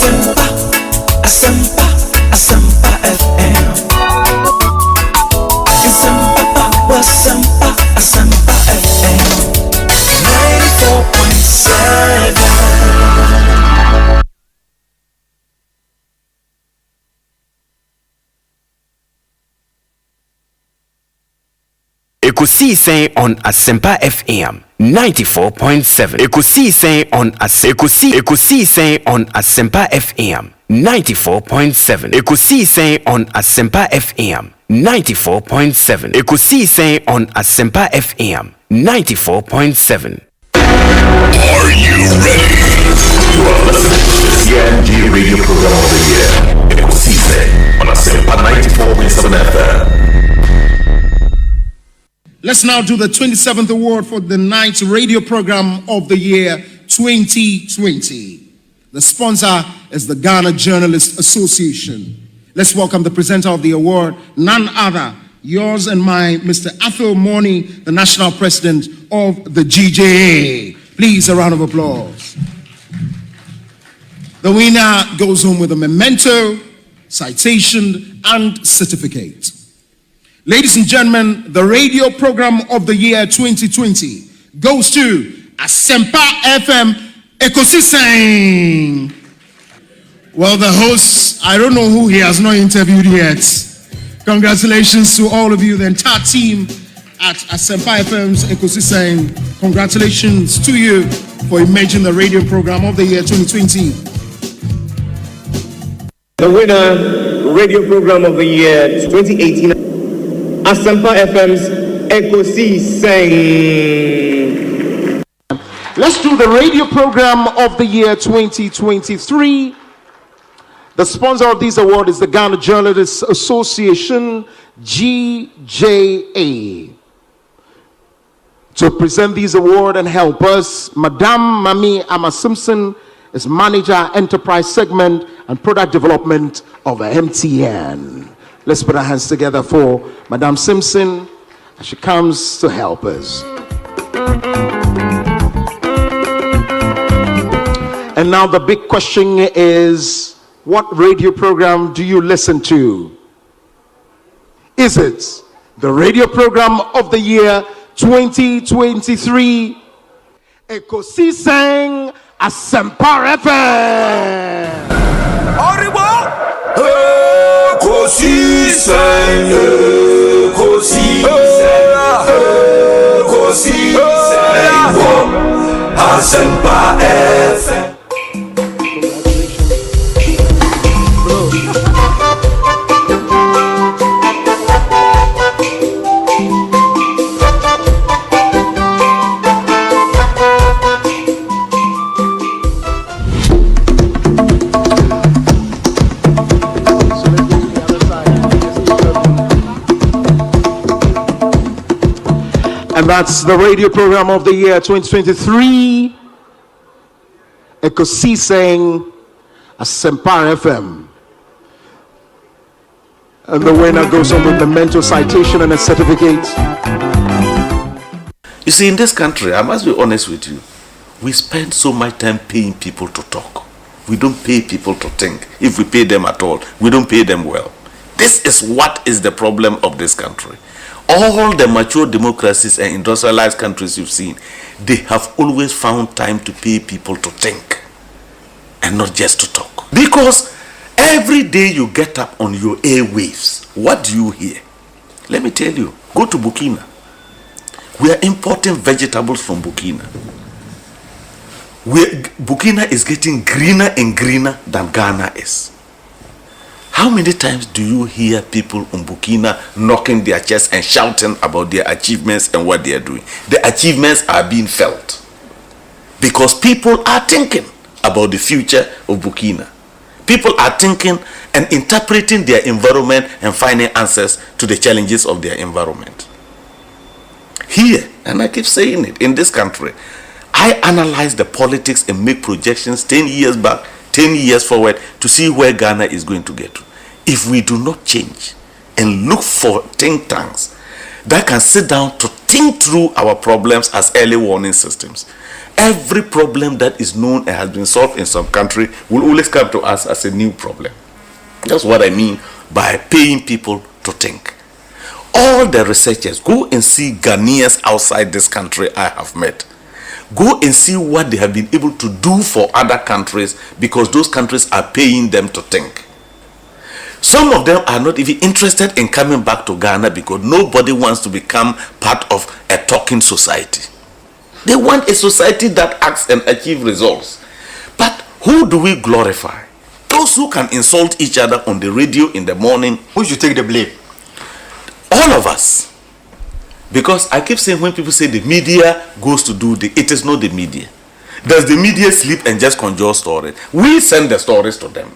Asempa, Asempa, Asempa FM. Asempa Power, Asempa, Asempa FM. 94.7. Ekosiisen On Asempa FM 94.7. Ekosiisen On Asempa FM 94.7. Ekosiisen On Asempa FM 94.7. Ekosiisen On Asempa FM 94.7. Are you ready? You are listening to the CNG Radio Program of the Year, Ekosiisen On Asempa 94.7 FM. Let's now do the 27th award for the Night Radio Program of the Year 2020. The sponsor is the Ghana Journalists Association. Let's welcome the presenter of the award, none other, yours and mine, Mr. Athol Morni, the National President of the GJA. Please, a round of applause. The winner goes home with a memento, citation, and certificate. Ladies and gentlemen, the radio program of the year 2020 goes to Asempa FM Ekosiisen. Well, the host, I don't know who he has not interviewed yet. Congratulations to all of you, the entire team at Asempa FM's Ekosiisen. Congratulations to you for emerging the radio program of the year 2020. The winner, radio program of the year 2018. Asempa FM's Ekosiisen. Let's do the radio program of the year 2023. The sponsor of this award is the Ghana Journalists Association, GJA. To present this award and help us, Madame Mami Ama Simpson is Manager, Enterprise Segment and Product Development of MTN. Let's put our hands together for Madame Simpson as she comes to help us. And now the big question is, what radio program do you listen to? Is it the radio program of the year 2023, Ekosiisen Asempa FM? Ekosiisen, Asempa FM. And that's the radio program of the year 2023, Ekosiisen Asempa FM. And the winner goes on with the mental citation and a certificate. You see, in this country, I must be honest with you, we spend so much time paying people to talk. We don't pay people to think. If we pay them at all, we don't pay them well. This is what is the problem of this country. All the mature democracies and industrialized countries you've seen, they have always found time to pay people to think and not just to talk. Because every day you get up on your airwaves, what do you hear? Let me tell you, go to Burkina. We are importing vegetables from Burkina. Burkina is getting greener and greener than Ghana is. How many times do you hear people in Burkina knocking their chests and shouting about their achievements and what they are doing? The achievements are being felt because people are thinking about the future of Burkina. People are thinking and interpreting their environment and finding answers to the challenges of their environment. Here, and I keep saying it, in this country, I analyze the politics and make projections 10 years back, 10 years forward to see where Ghana is going to get to. If we do not change and look for think tanks that can sit down to think through our problems as early warning systems every problem that is known and has been solved in some country will always come to us as a new problem. That's what I mean by paying people to think. All the researchers, go and see Ghanaians outside this country I have met. Go and see what they have been able to do for other countries because those countries are paying them to think. Some of them are not even interested in coming back to Ghana because nobody wants to become part of a talking society. They want a society that acts and achieves results. But who do we glorify? Those who can insult each other on the radio in the morning. Who should take the blame? All of us. Because I keep saying when people say the media goes to do it is not the media. Does the media sleep and just conjure stories? We send the stories to them.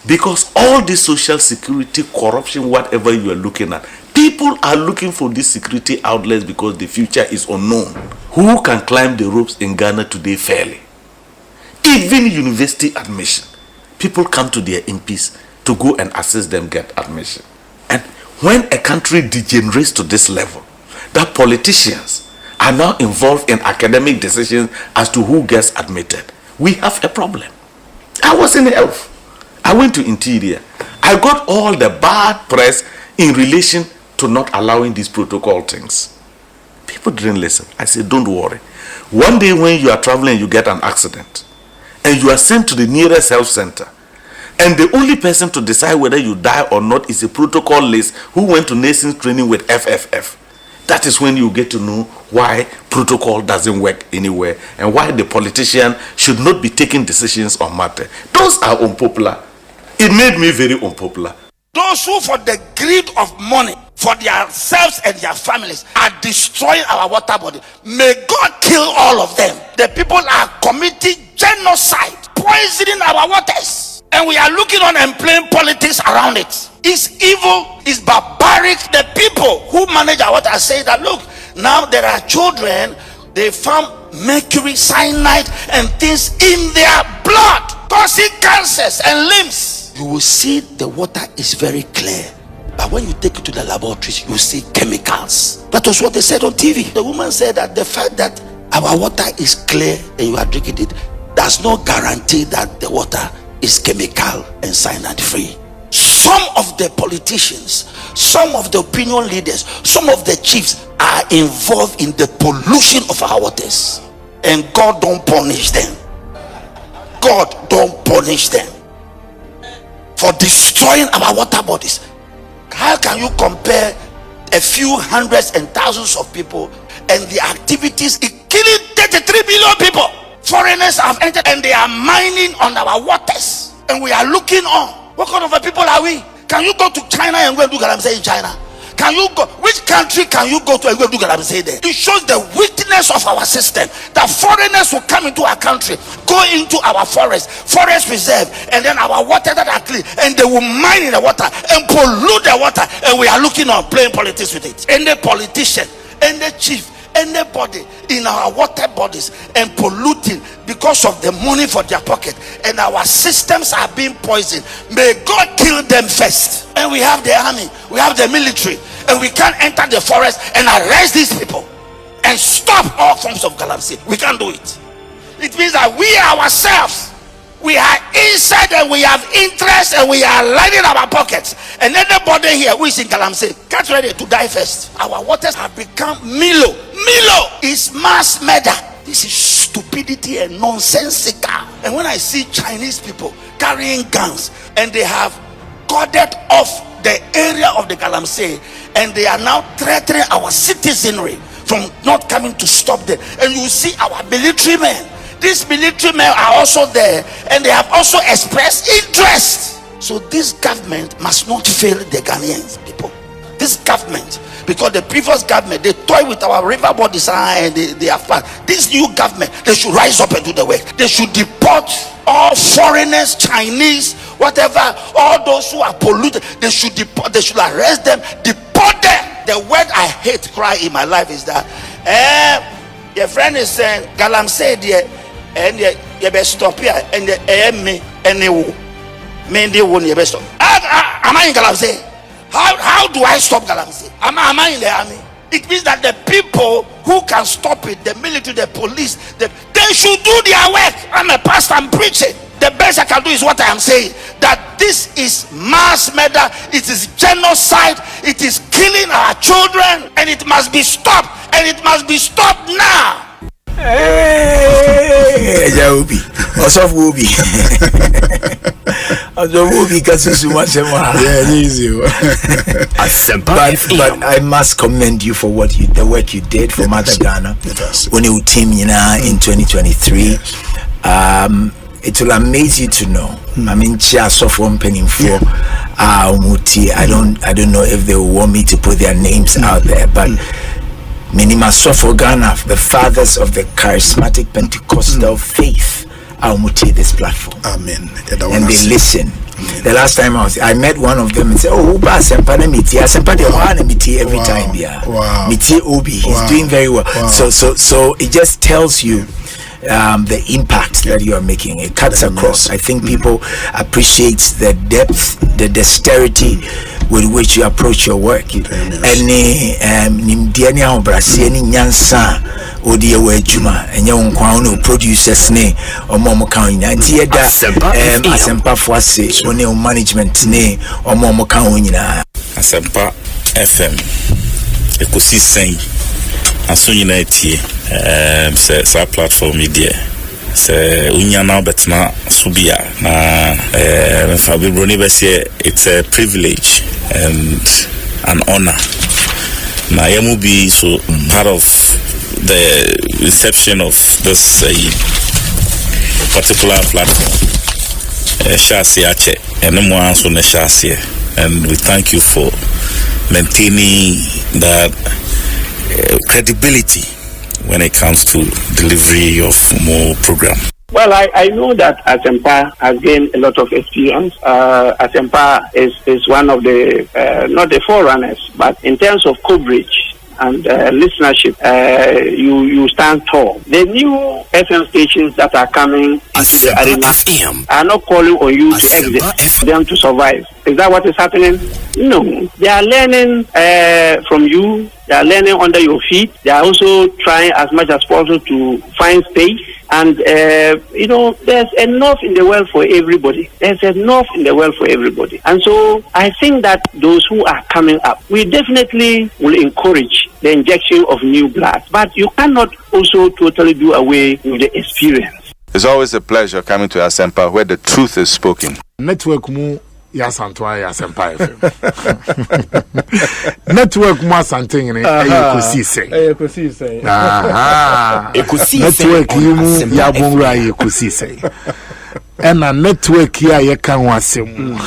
Because all this social security, corruption, whatever you are looking at, people are looking for these security outlets because the future is unknown. Who can climb the ropes in Ghana today fairly? Even university admission. People come to their MPs to go and assist them get admission. And when a country degenerates to this level, that politicians are now involved in academic decisions as to who gets admitted, we have a problem. I was in health. I went to interior. I got all the bad press in relation to not allowing these protocol things. People didn't listen. I said, don't worry. One day when you are traveling, you get an accident and you are sent to the nearest health center. And the only person to decide whether you die or not is a protocol list who went to nursing training with FFF. That is when you get to know why protocol doesn't work anywhere and why the politician should not be taking decisions on matter. Those are unpopular. It made me very unpopular. Those who, for the greed of money, for themselves and their families, are destroying our water body. May God kill all of them. The people are committing genocide, poisoning our waters. And we are looking on and playing politics around it. It's evil, it's barbaric. The people who manage our water say that, look, now there are children, they found mercury, cyanide, and things in their blood, causing cancers and limbs. You will see the water is very clear. But when you take it to the laboratories, you see chemicals. That was what they said on TV. The woman said that the fact that our water is clear and you are drinking it does not guarantee that the water is chemical and cyanide free. Some of the politicians, some of the opinion leaders, some of the chiefs are involved in the pollution of our waters. And God don't punish them. God don't punish them for destroying our water bodies. How can you compare a few hundreds and thousands of people and the activities killing 33 billion people? Foreigners have entered and they are mining on our waters and we are looking on. What kind of a people are we? Can you go to China and go and do Galamsey in China? Can you go? Which country can you go to and go and do Galamsey there? It shows the weakness of our system. That foreigners will come into our country, go into our forest reserve, and then our water that are clean, and they will mine in the water and pollute the water, and we are looking on playing politics with it. Any politician, any chief, anybody in our water bodies and polluting because of the money for their pocket, and our systems are being poisoned. May God kill them first. And we have the army, we have the military, and we can't enter the forest and arrest these people and stop all forms of Galamsey. We can't do it. It means that we ourselves, we are inside and we have interest and we are lining our pockets. And anybody here who is in Galamsey, get ready to die first. Our waters have become Milo. Milo is mass murder. This is stupidity and nonsensical. And when I see Chinese people carrying guns and they have corded off the area of the Galamsey and they are now threatening our citizenry from not coming to stop them, and you see our military men. These military men are also there and they have also expressed interest. So this government must not fail the Ghanaians people. This government, because the previous government, they toy with our river bodies and they have fun. This new government, they should rise up and do the work. They should deport all foreigners, Chinese, whatever, all those who are polluted. They should deport, they should arrest them, deport them. The word I hate cry in my life is that your friend is saying Galamsey there and you best stop here and me and they won't you best stop. Am I in Galamsey? How do I stop Galamsey? Am I in the army? It means that the people who can stop it, the military, the police, they should do their work. I'm a pastor, I'm preaching. The best I can do is what I am saying, that this is mass murder, it is genocide, it is killing our children, and it must be stopped, and it must be stopped now. Hey, Obi. Osof Obi. Osof Obi kasusu masema. Yeah, easy. But I must commend you for the work you did for Mother Ghana. When you team in 2023. It will amaze you to know. I mean, cheers of one penny for Muti. I don't know if they will want me to put their names out there, but Minima Sofo Ghana, the fathers of the charismatic Pentecostal faith, Muti this platform. Amen. And they listen. Amen. The last time I met one of them and said, "Oh, Asempa Asempa de Omanhene miti every time, yeah. Wow. Miti Obi, he's doing very well." Wow. So it just tells you the impact that you are making. It cuts across. I think people appreciate the depth, the dexterity with which you approach your work. Any nimdiani obrasi any nyansa odi ewe juma enye nkwa no producers ne omo kan nyina tie da Asempa Fuase oni management ne omo kan nyina Asempa FM Ekosiisen asonyina etie say platform media say unya now betna subia na Fabio be say it's a privilege and an honor na yamu be so part of the reception of this particular platform Shasi Ache and so Shasi, and we thank you for maintaining that credibility when it comes to delivery of more program. Well, I know that Asempa has gained a lot of experience. Asempa is one of the, not the forerunners, but in terms of coverage and listenership, you stand tall. The new FM stations that are coming into the arena are not calling on you to exit, them to survive. Is that what is happening? No. They are learning from you. They are learning under your feet. They are also trying as much as possible to find space. And, there's enough in the world for everybody. There's enough in the world for everybody. And so I think that those who are coming up, we definitely will encourage the injection of new blood. But you cannot also totally do away with the experience. It's always a pleasure coming to Asempa where the truth is spoken. Network mu ya Santwa ya Asempa FM. Network mu Asante ngene Ekosiisen. Ekosiisen. Network mu ya Bonra Ekosiisen. Ena network ya yeka ho asem.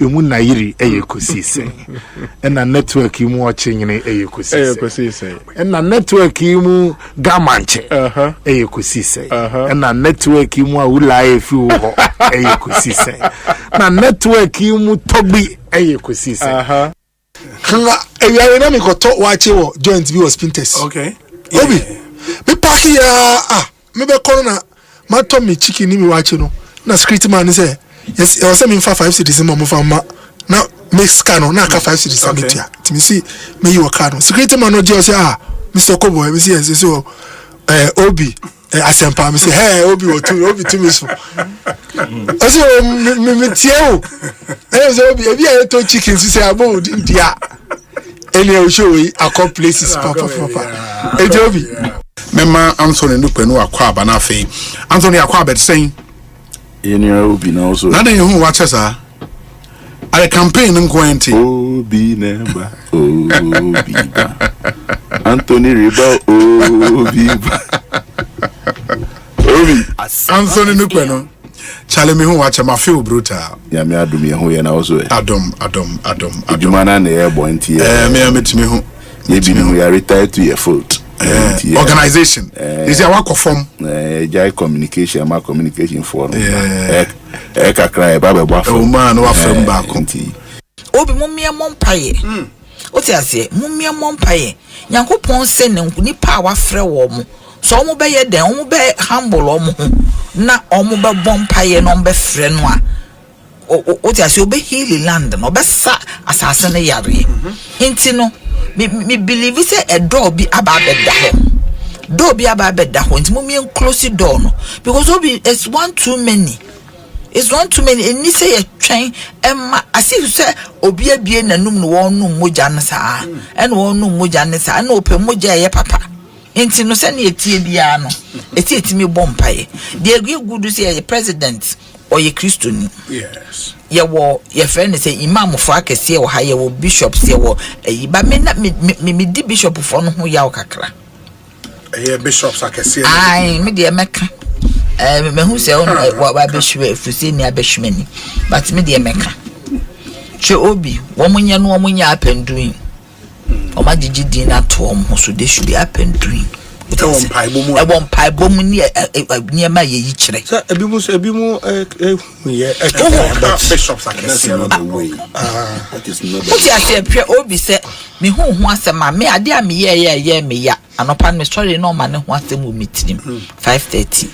Emu na yiri Ekosiisen. Ena network mu oche ngene Ekosiisen. Ena network mu Gamanche. Ekosiisen. Ena network mu awula efi ho Ekosiisen. Na network mu Togbi Ekosiisen. Hanga eya na mi ko to wache wo joint bi was Pinterest. Okay. Obi. Me park ya me be corner ma to me chicken ni mi wache no. Na security man say yes, I was saying 5 cities mo fa ma. Na make scan na ka 5 cities ametia. Ti mi see me you card. Security man no just say Mr. Kobo, me see yes so Obi Asempa me say hey Obi to me so. Also me tie o. So Obi e bi to chicken say about dia. Any show we across places papa. Obi. Mema Anthony Nupenu Kwabena na fe. Anthony Kwabena saying Obi na also. Na dey who watch us a campaign nkwenti. Obi neba. Obi ba. Anthony Riba Obi ba. Obi Anthony Nupenu. Chale me who watch ma feel brutal. Ya me adum ye ho ye na also. Adom. Adumana na ye boy nti. Me metimi ho. Ye bi me ya retired to your fault. Organization. Is there work form? Jai communication, my communication forum. Kakra baba bwa oh man, wa from back. Obi mummia mompaye. Oti ase mummia mompaye. Nyankopon se ne nipa wa frɛ wo mo. So omo be ye den, omo be humble omo ho. Na omo be bompaye no be frɛ no a. Oti ase obe heal land no be sa asase ne yare. Enti no me believe say a door be about the door be about the door nti mo me close the door no because obi it's one too many and ni say a train emma as if say obi abie nanum no won no moja no saa and won no moja no saa na ope moja ye papa nti no say na etie bia no etie me bompaye the agree good say a president or ye Christian. Yes. Ye friend say imam for akese wo ha ye wo bishop say wo ba me di bishop for no ho ya kakra. Bishops akese. Ai me de meka. Me hu say wa bishwe fusi ni abeshmeni. But me de meka. Che obi wo munya no wo munya apendun. O ma gigi din na to ho so they should be apendun. Ebon pai bom ni niema ye yi kire so ebi mu bishops akese that is not what you say pray obi say me hu asema me ade a me ye me ya anopa me story no ma ne hu asema o mitirim 5:30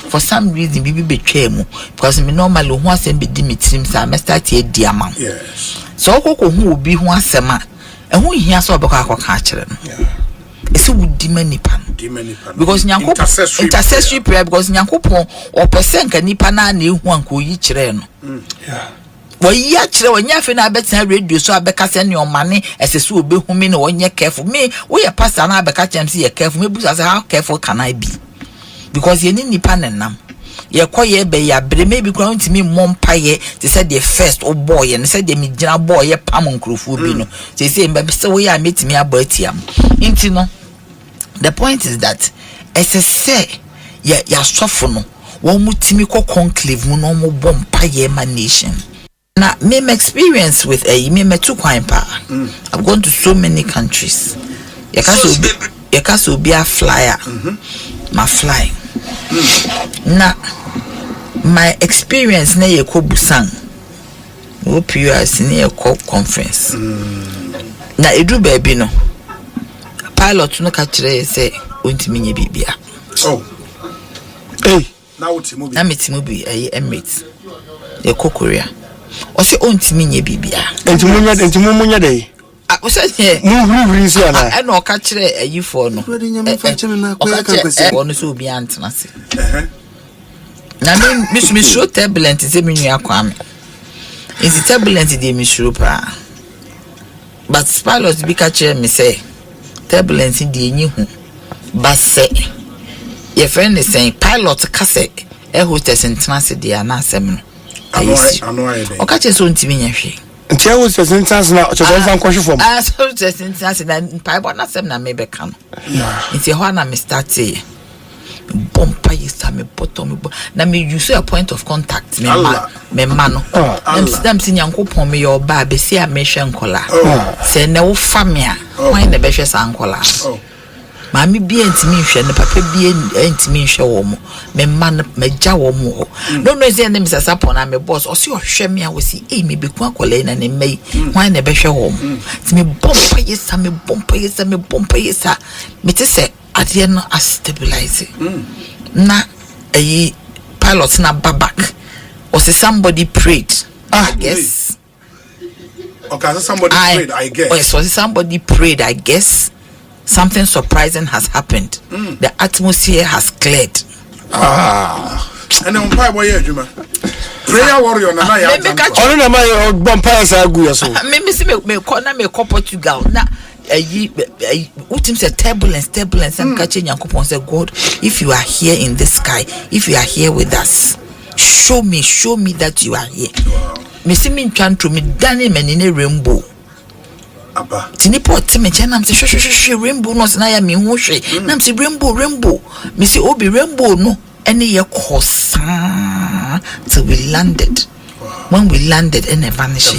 for some reason bibi betwa mu because me normally hu asema be di mitirim sa me start e di amam yes so okoko hu obi hu asema ehu hia so obeka akọka kire no esi wudi manipa because intercessory prayer because nyankopon o person ka nipa na ehu anko yi kire no woyi akire wonya fe na betan radio so abeka se ne omane esesu obehumi ne wonye careful me we ye pastor na abeka chem se ye careful me busa say how careful can I be because ye ni nipa nenam ye koye be ya bre maybe kwa ntimi mompaye they said the first oh boy and said the migina boy ye pam nkrofo bi no they say mbe se we ya metimi abatiam inti no the point is that as I say ya sofo no wo mutimi ko conclave mu no mo bompaye nation. Now, me experience with me too quite pa. I've gone to so many countries. You can't be a flyer. My fly. Now, my experience na ye ko Busan. Wo PUS na ye ko conference. Na edu baby no. Pilot no ka kire say ontimi nye bibia. Oh. Hey, na utimu bi. Na metimu bi Emirates. Ye ko Korea. O se ontimi nye bibia. Entimu munya dey. O se ye. Mu si ana. E no ka kire ayifo no. O ka kire ono so obi antena se. Na me show turbulent se me nua kwame. Is it turbulent dey me show pa. But pilot bi ka kire me say turbulence dey enyi hu. But say your friend is saying pilot ka say hostess antena se dey ana asem no. O ka che so ntimi nya hwe ntia wo sentence na chochoza nkwahwe fom so sentence na pipe na sem na me be kan ntia ho na me start bompa yisa me bottom na me use a point of contact me ma no dem si nyankopon me yo ba be si a me hwe nkola se ne wo famia wan na be hwe sa nkola mami bi entimi hwe ne papa bi entimi hwe wo mo me man me ja wo mo no say na me sasa pon na me boss o se o hwe me a wo si me be ku akola na ne mai wan na be hwe wo mo ti me bompa yesa me te se ade no a stabilize na pilot na back or say somebody prayed I guess okay so somebody prayed I guess oh so somebody prayed I guess something surprising has happened. The atmosphere has cleared. And on pie boy juma. Prayer warrior na ya. Onu na my bonfire sa agu yaso. Me see me call Portugal. Na utim say turbulence am catch Nyankopon say God, if you are here in the sky, if you are here with us, show me that you are here. Me see me trying to me dane men in a rainbow. Aba tinipo teme jana mse shwe rainbow no na ya me hu hwe na mse rainbow me say obi rainbow no ene ye kosa till we landed. When we landed and vanish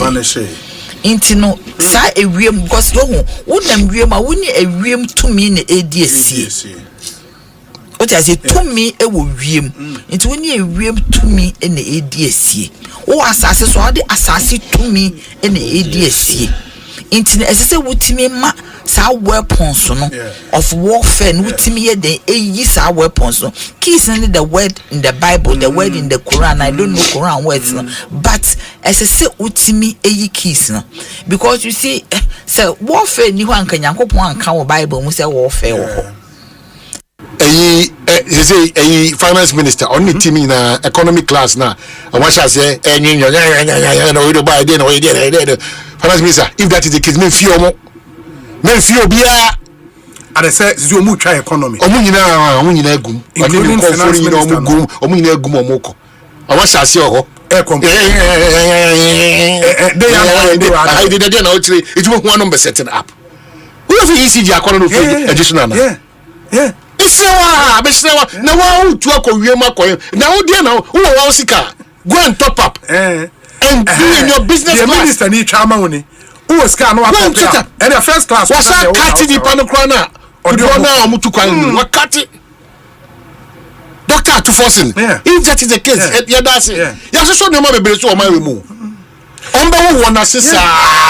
into no sa ewiem because wo nam wiem a woni ewiem to me na ADC what I say to me e wo wiem into woni ewiem to me na ADC wo asase so ade asase to me na ADC into esese wutimi ma sa weapons no of warfare no wutimi ye den eyi sa weapons no keys in the word in the Bible the word in the Quran I don't know Quran words no but as a se utimi eyi keys no, because you see say warfare ni wan kan Yankopon kan Bible mu say warfare a finance minister only team in economic class now. And what shall say? Finance minister, if that is the case, men fear beer. And I say, you move try economy. Omuna gum, including finance minister. Omuna gum omoko. And what shall say? I did again. It was one number setting up. Who have you see the economy additional? Yeah. Now to now dear now who are sika go and top up and do in your business the class. Minister need chamani who was can and the first class was cut the panocrana or the honor mutukwan what cut it Doctor to forcing if that is the case that's it you also show no more so my remove under one assist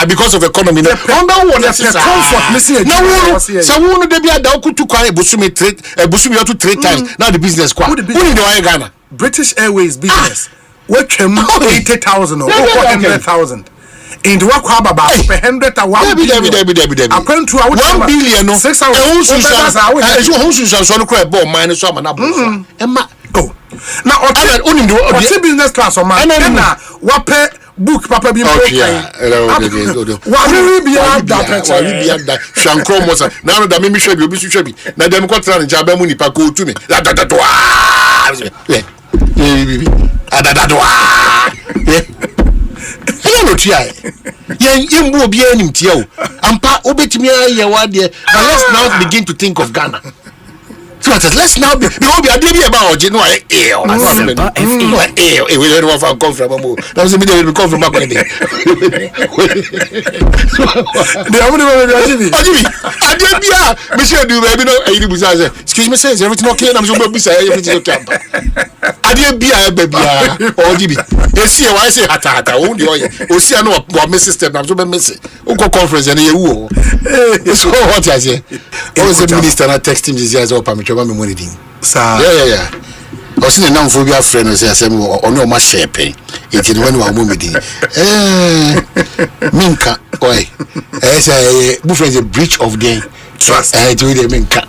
because of economy under one assist now so who dey be ada ku to kwan ebusumi trade ebusumi to 3 times now the business kwa who need the Ghana British Airways business what 80,000 or 100,000 in the work about 100 to 1 billion 1 billion 600 now only the business class on man what book papa bi now that me show you show me na dem ko tran nja ba mu nipa ko tu me no tia yen mbu obi anim tia o ampa obetimi aye wa de but let's now begin to think of Ghana. So let's now be about you know we don't want to come from Amu. That's the middle we come from back when they excuse me, says everything okay? I'm so busy, everything okay. They see why I say hata only o see no what system I'm so messy. Uko conference and you so what I say. Always the minister not text him this year up I'm me money din. Yeah. I see the name for your friend say asem o no ma share pay. It is when we move din. Minka oi. Say bu friend a breach of the trust. To the minka.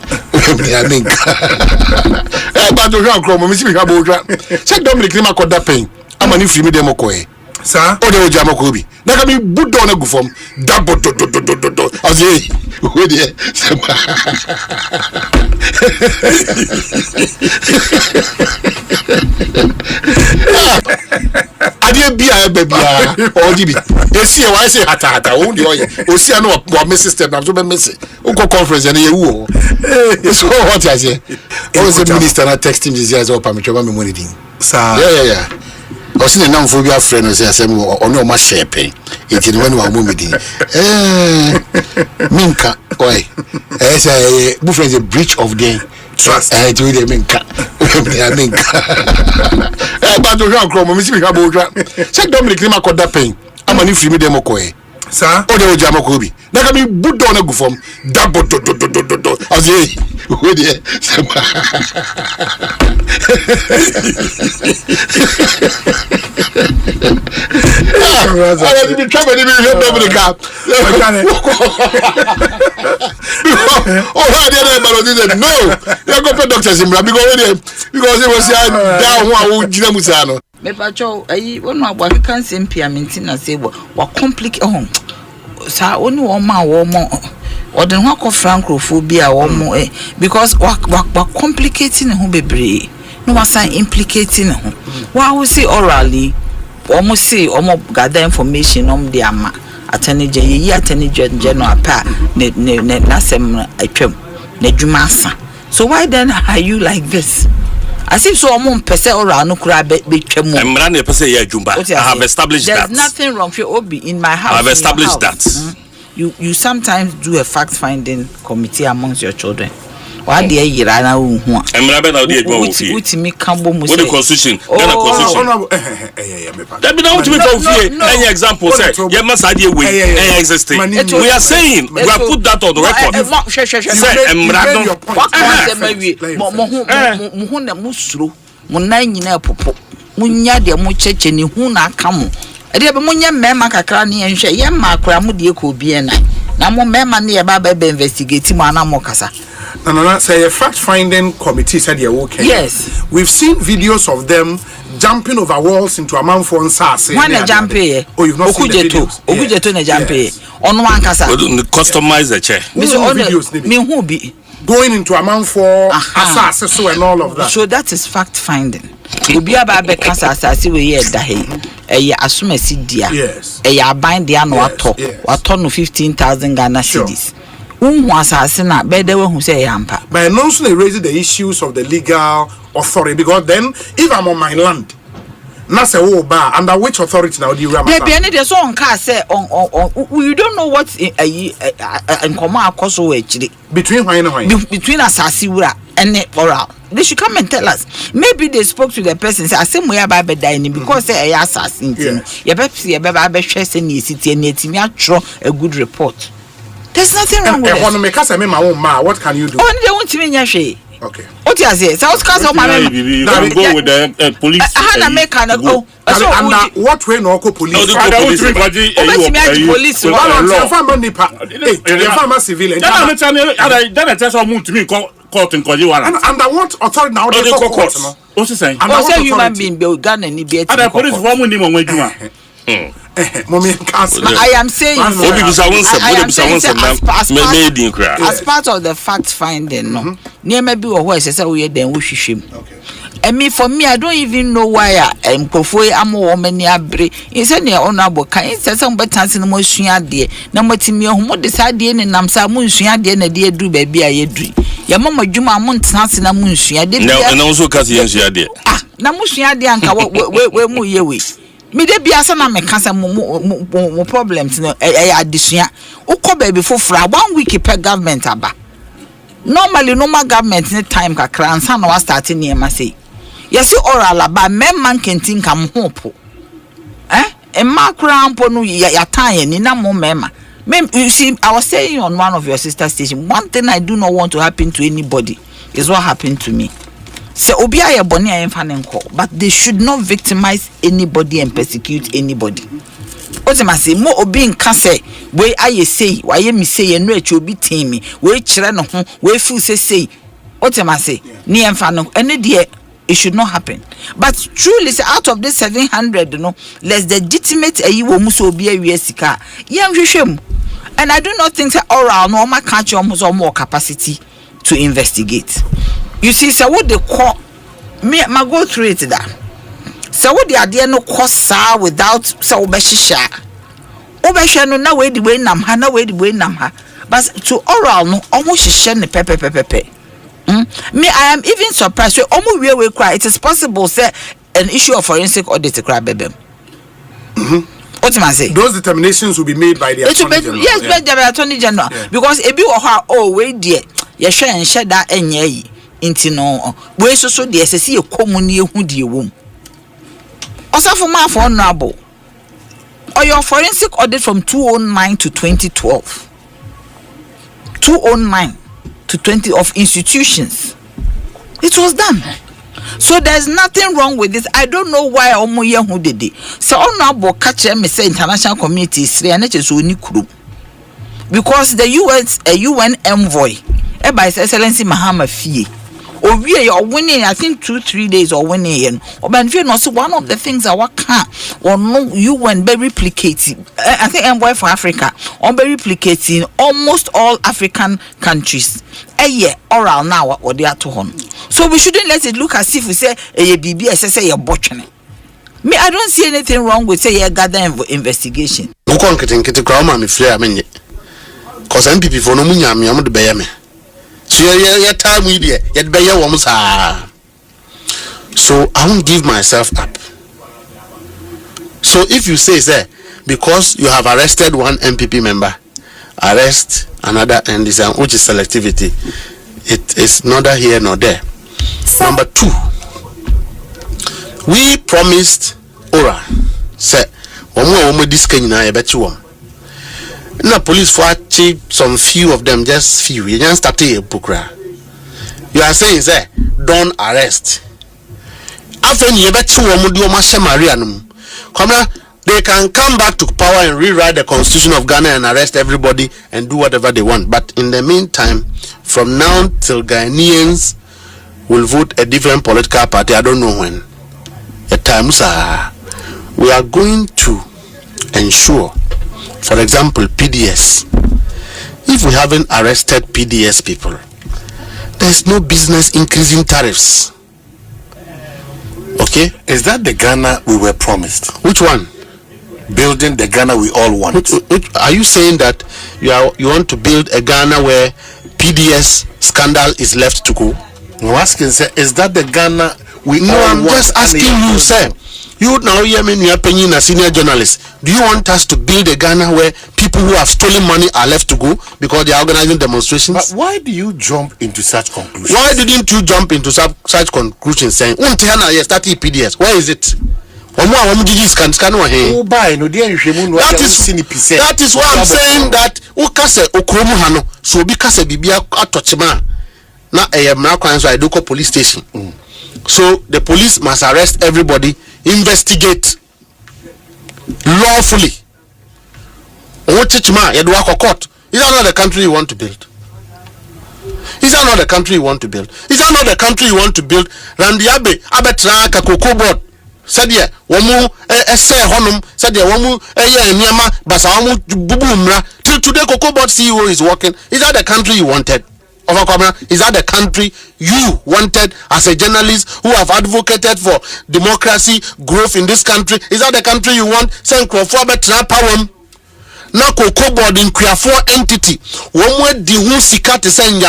But to run chrome me see me have odra. Check Dominic Lima call that pain. I'm an free me dem okoe. Sir, o de o jama ko bi. Na ka mi bu do na gu fom. Double do. Azi. We dey. Adie bia bebia o di bi. E see why say hata o di oye. O see no wa system na so be mess. O go conference na ye wu o. So what I say? Always the minister na text him this year so pa me choba me money din. Sir. Yeah. I see the name for your friend say asem o no ma share pay. It is when we move din. Minka oi. Say bu friend a breach of the trust. To the minka. But to run chrome me see me have odra. Check Dominic Lima call that pain. I'm an free me dem okoe. Sir, o de o jama ko bi. Na ka mi bu do na gu fom. Double do. Azi. We dey. I be trouble me help Dominic. Oh, I didn't but no. You go for doctors in because it was down who jina musano. Me pacho ayi wonu agba kan sempia menti na say wa complicate sa oni wo ma wo mo odin ho ko francophobia wo mo because wa complicating ho bebre no wa san implicating ho wa wo say orally omo say omo gather information de ama atenije yi atenije no apa ne nasem atwam na dwuma asa. So why then are you like this? As if so omo pese ora no kura be twam. Emra na pese ya dwumba. I have established that. There's nothing wrong with Obi in my house. I have established that. You sometimes do a fact finding committee amongst your children. Why dey yira na hu a. Emra be na dey edwa wo fie. Utimi kambo mu say. What the constitution? Ghana constitution. That be now utimi ka fie. Any example say ye masa dey we existing. We are saying we have put that on the record. Say Emra no. What can say we mo hu na musuro. Mo nan nyina popo. Munya de mo cheche ni hu na aka mo. e de be munye mema kakra ne enhwe ye ma akra mu de ko bi en na mo mema ne ye ba be investigate mo ana mo kasa. No, say a fact-finding committee said you're okay. Yes. We've seen videos of them jumping over walls into a man for answer. When they jump here. Oh, you've not seen the videos. Okujeto na jump here. On one kasa. Customize the chair. Me who be going into a man for assassin so and all of that. So that is fact-finding. Obi aba be kasa asasi we here da he. Eye asumasi dia. Yes. Eye aban dia no ato. Ato no 15,000 Ghana cedis. Asasina bede we hu say yampa. But no so they raise the issues of the legal authority because then if I'm on my land, na say oh ba under which authority now do you remember? There be any so on car say on you don't know what in common akoso we chiri between why and why between asasi wura and oral. They should come and tell us. Maybe they spoke to the person say asem we aba be dining because say assassin. You be hwe say ni city and etimi atro a good report. There's nothing wrong with it. What can you do? Oh, they want to mean okay. What you say? So Oscar so my you can go with the police. I had a make an go. What way no police? Police. Civilian. Court in Kojiwana. Under what authority now they call court? What's he saying? I say human being be Ghana and be the police woman ni mo ejuma. I am saying as part of the fact finding, no. Near maybe or where say we then we shim. And me for me, I don't even know why I'm Kofoi Amo woman near Bri. It's any honorable kind. It's some better in the most dear. Number Timmy, who decide the end and Namsa Munsia, the end of the do baby I do. Your mama Juma Montans in a Munsia did. And also Cassian dear. Ah, Namusia Dianka, where mu ye with. Me de bia sana me kasa mo problems no adisua ukọ baby for 1 week per government aba normally normal government ne time kakra ansa na wa start ne ma say yes oral aba memman kentin kam hopo emma kra mpo no ya tan ni na mo mema you see I was saying on one of your sister station one thing I do not want to happen to anybody is what happened to me. So obi aye boni aye mfa nenko, but they should not victimize anybody and persecute anybody. Ozema say mo obi nka say we aye say waye mi say enu echi obi tin mi we kire no ho we feel say ozema say ni mfa no ene de it should not happen. But truly say out of this 700 no less legitimate ayi wo mu so obi awie sika yem hwehwem. And I do not think say oral no ma catch your more capacity to investigate. You see, so what they call me, I go through it that. So what the idea no cost without so beshisha. Obesha no na way the way nam ha na way the way nam ha. But to oral no almost shen the pepe. Me, I am even surprised. So almost we cry. It is possible say an issue of forensic audit cry baby. What am I saying? Those determinations will be made by the Attorney General. Yes, by the Attorney General. Because if you are wait dear, you share and share that any. Inti no we so de esese ye komuni ehu de ewom osafo ma for honorable or your forensic audit from 2009 to 2012 209 to 20 of institutions it was done. So there's nothing wrong with this. I don't know why omo ye hu dede so honorable catch me say international community is three and so ni kuru because the UN envoy by His Excellency Mahama Fie we are winning, I think 2-3 days or winning. But one of the things I work or no you went very replicating. I think envoy for Africa or very replicating almost all African countries. A year oral now or they are to home. So we shouldn't let it look as if we say a BBS say you're botching. Me, I don't see anything wrong with say a gather investigation. No concrete crowd me flare me. Cause MPP for no munyami am the bayame. So your time we be yet be your woman's. So I won't give myself up. So if you say because you have arrested one MPP member, arrest another and this which is selectivity, it is neither here nor there. Number 2, we promised Ora say one this can I bet you one. Na police for achieve some few of them, just few. You just started a book. You are saying, don't arrest. After you bet you want to do Maria. Come They can come back to power and rewrite the constitution of Ghana and arrest everybody and do whatever they want. But in the meantime, from now till Ghanaians will vote a different political party, I don't know when. At times, we are going to ensure, for example, PDS. If we haven't arrested PDS people, there's no business increasing tariffs. Okay? Is that the Ghana we were promised? Which one? Building the Ghana we all want. Are you saying that you want to build a Ghana where PDS scandal is left to go? I'm asking, sir, is that the Ghana we all want? No, I'm just asking you, sir. You now hear me, you are paying a senior journalist. Do you want us to build a Ghana where people who have stolen money are left to go because they are organizing demonstrations? But why do you jump into such conclusions? Why didn't you jump into such conclusions saying, PDS, where is it? That is why I'm saying that so because now police station. So the police must arrest everybody, investigate lawfully. Is that not the country you want to build? Is that not the country you want to build? Is that not the country you want to build? Randiabe abetra kakoko board. Said yeah, womu honum said yeah, womu nyama basa womu bubu mra. Till today Cocoa Board CEO is working. Is that the country you wanted? Is that the country you wanted as a journalist who have advocated for democracy, growth in this country? Is that the country you want? Send Crawford power. Now Cocoa Board in Creafor entity. One di who sika to send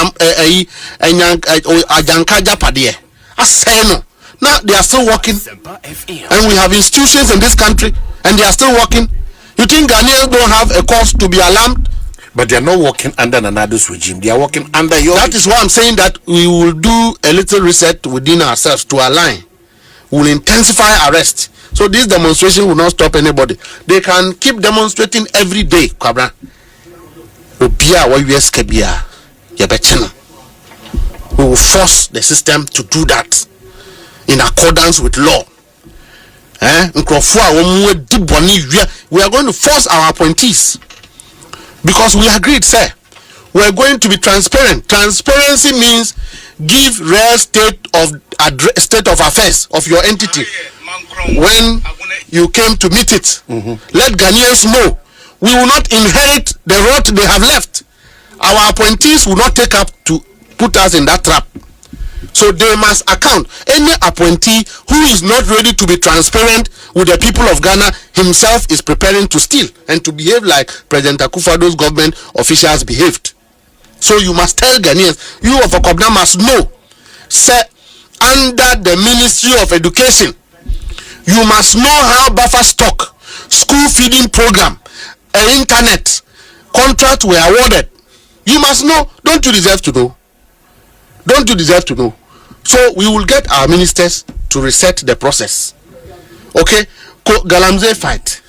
ajanka japadie. I say no. Now they are still working, and we have institutions in this country, and they are still working. You think Ghanaians don't have a cause to be alarmed? But they are not working under Nanado's regime. They are working under your. That is why I'm saying that we will do a little reset within ourselves to align. We will intensify arrest. So this demonstration will not stop anybody. They can keep demonstrating every day. Kwabena. We will force the system to do that in accordance with law. We are going to force our appointees because we agreed, sir. We are going to be transparent. Transparency means give real state of affairs of your entity when you came to meet it. Let Ghanaians know we will not inherit the rot they have left. Our appointees will not take up to put us in that trap. So they must account. Any appointee who is not ready to be transparent with the people of Ghana himself is preparing to steal and to behave like President Akufo-Addo's government officials behaved. So you must tell Ghanaians, you of Kwabena must know, sir, under the Ministry of Education, you must know how buffer stock, school feeding program, internet, contracts were awarded. You must know. Don't you deserve to know? Don't you deserve to know? So we will get our ministers to reset the process. Okay? Galamsey fight.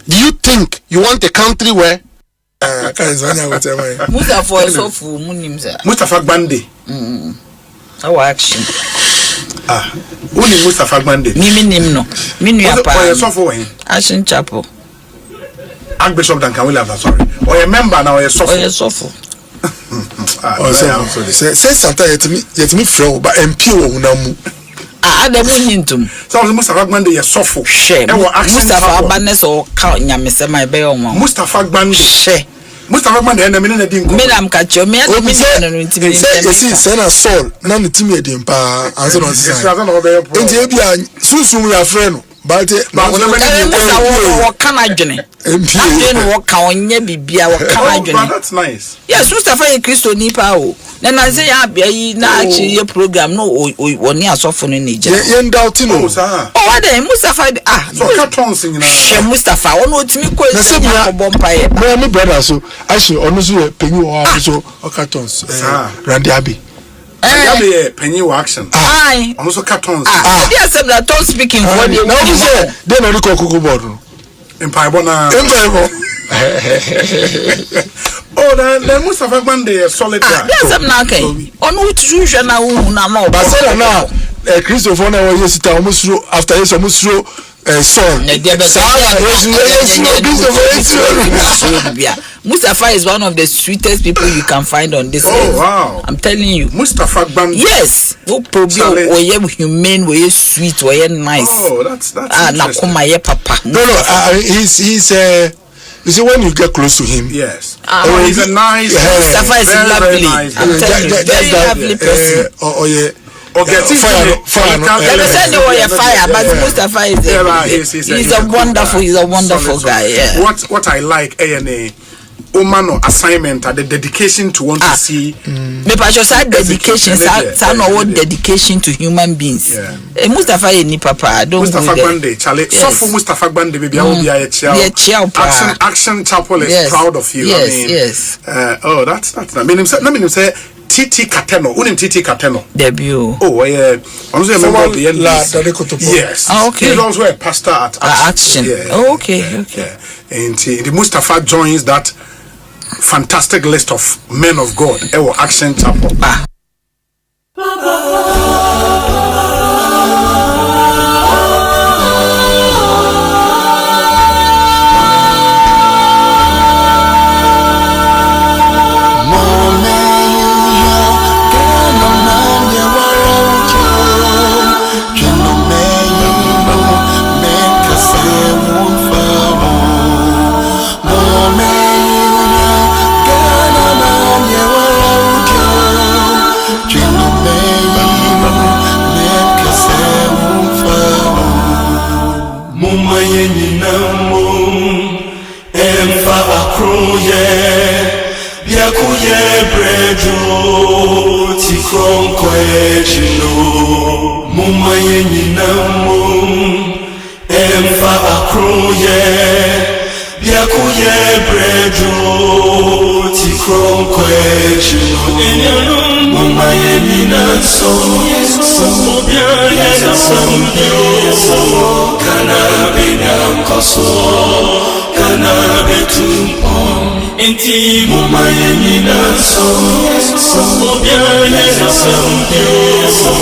Do you think you want a country where Mustafa Gbande. Our action. Uni Mustafa Gbande. No. Action Chapel. Archbishop Duncan Williams, sorry. Or a member now, or a software. Say something yet me flow, but MP unamu. The moon so Mustafa Gbande is software. Shame. Mustafa Banes or count Yamisa my bail. Mustafa Gbande. Shame. Mustafa Gbande and a minute didn't go. Madam catch your man. Sena Sol, none of Timmy Dimpa, answer on Susu, we are friend. But what can I do? That's nice. Yes, Mustafa Christo Nipa. Then I say, I be your program. No, or near software in Niger. Oh, what day, Mustafa? So cartoons singing. Mustafa, oh, no, it's me. My brother, so I should honestly pay you also cartons. Randy Abbey. Penny action. Aye. Also cartons. Yes, I'm not speaking for you. No, then I look at Cocoa Board. Empire. Oh, then Mustafa Gbande is solid. Yes, I'm not okay. On which you now, but now, Christopher, almost after this, almost son. Mustafa is one of the sweetest people you can find on this earth. Oh wow! I'm telling you. Mustafa Band. Yes. Who probably we humane, we sweet, we nice. Oh, that's Nakuma ye papa. No, he's you see when you get close to him. Yes. He's a nice. Mustafa is lovely. Nice. I'm telling you, very lovely person. Fire. But Mustafa is a wonderful guy. Yeah. What I like, A&A, Omano assignment, the dedication to want to see. Me passion side dedication, dedication to human beings. Mustafa ni papa. Mustafa Bande, Charlie. So for Mustafa Bande, baby, I will be a child. Action Chapel is proud of you. Yes. Oh, that's. I mean, say. TT Kateno, unim TT Kateno. Debut. Oh, yeah. Also a member of the NBC. Yes. Okay. He's also a pastor at Action. Yeah. Oh, okay. And the Mustafa joins that fantastic list of men of God. Ewo Action Chapel. Inti mama yenina so obiane so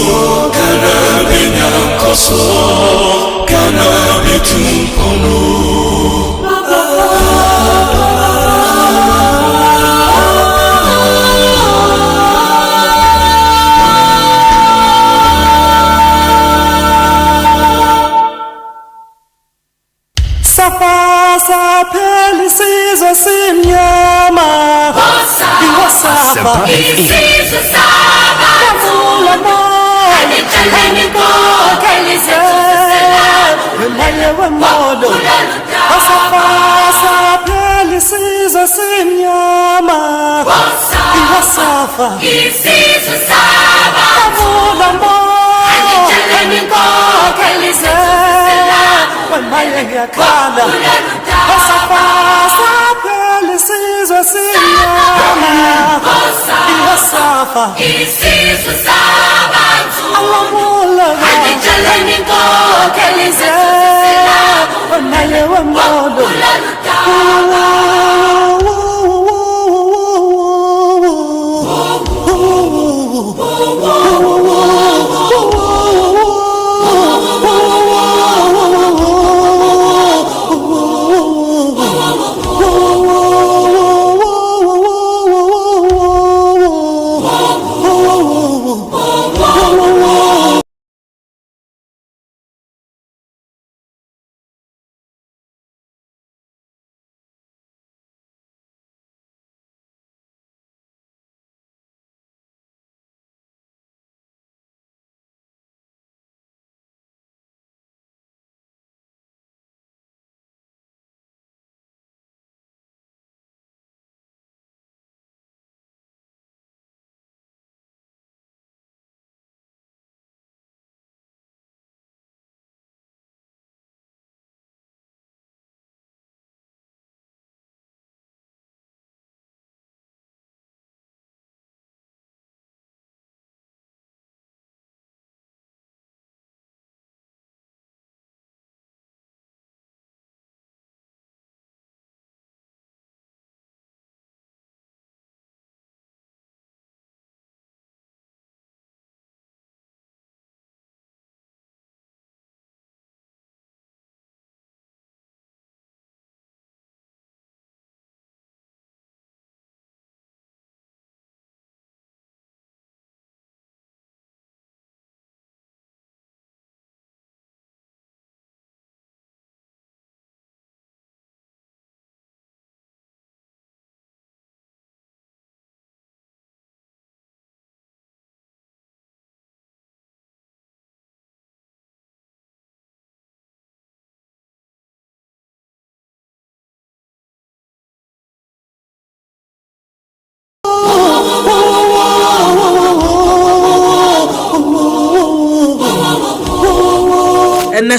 kana benya koso kana betumpono Asempa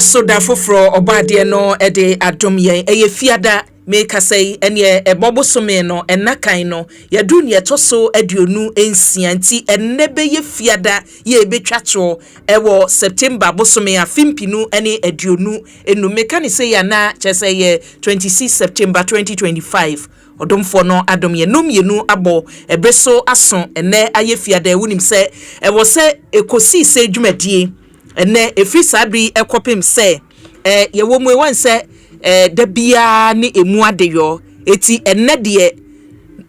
soda foforo obade no ede adom yen eye fiada make say ene ebobo some no enakan no yadu ne etoso aduonu ensianti ennebe ye fiada ye ebetwacho ewo September bosome afimpinu ene aduonu enu meka say ya na chese ye 26 September 2025 odomfo no adom ye nom yenu abo ebreso aso ene aye fiada wunim se ewo se ekosi se dwumadie ene efri sabri ekopem se ye wo mu wan se da bia ni emu adeyo eti enne de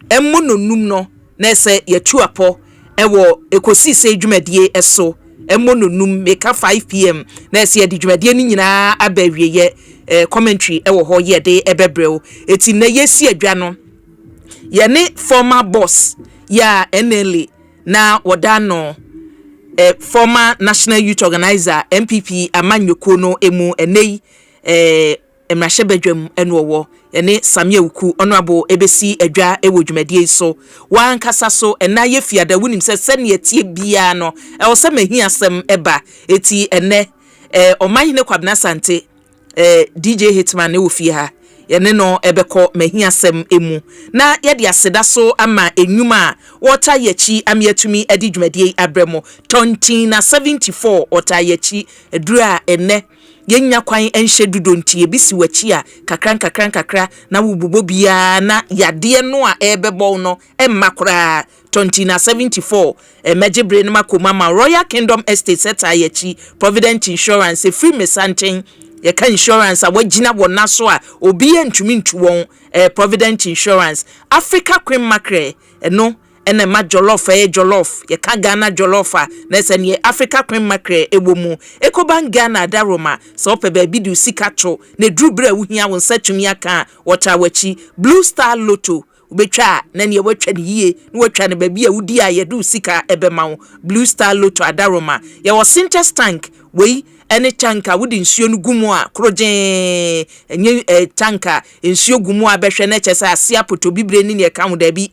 emu nonum no na se ye tuapo ewo ekosi se dwumadie eso emu nonum meka 5 pm na se ye dwumadie ni nyina abawie ye commentary ewo ho ye de ebebrew eti na yesi adwa no ye ne former boss ya NLA na wodano former National Youth Organizer MPP Amanyoko no emu enei emrashebedwam enwowo ene Samia Uku honorable ebesi adwa ewo dwumadie so wan kasa so ena ye fiada wunim se sene etie bia no ewo se mahi asem eba eti ene Omanhene Kwabena Asante DJ Hitman ewo fie ha yene no ebeko mahi asem emu na yede aseda so ama enwuma wota yachi amiatumi edi dwumadie abremo tontina 74 wota yachi edura ene yenya kwan enhye dudontie ebisi wachi a kakran na wububo bia na yade no a ebebo no emmakora tontina 74 mejebre no makoma ma Royal Kingdom Estate seta yachi Provident Insurance free mesanten ye ka insurance a wagina wona so a obi entumi ntuwon Provident Insurance Africa Queen Mackerel no ene ma jollof jollof ye ka Ghana jollof a na se ne Africa Queen Mackerel ebomu Ecobank Ghana daroma so opebe bidu sikacho ne drubra wuhia won satumi aka wota wachi Blue Star Lotto ubetwa na ne watwa ne yie ne watwa ne baby a wudi a ye du sika ebema Blue Star Lotto adaroma ye wo Sintex tank we ene tanka wudi nsuo no gumu a krojen enye tanka nsuo gumu a behwe na chese ase apoto bibre ni ne ka ho da bi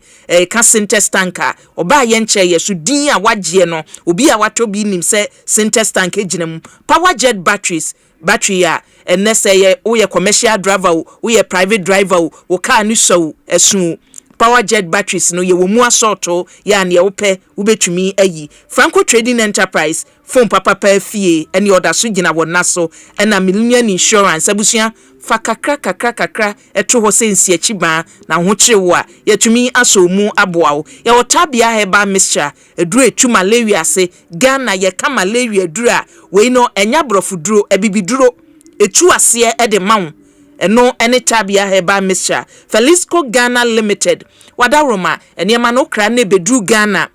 ka Sintex tanka oba ye nche ye so din a wagye no obi a wato bi nim se Sintex tank eginam power jet battery a ene se ye wo ye commercial driver wo ye private driver wo car ni so esu power jet batteries no ye wo mu asorto ya ne ye wope ubetumi ayi Franco Trading Enterprise phone papa fie any order so gina wona so na Millennium Insurance abusia fa kakra eto ho sensi achiba na ho chewo a yetumi aso mu aboawo ye wotabia heba mixture eduru etu malaria se Ghana ye ka malaria duru a we no enya brofuduro ebibiduro etu ase e de mawo eno ene tabia heba mixture Felisco Ghana Limited wadaroma eniema no kra na bedru Ghana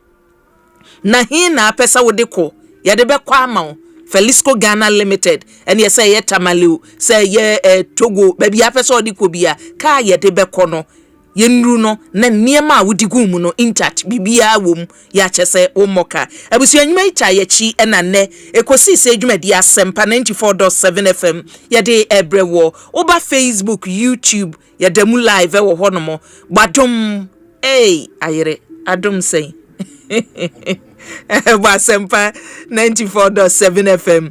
na hin na pesa wodeko yade be kwa ma Felisco Ghana Limited and ye say ye tamaliu say ye Togo baby apesa odiko bia ka yede be kono ye nru no na niema wodigu mu no intact bibia wom ya chese omoka abusu anyuma icha ye chi na ne Ekosiise adwumadi Asempa 94.7 FM yede ebrewo oba Facebook YouTube yede mu live wo honomo badom ayere adom sei Asempa 94.7 FM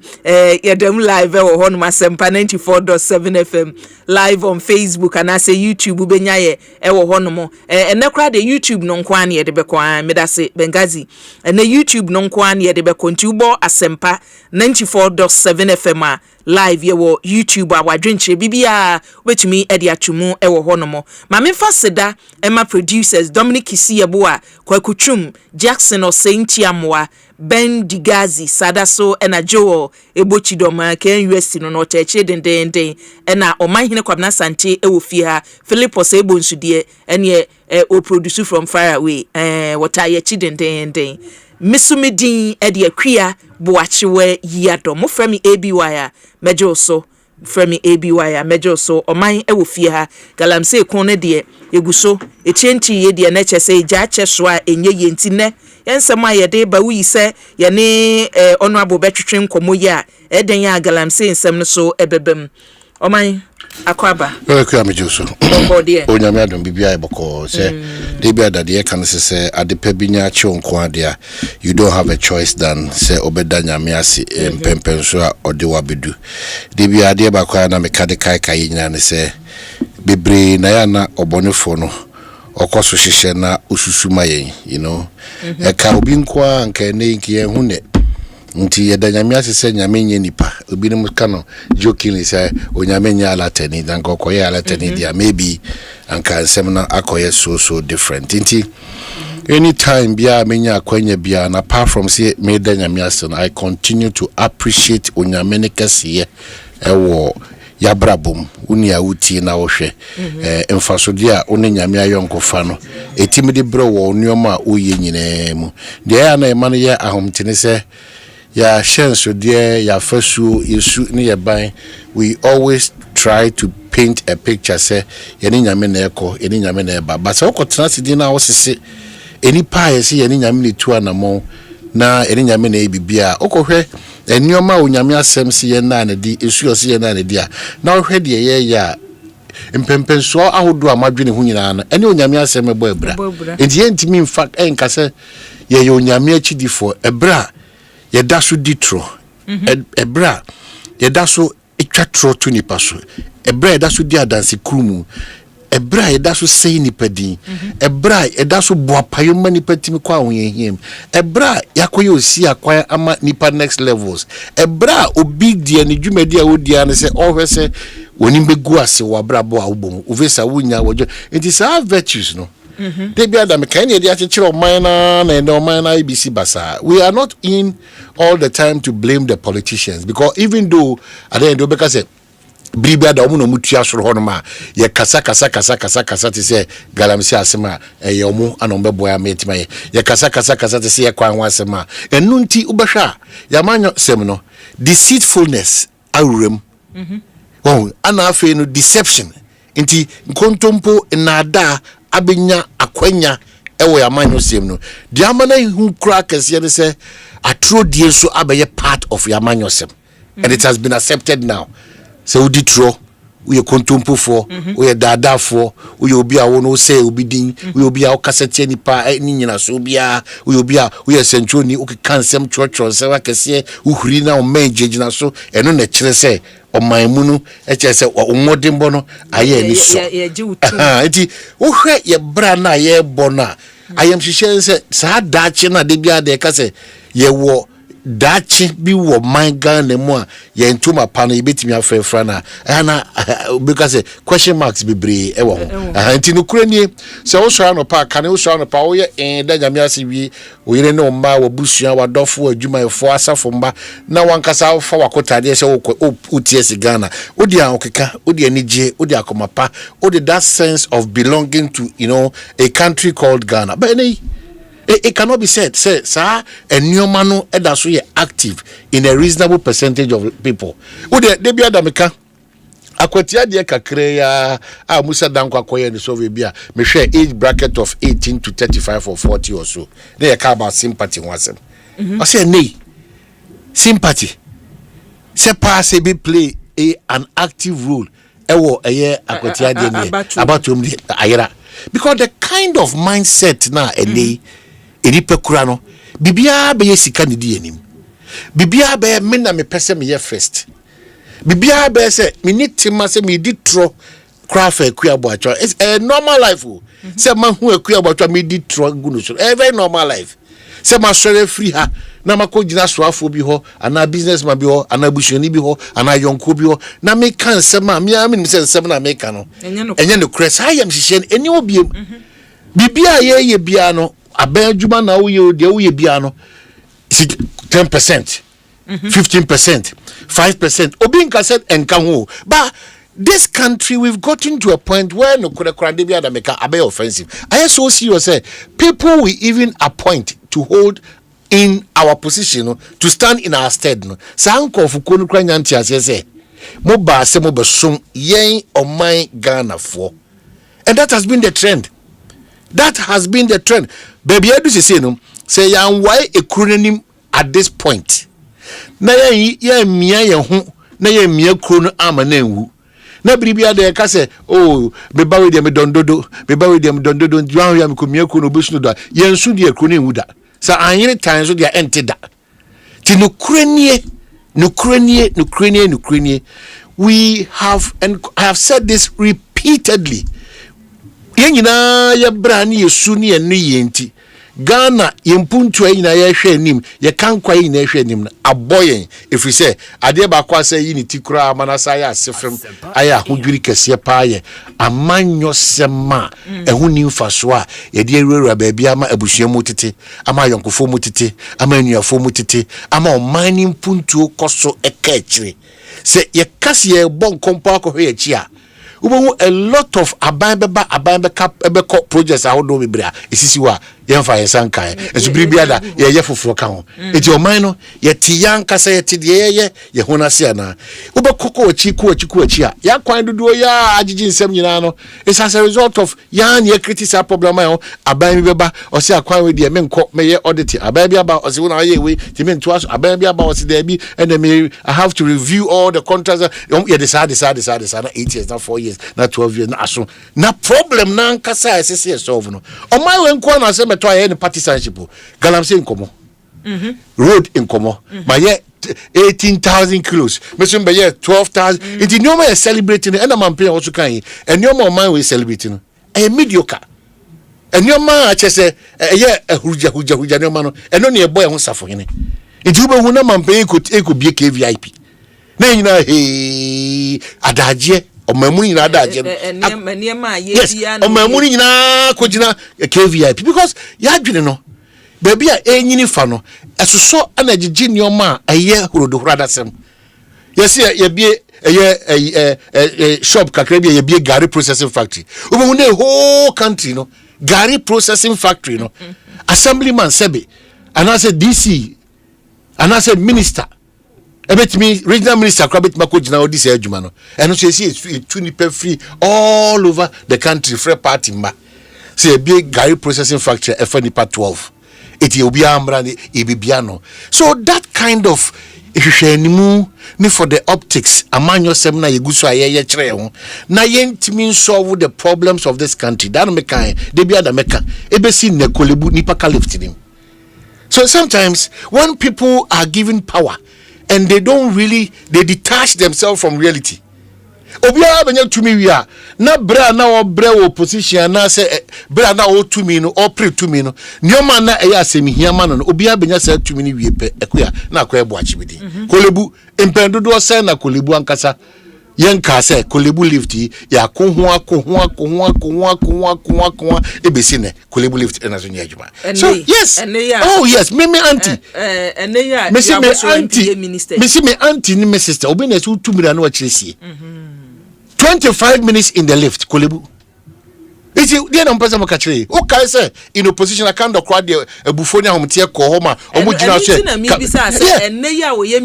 yedem live wo hono Asempa 94.7 FM live on Facebook and as a YouTube benyaye wo hono mo enekra de YouTube no nkwa ne yede bekwa medase Bengazi ene YouTube no nkwa ne yede bekontubo Asempa 94.7 FM a live ye wo YouTube awadwenche bibia wetumi edi atumu wo hono mo ma memfa seda ema producers Dominic Kisiyebo a Kwakutrum Jackson Osentiamwa Ben Digazi Sadaso ena Joel Ebochidoma Ken US no no teche den ena Omanhene Kwabena Asante ewo fie ha Philip Osebo nsudie ene o produce from far away wota ye chi den Misumidin edi akria boachiwe yado mo frami ABY mejo so frami ABY mejo so oman ewo fie ha Galamsey kon ne de eguso echenti ye de na chese ja cheso a enye yenti ne yensema ye de ba wi se ye ne honorable betwetwe nkomo ye a eden ya Galamsey nsem no so ebebem oman Akwaba. Well, I'm just oh, Yammy, I don't be able say, they be that the can say at the Pebinia Chon Quadia, you don't have a choice than say Obedanya Miasi and Pempensua or the Wabidu. They be a dear Bakwana Mekadikai Kaina and say, Bibri Nayana or Bonifono or Kosushena Ususumaye, you know, a Kaubinqua and Kaneki and Hune. Nti yedanyamia se nyamenye nipa obi ne mukano jokingly say onyamenya alatani dan kokoye alatani dia maybe anka nsem na akoye so different nti anytime bia menya akwanya bia na apart from say me danyamia se I continue to appreciate onyamene kase ewo yabrabum uni awuti na wohwe emfasodia oni nyame ayonkofa no etimide bro wo onioma oye nyina mu de ya na ema no ye ahomtene se ya shenso dear ya fasu yesu ni ya ban we always try to paint a picture say yeni nyame na eko yeni nyame na eba but so kwotena sidi na wosese eni pa yesi yeni nyame ni tu anamo na yeni nyame na ebibia okohwe enioma onyame asem si ye na di esu osi ye na di a na ohwe de ye ya empempenso ahodo amadwene hu nyina na eni onyame asem ebo ebra enti yentimi in fact enka se ye onyame achidifo ebra yeda so ditro ebra yeda so etwatro to nipa so ebra yeda so di adanse krumu ebra yeda so sei nipa din ebra yeda so boapayo mani patimi kwa ahoyehiem ebra yakoye osi akwa ama nipa next levels ebra obi die ne dwumadi a wodia ne se ohwe se woni begu ase wo abrabo a wobom ovesa wonya wojo it is our virtues no. They be adam kind of the minor and minor ABC basa. We are not in all the time to blame the politicians because even though at the end of because Bribia da omu no mutua soro honoma ye kasa to say Galamsey asema yomu anombe boya metima ye kasa to say kwa wasema enu nti ubahwa yamanyo sem no deceitfulness awrem ana afi no deception nti nkontompo nada abenya akwanya ewo yamanyo sem no diamana hu kra kase ne se atrodie so abaye part of yamanyo sem and it has been accepted now. So we ditro we kontumpo for we dada for we obi a wono say obi din we obi a okasete nipa ni nyina so obi a we obi a we central ni okikansem church se wa kase uhuri na o manjejina so eno na kire se o manmunu e kire se o modembo no aye ni so enti wo hwe ye bra na ye bona ayam hihye se sa dachi na de bia de kase ye wo dachi bi wo manga ne mo a ye ntuma pa no yebetimi afrefra na ana because question marks bebre e wo ho anti no kurani se wo so no pa kan wo so no pa wo ye da nyame ase wi wo yire ne o ma wo busua wa dofo adwuma efo asafo mba na wankasa fa wakotade se wo utie sigana odi an okeka odi anije odi akomapa odi that sense of belonging to a country called Ghana but it cannot be said say sir enyomano edaso ye active in a reasonable percentage of people they be adameka akwatia de kakre ya musa dankwa koye ni so bia me hwe age bracket of 18 to 35 or 40 or so they ka about sympathy wasem I say nay sympathy say pass be play an active role ewo eye akwatia de ni about ayira because the kind of mindset na eripe kura no bibia be yesika ne di anim bibia be me na me pese me ye first bibia be say me nitima say me di tro craft akuabo atwa it's a normal life say man hu akuabo atwa me di tro gunu so a very normal life say ma sore free ha na makogina soafo bi ho ana businessman bi ho ana bushoni bi ho ana yonko bi ho na me kan sema me am say sema na me kan no enye no crest I am hihye eni obiem bibia ye bia no abadwuma na wo ye de wo ye bia no 10% 15% 5% obi nka said enka ho but this country we've gotten to a point where no kura de bia da meka abe offensive I so serious say people we even appoint to hold in our position to stand in our stead no sanko fuko no kura nyanti ase say mo ba se mo besom yen oman Ghana for and that has been the trend. That has been the trend. Baby, I do say no. Say yan why a crononym at this point. Na ye mia ye hu na ye mia krono ama na enwu. na biribia de ka say oh be ba we de me dondodo nduan ya me komia ko no besunu da yensu de akro ne wuda sa anyere tan so de ente da ti no krenie we have, and I have said this repeatedly, yenyina ya brani yesuni enu yenti Ghana yempuntu ayina ya hwe nim ye kankwa yina hwe nim na aboyen if we say ade ba kwa say yini tikura manasa ya sefrem aya hodwiri kese pa ye amanyo sema ehu ni mfaso a ye de ewura baabi ama abusuam mutete ama yonkofo mutete ama enuafo mutete ama omani mpuntu koso ekachire se ye kase ye bon kompo akọ ye chi a a lot of abamba cap projects are do bibria isisi wa yemfa yesanka esu bibia da ye foforo ka ho eti o man no ye ti yanka say ti de ye hona se na ubekoko achi a ya kwan dodo ya agigi nsem nyina no it's as a result of yan ye criticize problem ayo aban beba o se akwan we de menko meye audit aban bia ba o se wona ye we ti men to aso aban bia ba o se there bi and I have to review all the contracts ye decide na 8 years na 4 years na 12 years na aso na problem na nkasa ese solve no o my we nko na se meto aye ni partisanship Galamsey nkomo road nkomo ma ye 18,000 kilos meso be ye 12,000 it no man celebrating and am paying also kan and no man we celebrating e mediocre and no man achese ye huja no man no eno ne boy ho safo hene it ube hu na man paying ko bie KVIP na nyina he adaje omamuni na adaje omamuni na kojina KVIP because ya dwene no baby a enyini fa no esoso ana gigi nioma eye horodohorada sem yes ye bie shop kakra bie ye bie gari processing factory obo ne whole country no gari processing factory no assemblyman sebe and I said DC and I said minister ebetimi regional minister kwabet makojina odi se adwuma no eno so esi tuni pe free all over the country free party ma say bie gari processing factory efanipa 12 eti obi amra ni ibibiano so that kind of ihwehwanimu ni for the optics amanyo sem na yeguso ayeye kire ho na yentimi solve the problems of this country that mekan de bia da meka ebesi ne kolebu nipa ka lift him. So sometimes when people are given power and they detach themselves from reality. Obia benya tumi wia na bra na obra opposition na se bra na o tumi no o pre tumi no nyoma na eya asemi hiama no obia benya sa tumi ni wie pe ekoya na akwa ebo achibidi kolebu empendodo o se na kolebu ankasa yenka se kolebu lift ya koho ebesi ne kolebu lift na so nya adwuma so yes oh yes me auntie me auntie ni me sister obi na so tumi na no achiresi 25 minutes in the lift kolebu iti dey na mpesa makachire o kai say in opposition account of crowd ebufoni ahomtie ko homa omugina so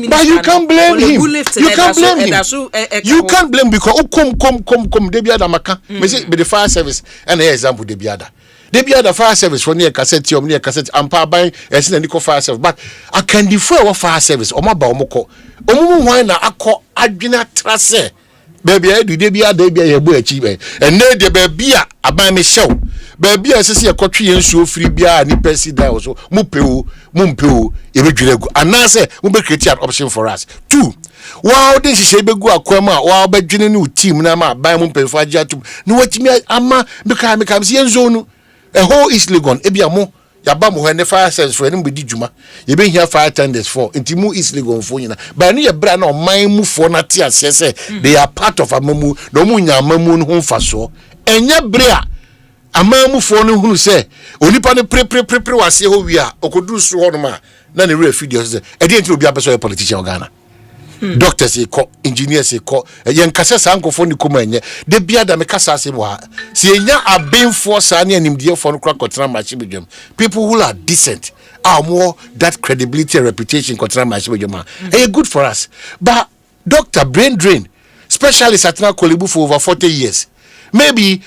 but you can't blame him you can't blame because come dey biada maka me say be the fire service and example dey biada fire service for near cassette ampa ban esi na niko fire service but I can defer what fire service o maba omoko omumu hwan na akọ adwena trase baby I do dey bia ye bo achi be ene de baby a aban me hyew baby a sese ye kotwe yensuo firi bia ni president so mu mpeo ye bedwire gu anase mu be create an option for us. 2 wow den hye begu akwama wow bedwine ni team na ma ban mu mpefo agya tum ni watimi ama meka se yenzo no a whole East Legon ebia mo yaba mo hene fire service for any bedi djuma ye be here fire tenders for intimu East Legon fo nyina ba no ye bra na oman mu fo na te asese they are part of amamu no mu nya amamu no ho faso enye bra amamu fo no hunu se onipa ne pre wase ho wi a okodu so ho no ma na ne real video se e dey ntiro bia person politician Ghana doctors e engineers e yen kasa sankofo ni koma enye de bia da me kasa ase mo ha se enya abenfo sa na animdie fo no kra kotena machi bedwam people who are decent are more that credibility and reputation kotena machi bedwam good for us but doctor brain drain specialist at na kolebu for over 40 years maybe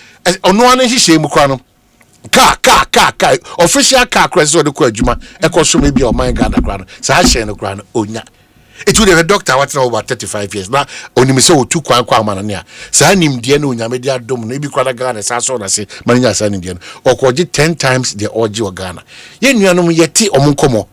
ono an hihye mu kwa no car official car crash so de ko adwuma e ko so maybe o man Ghana kwa no sa hye no kwa no onya It would have a doctor what's over 35 years. Now, only me so 2 manania. Sanim Diano, Yamedia Dom, maybe Quadagana, Sasso, I say, Marina San Indian, or could 10 times the Oji Ghana. Yen Yanum Yeti or Munkomo.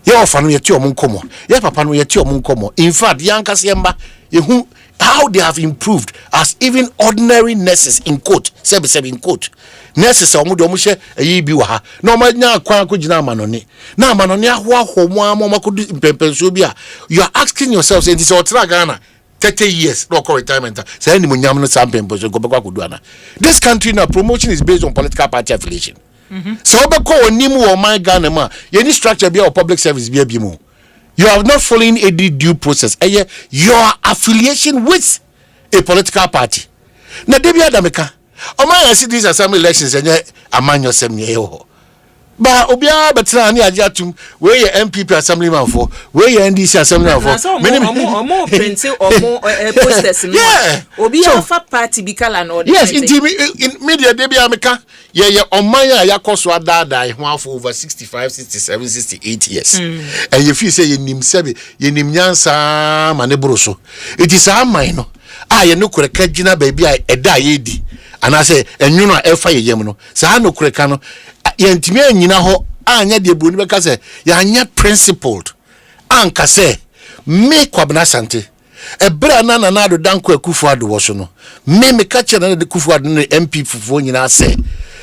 Your fan yet your Munkomo. Your papa yet your Munkomo. In fact, Yankas Yamba, who how they have improved as even ordinary nurses in quote, in quote. Nurses are mudomushe a yibiwa. No manya kujina manoni. Na manonia wa mama could do Pempensubia. You are asking yourselves, and this is Ghana 30 years, no retirement. Say any munyamno sample go back to this country now promotion is based on political party affiliation. So Obako Nimu or my Ghana ma, any structure be or public service be a bimu. You are not following any due process. Your affiliation with a political party. Na debi adameka. I see these assembly elections and a man yourself near. But Obia Betra ni ajatum where your MPP assemblyman for where your NDC assemblyman for more printing or more posters. Yeah. Obia fa party bikala and all. Yes, in media debi ameka. Yeah, Omaya yakoswa dada for over 65, 67, 68 years. And if you say you nim sebe, you nim nyansa manebroso. It is a minor. You know kajina baby I eda yedi. And I say, and you know, F. Yemuno, Sano Crecano, Yentimia Ninaho, Anya de Bunibacase, Yanya principled. Anka say, me Kwabena Asante, a brana another danko Kufuad Washono, me catch another Kufuad MP for Fonina say,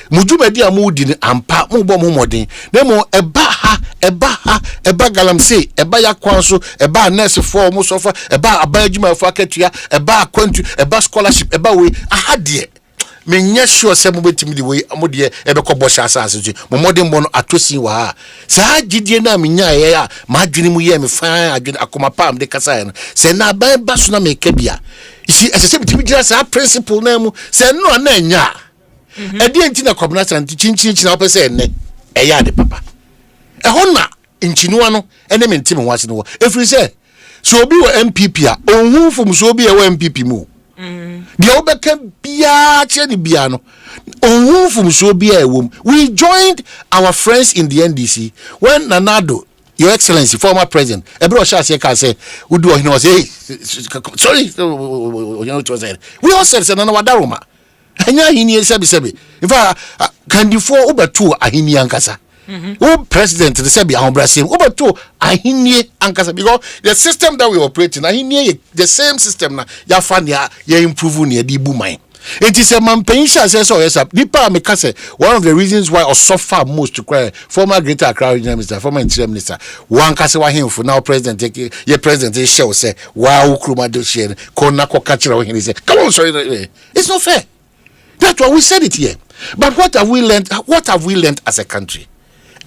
Mujuma dia Mudin and Pa Mubo Mumodin, Nemo a baha, a Galamsey, a baya Kwanso, a bar nurse for Musofa, a bar a Bajuma Faketia, a bar country, a bar scholarship, a bar way, a had dear. Me nya sure se mo betimi de we amode e be kobo sha asase tu mo modern bono atosi wa ha sa gidie na me nya ye a ma dwene mu ye me fan adwene akoma pam de kasa ye no se na ban ba so na me ka bia isi ese betimi gira sa principle na mu se no na nya e de enti na Kwabena Asante chinchin na opese enne e ya de papa e honna nchinu ano ene me ntimi wase no efri se so obi wo MPP a onhu fom so obi e wo MPP mu the obeka bia cheni bia no onhu fum so bia ewom. We joined our friends in the NDC when Nanado, Your Excellency, former president, Ebro Shase can say, "Udu ohino say, sorry, you know it was there." We all said, "Nana wadaruma." Anya hini sebi. In fact, can you for over two ahini ankasa? O president the sebi ahombrasim over two ahini ankasa, because the system that we operate in ahini the same system na ya fania ya improve ni di bumai. It is a mampensha says so yes nipa mekase. One of the reasons why or suffer most to cry former Greater Accra Regional Minister, former Interior Minister, one kase wa him for now president take ye president show say wow kruma do share kona ko kachira when he say come on sorry, it's not fair. That's why we said it here. But what have we learned as a country?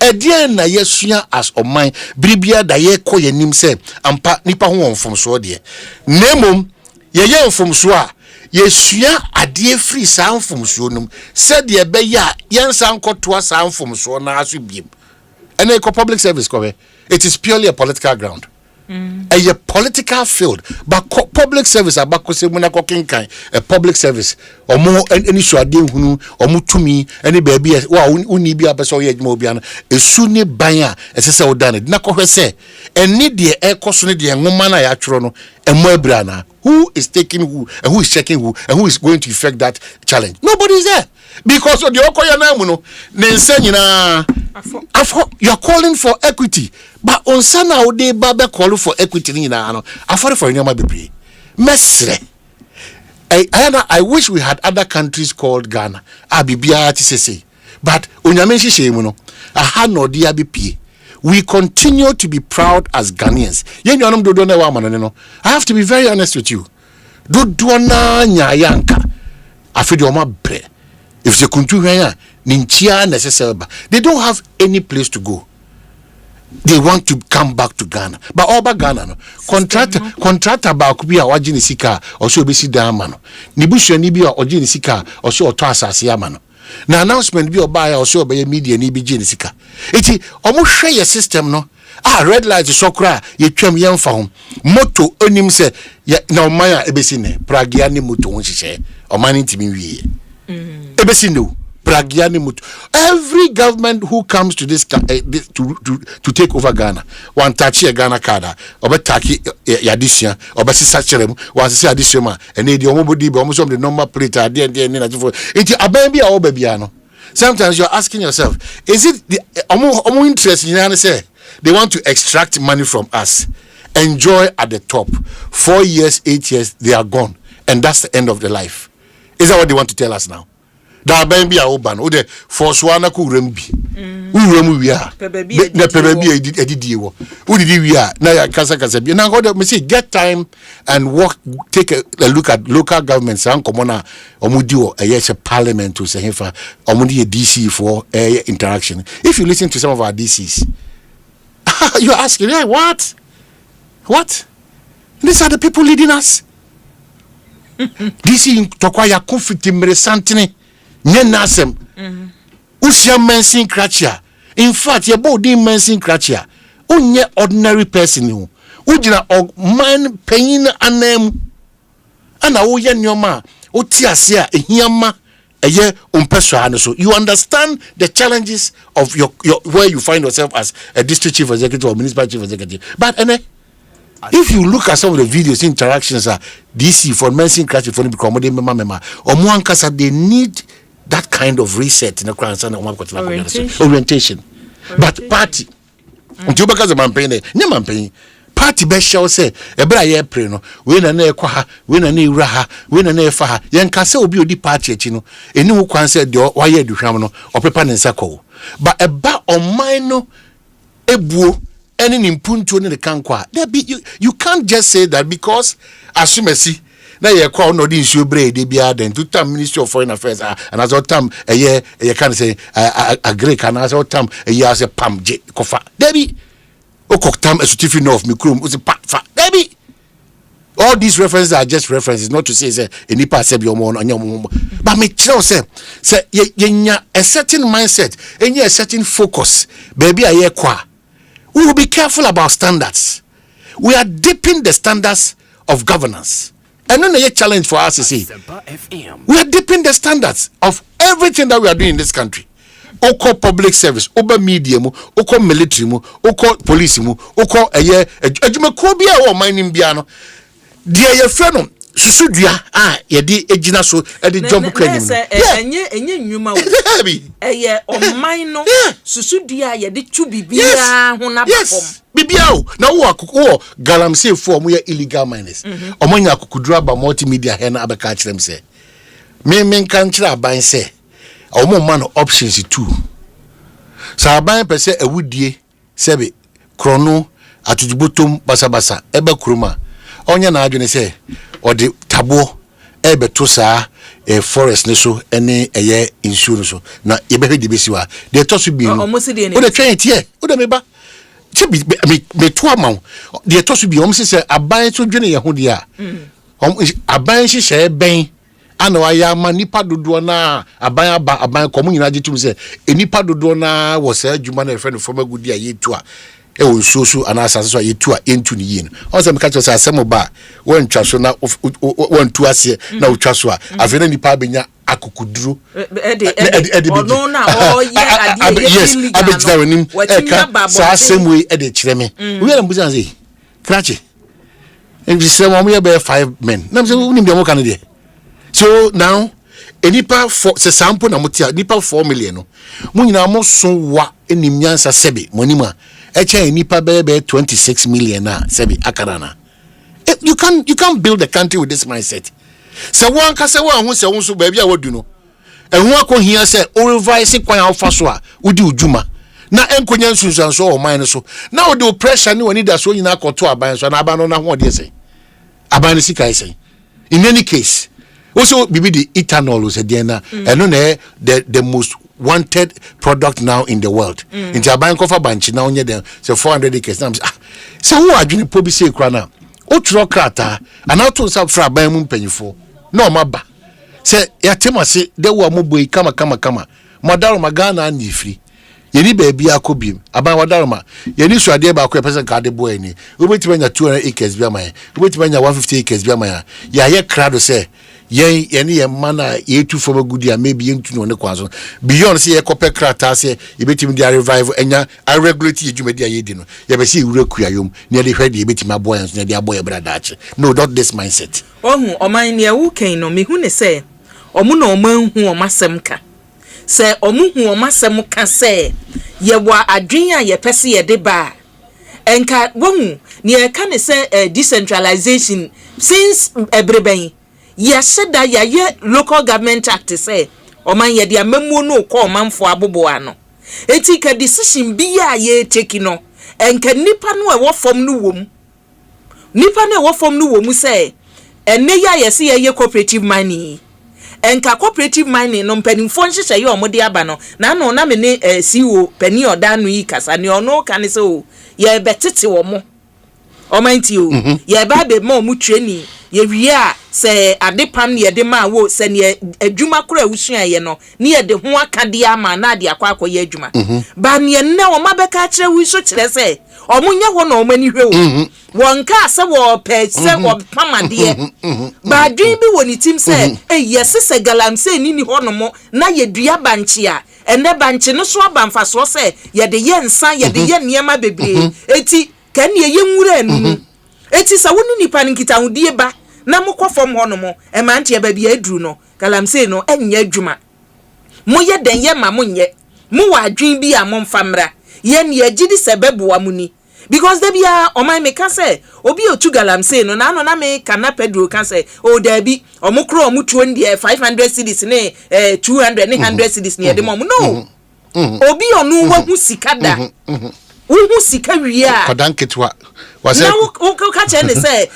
Edian na yesua as oman bribia da ye ko yanim se ampa nipa ho wonfom so de nemom ye yemfom so a yesua ade free sanfom so num said ye be ya yensan kotoa sanfom so na aso biem and a public service ko it is purely a political ground. A political field, but public service abako se muna kokenkan a public service or more any swade hunu or mutumi any baby wa uni bi abeso ye djuma obi an esuni banya esese odane na kohwe se eni de ekoso ne de nwoma na ya tworo no emo abra na who is taking who and who is checking who and who is going to effect that challenge? Nobody is there because of the okoya na mu no nense nyina you are calling for equity, but on sana ode babe call for equity nyina no afore for nyama bebre mesre. I wish we had other countries called Ghana abibia tisese, but onyame hihye mu no aha no dia bepie. We continue to be proud as Ghanaians. I have to be very honest with you. If they continue, they don't have any place to go. They want to come back to Ghana. But all Ghana, no. Contractor about Kubia or Jinisika or so bisi damano. Nibusha Nibia or Jinisika or so Twasa Yamano. Na announcement be buy or so by media ni bi Jinisika. Eti almost share your system no. Red light so cry ye twam yam fa ho. Moto onim se na omaya ebesi ne. Pragia ni moto won hihye. Omani ntimi wie. Ebesi no. pragiani mutu. Every government who comes to this to take over Ghana, one touch Ghana kada, oba taki yadisia, oba si sachelem, one si adisioma, and the omobodi, almost the number plate, and it's a baby or babyano. Sometimes you're asking yourself, is it the omo interest in say they want to extract money from us, enjoy at the top, 4 years, 8 years, they are gone, and that's the end of the life. Is that what they want to tell us now? Da baby a oban o de force wana ku rembi uremu wi a na pebabi edidi wo udidi wi a na ya kasa bi na go me say get time and work, take a look at local governments and common omudi o yes parliament to say hefa omudi DC for interaction. If you listen to some of our DCs you're asking, hey, what these are the people leading us. DC tokwa ya conflict mresantene Nasem, Usia Mensing Kratcha. In fact, your body Mensing Kratcha. Unye ordinary person you. Ujina man pain anem. Ana uya nyoma. Utiasia ehiama eye umpeswa so. You understand the challenges of your where you find yourself as a district chief executive or municipal chief executive. But if you look at some of the videos, interactions are DC for Mensing Kratcha for the mema or Mwankasa, they need that kind of reset in the orientation. But party, because of campaign, party best shall say, a bra preno, win an air quaha, win an raha, win an air faha, yan castle be the party, you know, a new quan said, why you do hamano or preparing sacco. But a ba or minor a boo, any impunto in the canqua. You can't just say that because as you may see. Na ye kwa no di issue bre de bia den to time Ministry of Foreign Affairs and as all time a year can say a Greek and as all time a year as a pam j kofa debi o koktam a certificate of mikrum was a fa debi. All these references are just references, not to say any part say your mon on your but me tell say a certain mindset and a certain focus baby a year kwa. We will be careful about standards. We are dipping the standards of governance. And then a challenge for us to see. We are dipping the standards of everything that we are doing in this country. Oko public service, oba media mu, oko military mu, oko police mu, oko ejumekobia o mining biano. Dia ye freno susudua yedi ejina so edi job kwanim. Enye nyuma wo. Eye o mine susudua yedi tu bibia ho na bapom. Bibiao na wo Galamsey for mo illegal miners. Omonya akukudura ba multimedia he na abeka kirem se. Me kan kira aban se. Omo man options too. Sa aban pese awudie sebe krono atujubotom basabasa ebe kuruma. Onya na adwene se odi tabo ebe to sa forest ne so ene eye insurance so na yebehwe di besiwa. De to so bi no. O de twen tie. O de meba me to amount the tosu bi say aban so dwene ye ho dia aban hye ben ana wa ya ma nipa dodo na aban komu nyina gitum say enipa dodo na wo say adwuma na friend from agudi a yetu a e won so ana asase so yetu a entu ni yin o say me ka say asem ba won twa so na won tu ase na utwa so a afena nipa benya akukuduru no na o ye ade yes abejira wenim sa same way e de kire me we am busan say krache and we say we be 5 men na say unim dem kan dey. So now enipa for se sample na mutia nipa 4 million no mu nyina mo so wa enim nyansa sebe monima e cha enipa be 26 million na sebe akarana. You can't build a country with this mindset. Se wan ka se wan hu se won so ba bia wadu no ehun akohia se o revise kwan alfa so a udi udwuma na enkonya nsunsan so o man so na o de pressure ni woni da so nyina akoto aban so na aban no na ho de se aban sika ise. In any case also bibi the ethanol was na eno na the most wanted product now in the world. Into aban kofa banchi na onye dem say 400 acres na so who adwene po bi say kra na o tro krata ana to sa fra aban mu mpanyifo no maba se yatemase de wo amoboi kama modaro magana ani firi yeni baabi akobiem aban wadaroma yeni suade ba akọ person ka de boy ni obetimanya 200 acres bi amaye obetimanya 150 acres bi amaye ya ye krado se ye man ye tu for good ya maybe into no ne kwanso beyond say ye copper krata say ye betim dia revive enya I regulate ye dwumadi ye di no ye be say wura kuyayom ne de hwede ye betim aboy anso ne de aboy brada ache no not this mindset ohu oman ne wu kan no mehu ne say omu na oman hu omasem ka say omu hu omasem ka say ye wa adwen a ye pese ye de ba enka wohu ne ka ne say decentralization since ebreben ye said that ye local government act say oman ye de amemu no ko omanfo abobo ano eti ka decision bi ya ye take no enka nipa no e wo fom no wom nipa no e wo fom no wom say enne ya ye se ye cooperative mining enka cooperative mining no mpanimfo nhyehyɛ ye omode aba no na no na me ne CEO pani oda no yi kasa ne ono ka ne se o ye betete wo mo omanti o ye ba be ma omu training ye wie a se ade pam ye de ma wo se ne adwuma kora wusua ye no ne ye de ho aka de ama na de akwa ye adwuma ba ne ne wo mabeka kire wi so kire se omunye ho na omani hwe o wonka se wo pe se wo pamade ba dwin bi woni tim se yes se Galamsey ni ho no mo na ye dua banche a ene banche no so abamfa so se ye de ye nsa ye de ye niema bebre eti kan ye nwura anu eti sa woni nipa nkita hudie ba na mokofom ho no mo e ma ntia ba bia aduru no Galamsey no enya adwuma mo ye den ye ma mo nye mo wa adwin bi a mo mfamra ye ne agidi sebebu wa muni because there be a oman me ka say obi otu Galamsey no na me kana Pedro ka say o da bi omukro omutuo ndie 500 cedis ne 200 ne 100 cedis ne de mo no obi onu wa hu sikada uhu sika wiya kodanketwa wase na ka che ne say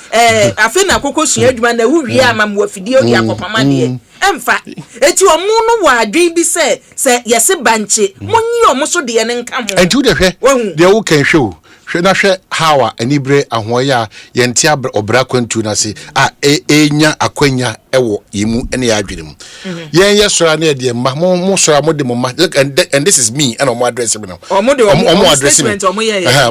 afi na kokko sua adwuma na wu wiya amamwa fidie odi akopama de emfa eti omu no wa adwen bi say yese banche monyi omo so de ne nka ho enti de hwe de wo kan hwe o hwe na hwe hawa anibre ahoya yente obra kwantu na se enya akwanya ewo yimu ene ya adwene mu yen yesora na de ma mo sora mo de mo ma and this is me and omo address me now omo address me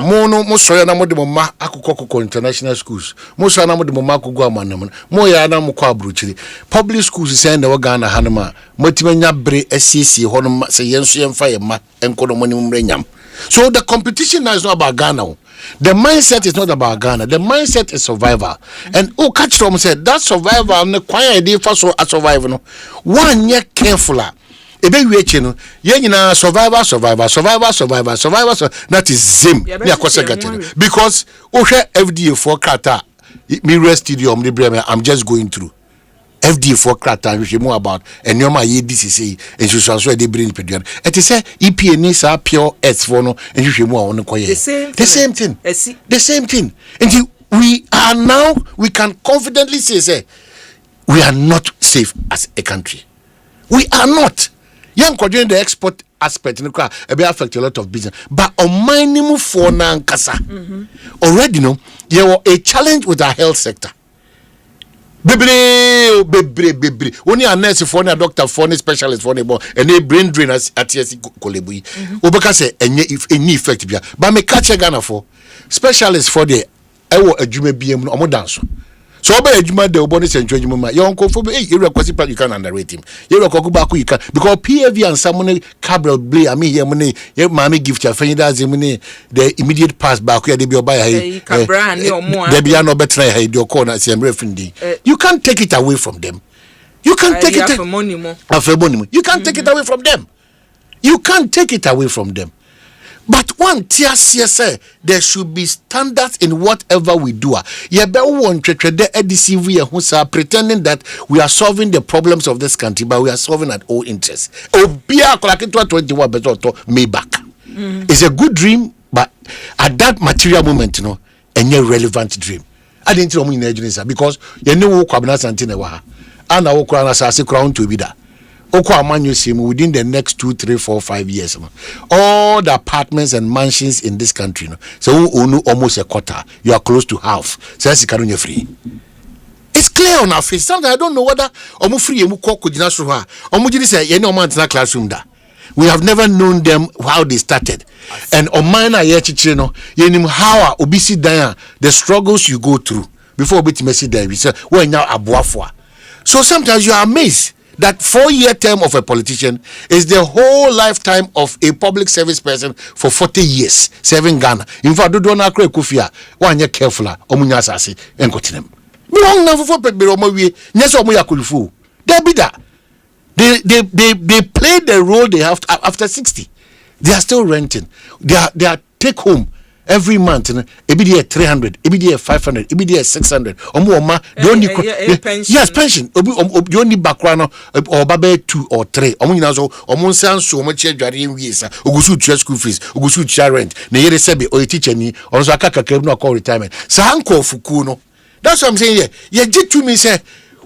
mo no mo sora na mo de mo ma akokoko international schools mo sora na mo de mo ma akogo amanam mo ya na mo kwa abrochiri public schools say na Ghana hanama motimanya bre asiesie ho no se yenso yemfa ye ma enkono mo ni mrenyam. So the competition now is not about Ghana. The mindset is not about Ghana. The mindset is survival. And catch from said that survival no kwanya idea for so survival no one year careful ebe wiche no ye nyina survival that is zim ne akosa gaten because ohwe FDA for krata me rest studium the brem I'm just going through FDA for krata we more about and your my DCC and so they bring peduan it is say EPA ni sa pure earth for no and you more on the same thing and we are now we can confidently say we are not safe as a country. We are not. Young the export aspect it may affect a lot of business, but on minimum for nankasa already no there was a challenge with our health sector. Bebre only a nurse for a doctor for a specialist for a and a brain drain at TSC Kolebui Obaka say any effect but me catch a Ghana for specialist for the a jume BM no dance. So by Juma de Oboni Central Juma, your uncle for you can underrate him. You go back you can because PAV and someone Cabral Blay, I mean, your money, your mammy gift your friend as money, the immediate pass back where they be by they be no better your corner, same referee. You can't take it away from them. You can't take it money more. You can't take it away from them. You can't take it away from them. But one tier say there should be standards in whatever we do. Pretending that we are solving the problems of this country, but we are solving at all interests. It's a good dream, but at that material moment, you know, a relevant dream. I didn't know because you know Kwabena Asante and I walk around as a crown to be that. Within the next 2, 3, 4, 5 years, all the apartments and mansions in this country, so almost a quarter, you are close to half. So that's free. It's clear on our face. Sometimes I don't know whether free classroom da. We have never known them how they started. And on mine how obisi the struggles you go through before bit messy there. We say when now abuafwa. So sometimes you are amazed that 4-year term of a politician is the whole lifetime of a public service person for 40 years serving Ghana. In fact, do not create kufia. One year careful. Omunya sasi enkotinem. Me wong na fofo pe bere omawie. Nyese omo yakulufu. They be that. They play the role they have to, after 60. They are still renting. They are take home every month. Ebidi 300, ebidi 500, ebidi 600. Oma pension. Yes, pension. You only background or babe 2 or 3. Omun so much Ogusu school fees, Ogusu rent. Ne yere sebe or teacher ni or so akaka no call retirement. Sahanko fukuno. That's what I'm saying here. You did to me say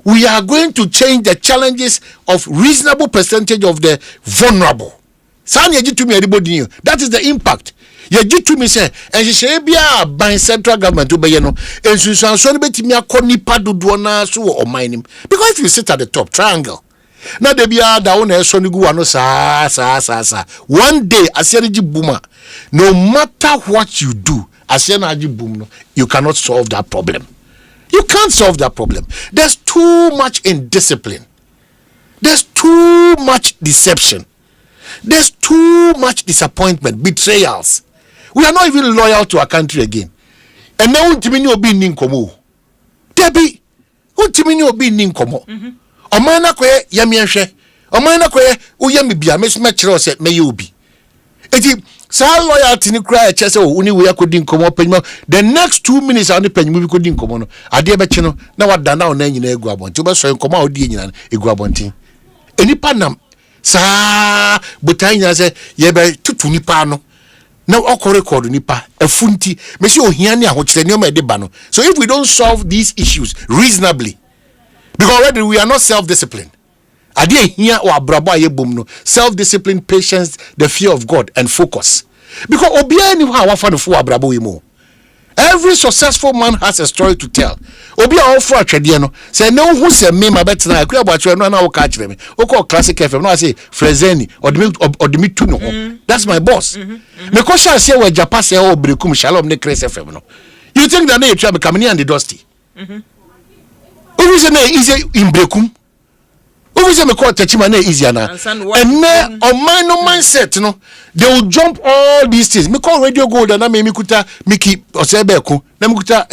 we are going to change the challenges of reasonable percentage of the vulnerable. That is the impact. You did to me say, and she say, be a by central government to be and so betimi akoni padu duona so or mine him. Because if you sit at the top triangle, now they be a down a sonigu ano sa. One day, as boomer, no matter what you do, as boom, you cannot solve that problem. You can't solve that problem. There's too much indiscipline. There's too much deception. There's too much disappointment, betrayals. We are not even loyal to our country again. And now untimini obi ninkomo. Debbie, untimini obi ninkomo. Omana kwe yamienhwe. Omana kwe uyemi bia mesmechiro se meyobi. Eti sa loyalty ni cry chese o uni we akodi nkomo penimo. The next 2 minutes ani penimo bi kodi nkomo no. Ade be che no na wada na ona nyina egu abonti. Oba so nkomo a odi nyina egu abonti. Enipa nam sa butanya se ye be tutu nipa no. Now okọ record nipa afunti me se ohia ne ahokyere ne o ma de ba no. So if we don't solve these issues reasonably, because already we are not self-disciplined. Ade here or abrabo aye bom no, self-discipline, patience, the fear of God and focus. Because obia ni how afa no fo abrabo we mo. Every successful man has a story to tell. Obia ofo atwede no, say no hu se me ma betena akura boatwe no na wo ka kire me. Oko classic FM no I say Frezeni odimi tu no ho. That's my boss. Me ko sha say we Japan say o brekum shalom ne Chris FM no. You think that na try me come and the dusty. Obi say na easy in brekum. Obi say me call techima na easy na. And me on my no mindset no, they will jump all these things. Me call Radio Gold and na me kuta Mickey Osebeko. Na me kuta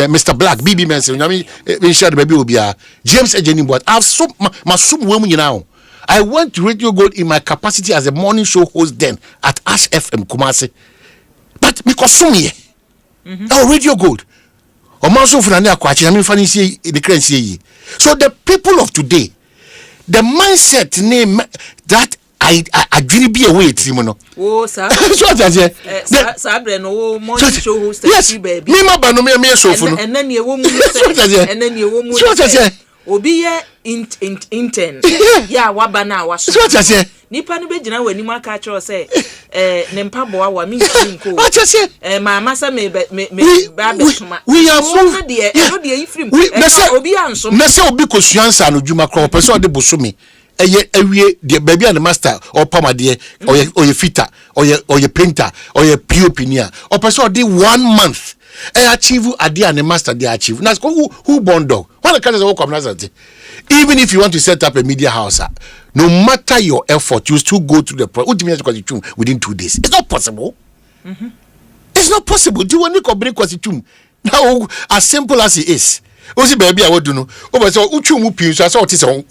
Mr. Black BB Mensa. Na me share the baby obia. James Ejeni Boat. I've so masum we mu now. I went to Radio Gold in my capacity as a morning show host then at Ash FM Kumasi. But me kosumi oh Radio Gold. Omanso funani akwachi na me fani see the currency yi. So the people of today, the mindset name that I really be away no. Oh sir. So that's it. Sabre no morning show host baby. Me ma ba no me so fu no. And then ye wo mu say. And then ye wo mu. So that's it. Obi ye intern. Yeah, waba na wa so. So that's it. Nipa no be gina wani mu aka kire say ne mpaboa wa mi nko. What you say? Mama say me ba betuma. We are moving. No dey ifrim. Obi anso. Me say obi kosuansa no dwuma kro person de bosomi. Eye awie de baby and master or pamade or ye fitter or ye painter or ye POP nia. Or person de 1 month. Achieve ade and master they achieve. Now who born dog? One can say come Asante. Even if you want to set up a media house, no matter your effort, you still go through the process within 2 days. It's not possible. It's not possible. Do you want to break costume? Now, as simple as it is. Osi baby I would no. Oba so uchu mu pin so asa oti se so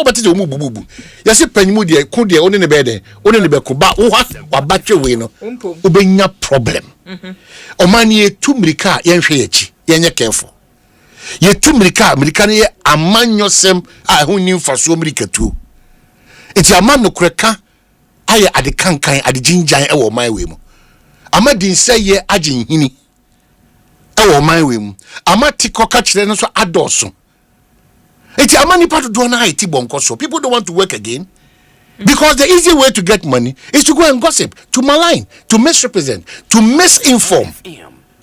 beti se mu bubu. Ya se panimu de ku de oni ne be de. Oni ne be ku ba wo wa batwe we no. Obenya problem. Omani ye tu mrika ye nhwe yachi. Ye nye careful. Ye tu mrika ne ye amanyosem a ho nim fa so mrika tu. Eti aman no kreka aye ade kankan ade jinjan e wo man we mu. Amadin say ye agin hini. Ewo man we mu. Amati koka kire no so adoso. Eti amani part do na iti bonko so. People don't want to work again. Because the easy way to get money is to go and gossip, to malign, to misrepresent, to misinform.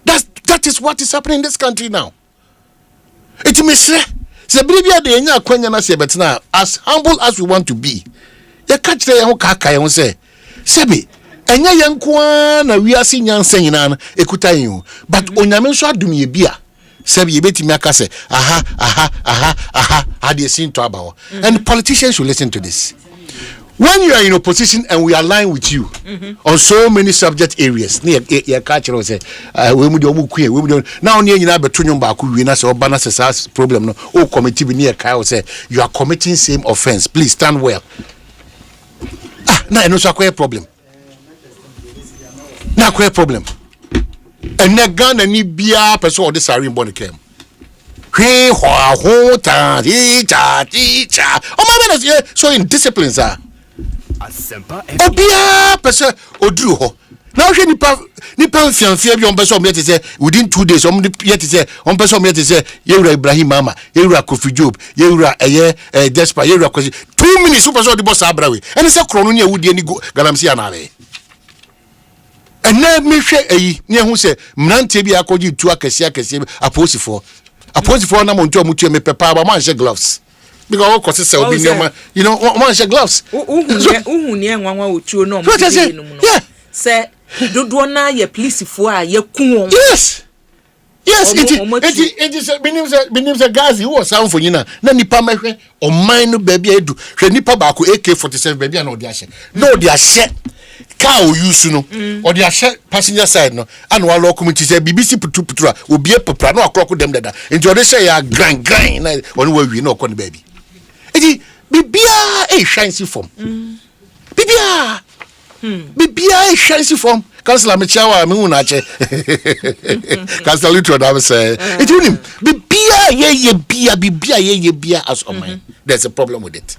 That is what is happening in this country now. It misre. Se bribia de enya akwanya na se betina as humble as we want to be. Ye ka kire ye ho kaka ye ho se. Sebi enya ye nko na wiase nyansa nyina na ekuta yin. But onyame nso adum ye bia. Sebi yebeti mi aka say aha had you seen to about. And politicians should listen to this. When you are in opposition and we align with you on so many subject areas, near your culture say, we would now near you beto nyom ba ku wi na say obana say problem no o committee be near kai say you are committing same offense, please stand well. Na no so akwa problem. Na akwa problem. And na Ghana ni bia person o de sare mbon kem. Hwe hwa ho ta ti cha. O ma be na so in disciplines are Asempa Obia person oduru ho. Now hwe nipa fianfia bi on person o me say within 2 days on yet say on person o me say Yewura Ibrahim Mama, Yewura Kofi Job, Yewura Despa, Yewura Kosi 2 minutes so person o di boss abrawe. And say krono ne awudi ani Galamsey anale. And now me hwe ne hu say mnante bi akoji tu akese aposifo na monto amutu me pepa ba man gloves. Because what causes will be you know, one share gloves. Yeah. Say, do na ye police for ye kun. Yes. Yes, it is beneath the guys who was sound for you now. Nipa mehwe o mine no baby edu. Hwe nipa ba ko AK-47 baby na odi ahye. No odi ahye. Car o use no. Odi ahye passenger side no. Anu wa law community say BBC putura obi e popra na akroko dem dada. Nti odi say ya grind na oni wa wi na okọ ne baby. Eti bibia e shine form. Bibia e shine form. Councillor Mechawa me hu na che. Councillor Litro da say. Eti unim bibia ye bia as on mine. There's a problem with it.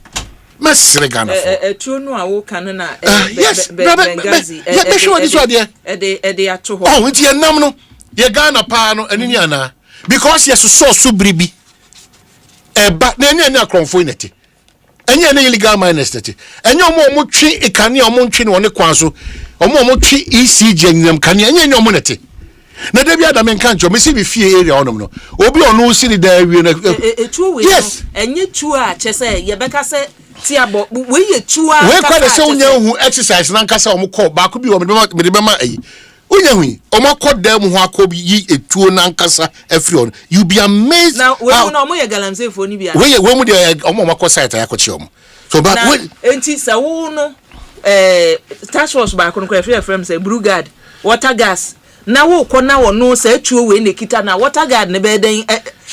Masre Ghana for. Tuo no awo kan na yes. Bengazi. Yeah, sure this one there. E ato ho. Oh, nti enam no. Ye Ghana pa no enini ana. Because yes so bribi. But na enya akronfo ineti enya na illegal miners tete enya omo twi ikane omo twi ne woni kwanso omo twi ECG nyam kane enya omo nete na da bia da men kan cho me si bi fie area onom no obi ono si ni da awie na yes enye tu a chese ye beka se ti abo we ye tu a we kwa de se unya hu exercise na nkasa omo call ba ko bi o me de ma ayi unya hu omo kodam ho akobi yi etuo na nkasa afri on you be amazed now we no omo ye Galamsey fo ni bia we mu de omo makọ site ayakochi omo so but when enti se wo no task force ba ko no kwa frame say blue guard water gas na wo ko na wo no se tuo we ne kita na water guard ne be den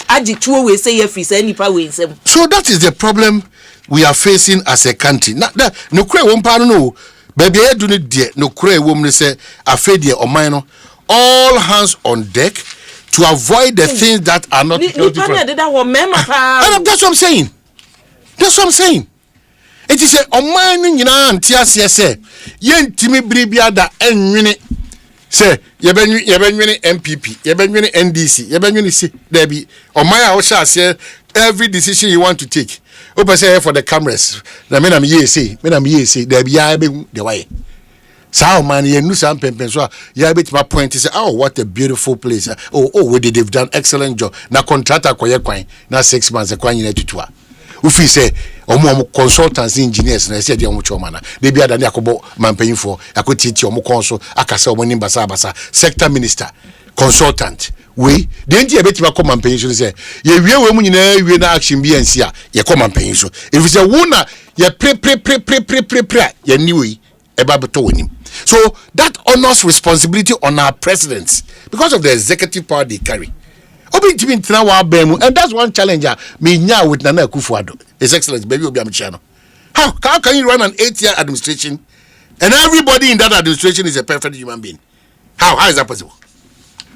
agi tuo we say ye fi say nipa we nsem. So that is the problem we are facing as a country. Na no kure wo mpa no baby edu ne de no kure wo mne say afred de oman no all hands on deck to avoid the things that are not that's what I'm saying. It is a oman nyina antiase say yentimi biribia da enwene say yebenwene MPP yebenwene NDC yebenwene si there be oman a wo sha say every decision you want to take open say for the cameras na me na me say there be ya be the way sao man ye nu sam pempen so ya be my point say oh what a beautiful place they've done excellent job na contractor koye kwan na 6 months kwan nyina tutua ufi say omo consultants engineers na say dey omo choma na dey bia da ne akobo mampanyifo akotiti omo konso akasa omo nimbasa sector minister consultant we the nti ebetima come mampanyifo say ye wie we mu nyina wie na action bi ansi a ye come mampanyifo if you say wona ye pre ye niwe eba beto wonim. So that honors responsibility on our presidents because of the executive power they carry. And that's one challenge me nya with Nana Akufo-Addo. His Excellency baby Obi Amichano. How can you run an 8-year administration and everybody in that administration is a perfect human being? How is that possible?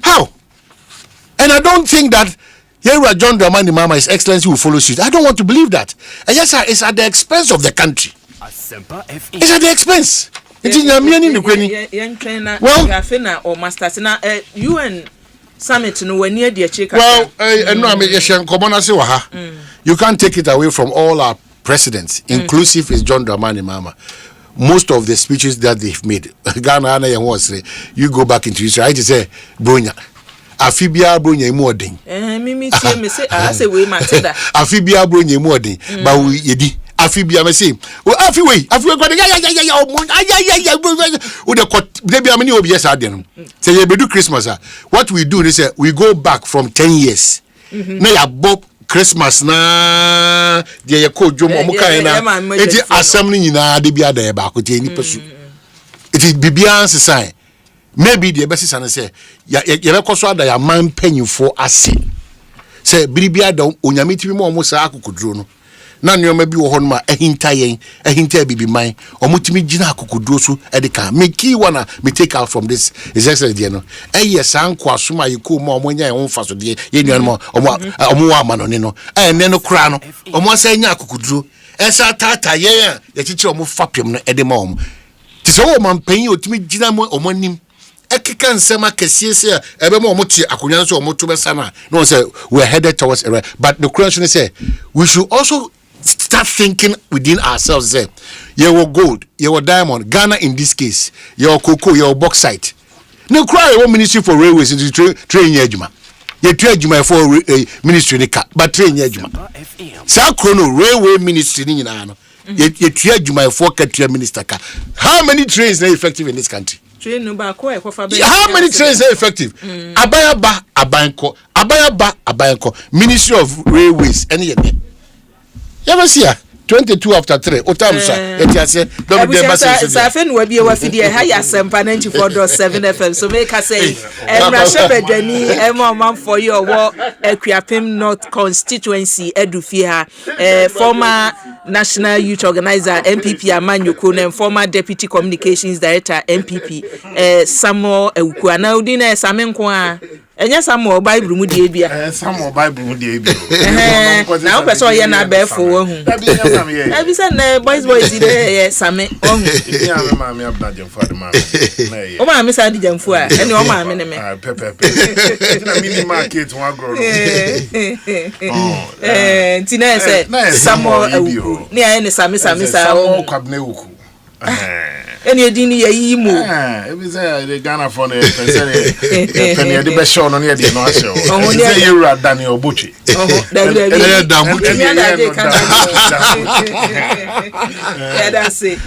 How? And I don't think that here John Dramani Mama, His Excellency, will follow suit. I don't want to believe that. And yes, sir, it's at the expense of the country. Asempa FM. It's at the expense. It's in your UN summit no when near the check. Well, you can't take it away from all our presidents, inclusive is John Dramani Mama. Most of the speeches that they've made, Ghana you go back into history. I just say, Brunya. Afibia Brunya Moding. Mimi say I say we matter. Afibia Brunya Moding. But we yedi. afi bia me say afi we go ya we the bia me ni obi yes adem say you do Christmas what we do is we go back from 10 years na ya bob Christmas na de ye ko dwom o kan na eti asem ni nyina de bia da e ba ko te ni pesu eti bibia ansesa maybe the best is say ya be ko so ada ya man panyimfo ase say biribia da onyame timi mo mo sa akukuduro no na nyoma bi wo ho no ma ahinta bibi man omutimi gina akukuduro so edika me key one me take out from this is excellent there no yes anko asoma yiko mo omonya e wonfa so de ye nuan mo omo wa ma no ne no ne no kra no omo sa nya akukuduro esa tata ye chichi omo fapem no ede ma omo ti so wo man panyi otimi gina mo omo nim ekeka nsema kese se ebe mo omotie akonya so omoto besa na no say we are headed towards it, but the question is we should also start thinking within ourselves say your gold, your diamond, Ghana in this case, your cocoa, your bauxite. No cry one ministry for railways into train yejuma. Ye train juma for ministry ni ka, but train yejuma. Sa chrono railway ministry ni na no. Ye train juma for ka minister ka. How many trains are effective in this country? How many trains are effective? Abayaba, Abayanko. Ministry of Railways, any of them. You ever see her? 22 after 3. Otamsa. Safen will be a wafidi Asempa 94.7 FM. So make us say, Rashebedeni, Emma for your war, Kwabena North constituency, Edufia, former National Youth Organizer, MPP Amanyo Kunen, former Deputy Communications Director, MPP, Samuel Ukwana Udine, Samenkwa. Enya Samuel Bible mu die bia. Samuel Bible mu die bia. Na o person ye na be fo wo hu. Abi say na boys dey same o hu. Ya me ma me abna jamfo de ma. O ma me sa di jamfo a, ene o ma me ne me. Pepe. Na mini market won agro no. Ntina say Samuel Uku. Ni aye ne same sa o. Kwabena Uku. Eni edini ye mo ebi say the Ghana for the person penny the best show no near the no show say you are Daniel Obuchi that's it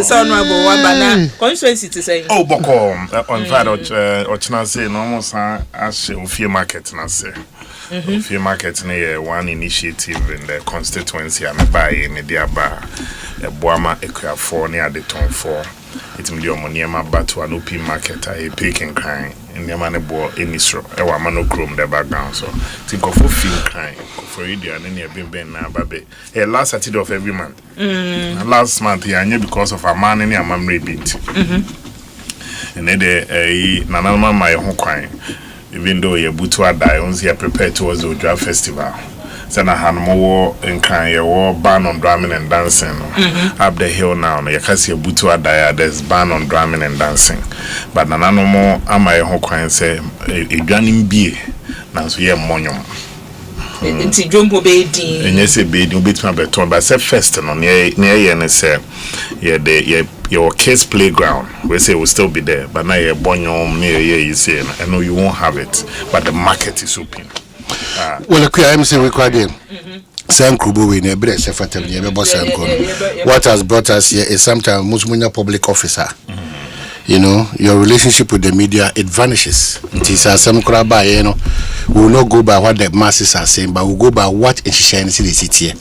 so no abo one bana constituency to say boko on fact or chana say no almost as ofie market na say ofie market na one initiative in the constituency and buy in the aba Boama Equiafo near the Tom 4. It's Moniama Batu and OP market. I pick and crying in the Manabo Emisro. Ewa Mano Chrome the background. So think of film crying for India and then you've been now, baby. Last Saturday of every month. And last month, I knew because of a man in a memory beat. And then Nanama my home crying. Even though your Butua die, once you are prepared towards the Ojua Festival. Sana Hanmo and Kanye war ban on drumming and dancing up the hill now. You can see a butu adaya, there's ban on drumming and dancing. But Nanano more am I home say a gunning bee. Now so yeah monium. It's jumbo baby. And yes, a baby bit my beton, but say first no near and say your kids playground we say will still be there, but now you're born near you say I know you won't have it, but the market is open. Well, I'm saying we quite him. Sankrubo in a breast, what has brought us here is sometimes Musmunya public officer. You know, your relationship with the media, it vanishes. It is some craba, you know. We will not go by what the masses are saying, but we'll go by what is sharing in the city.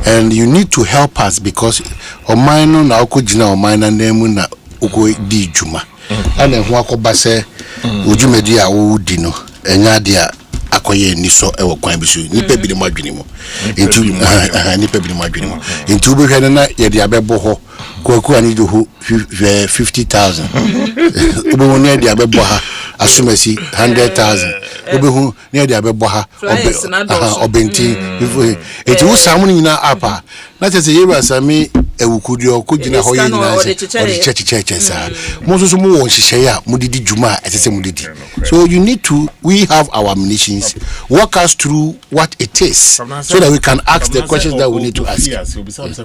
And you need to help us because Omano na okujina Omana nemuna uko di juma. And then wako base ujumedia udino enyadia akoye niso ewo kwan bisu nipa bi ni madwene mu intu nipa bi ni madwene mu intu be hwe na ye de abebo ho kwaku ani do ho 50,000 obo ho ne de abebo ha asumasi 100,000 obo ho ne de abebo ha obenti etu wo samu nyina apa na tese yeru asami ewukudio ko gina ho ye nyina church sa mo so mo won hihye ya mo didi juma etese mo didi so you need to we have our ammunitions walk us through what it is so that we can ask the questions that we need to ask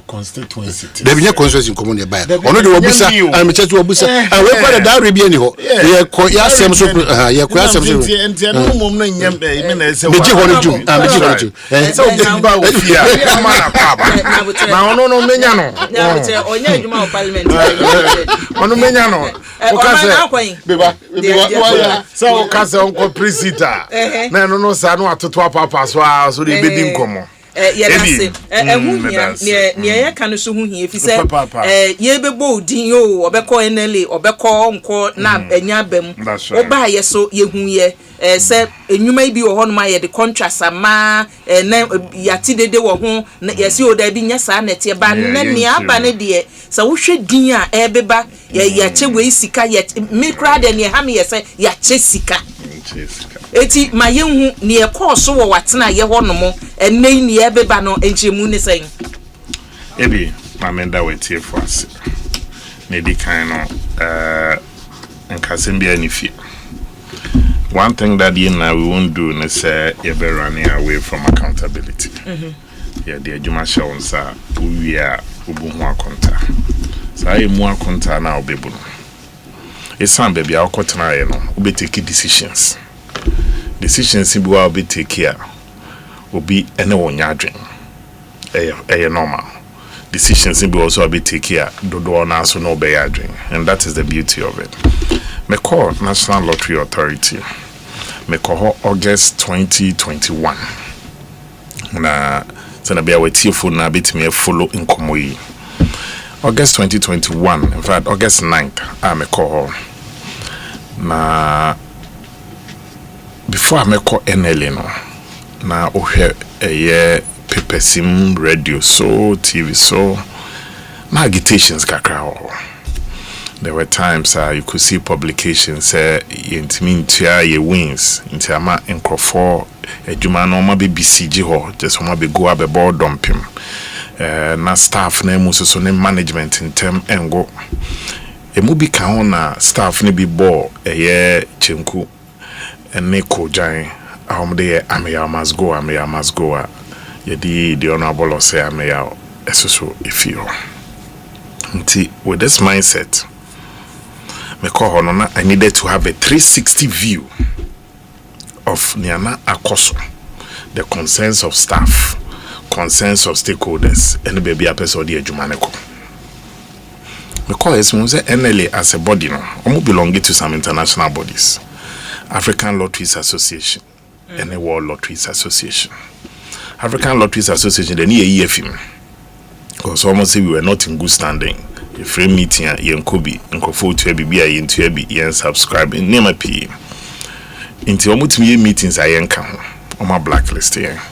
constituency there be no constituency in common nearby ono de obusa and me church obusa and we kwa da re bi ani ho ye ko ya sem so ye ko ya sem so enti no mom no nyam me na ese meji ho no ju meji ho no ju so de ba wo fia ma na baba na ono no menya no onya adwuma of parliament ono menya no o ka se beba so o ka se onko presita na no no sa no atoto papa so de bedi nkomo yɛdase ɛhuhia ne yɛ ka no so huhia fi sɛ yɛbɛbɔ odin o ɔbɛkɔ NLA ɔbɛkɔ nkɔ na anya bam ɔba yɛ so yɛhu yɛ sɛ enwuma bi wɔ hɔ no ma yɛ de contracts ama na yɛate dede wɔ ho na yɛsi o da bi nya saa na tie ba na ne aba ne de sɛ wohwɛ din a ɛbɛba yɛkyɛ wei sika yɛ me kra de ne ha me yɛ sɛ yɛkyɛ sika eti ma yehu ne ekoso wo watena ye ho no mo enei ne ebeba no enchemu ne sen ebi ma menda wetie for us ne di kan no nkasem bia ni fie one thing that we won't do is say you be running away from accountability yeah the adwuma show nsa we are obu ho akonta sai mu akonta na obebu no esan baby akotena ye no obe take decisions bi will be take care will be any one yardring normal decisions will also be take care do na so no be yardring and that is the beauty of it. Me call National Lottery Authority me call August 2021 na sana be awati phone na betime follow in komoyi August 2021 in fact August 9th me call na before I make NLA no na ohwe paper sim radio so TV so na agitations kakra. There were times you could see publications say intimintia ye wins into ama encrofo adwuma no ma be BCG ho just ma be go ab board dumping na staff na mu so ne management in term engo emu bi ka ho na staff ne bi bo chenku ene ko jan ahomde ameya must go yedi the honorable say ameya esoso ifio nti with this mindset me call honor I needed to have a 360 view of niana akoso the concerns of staff, concerns of stakeholders and baby a person the adwumaneko me call is NLA as a body no omo belong to some international bodies. African Lotteries Association and the World Lotteries Association. African Lotteries Association, the near EFM. Because almost say we were not in good standing. A free meeting at Yankobi, and Kofo to BBI into a subscribe in Nema P. Into almost meetings I encounter on my blacklist here.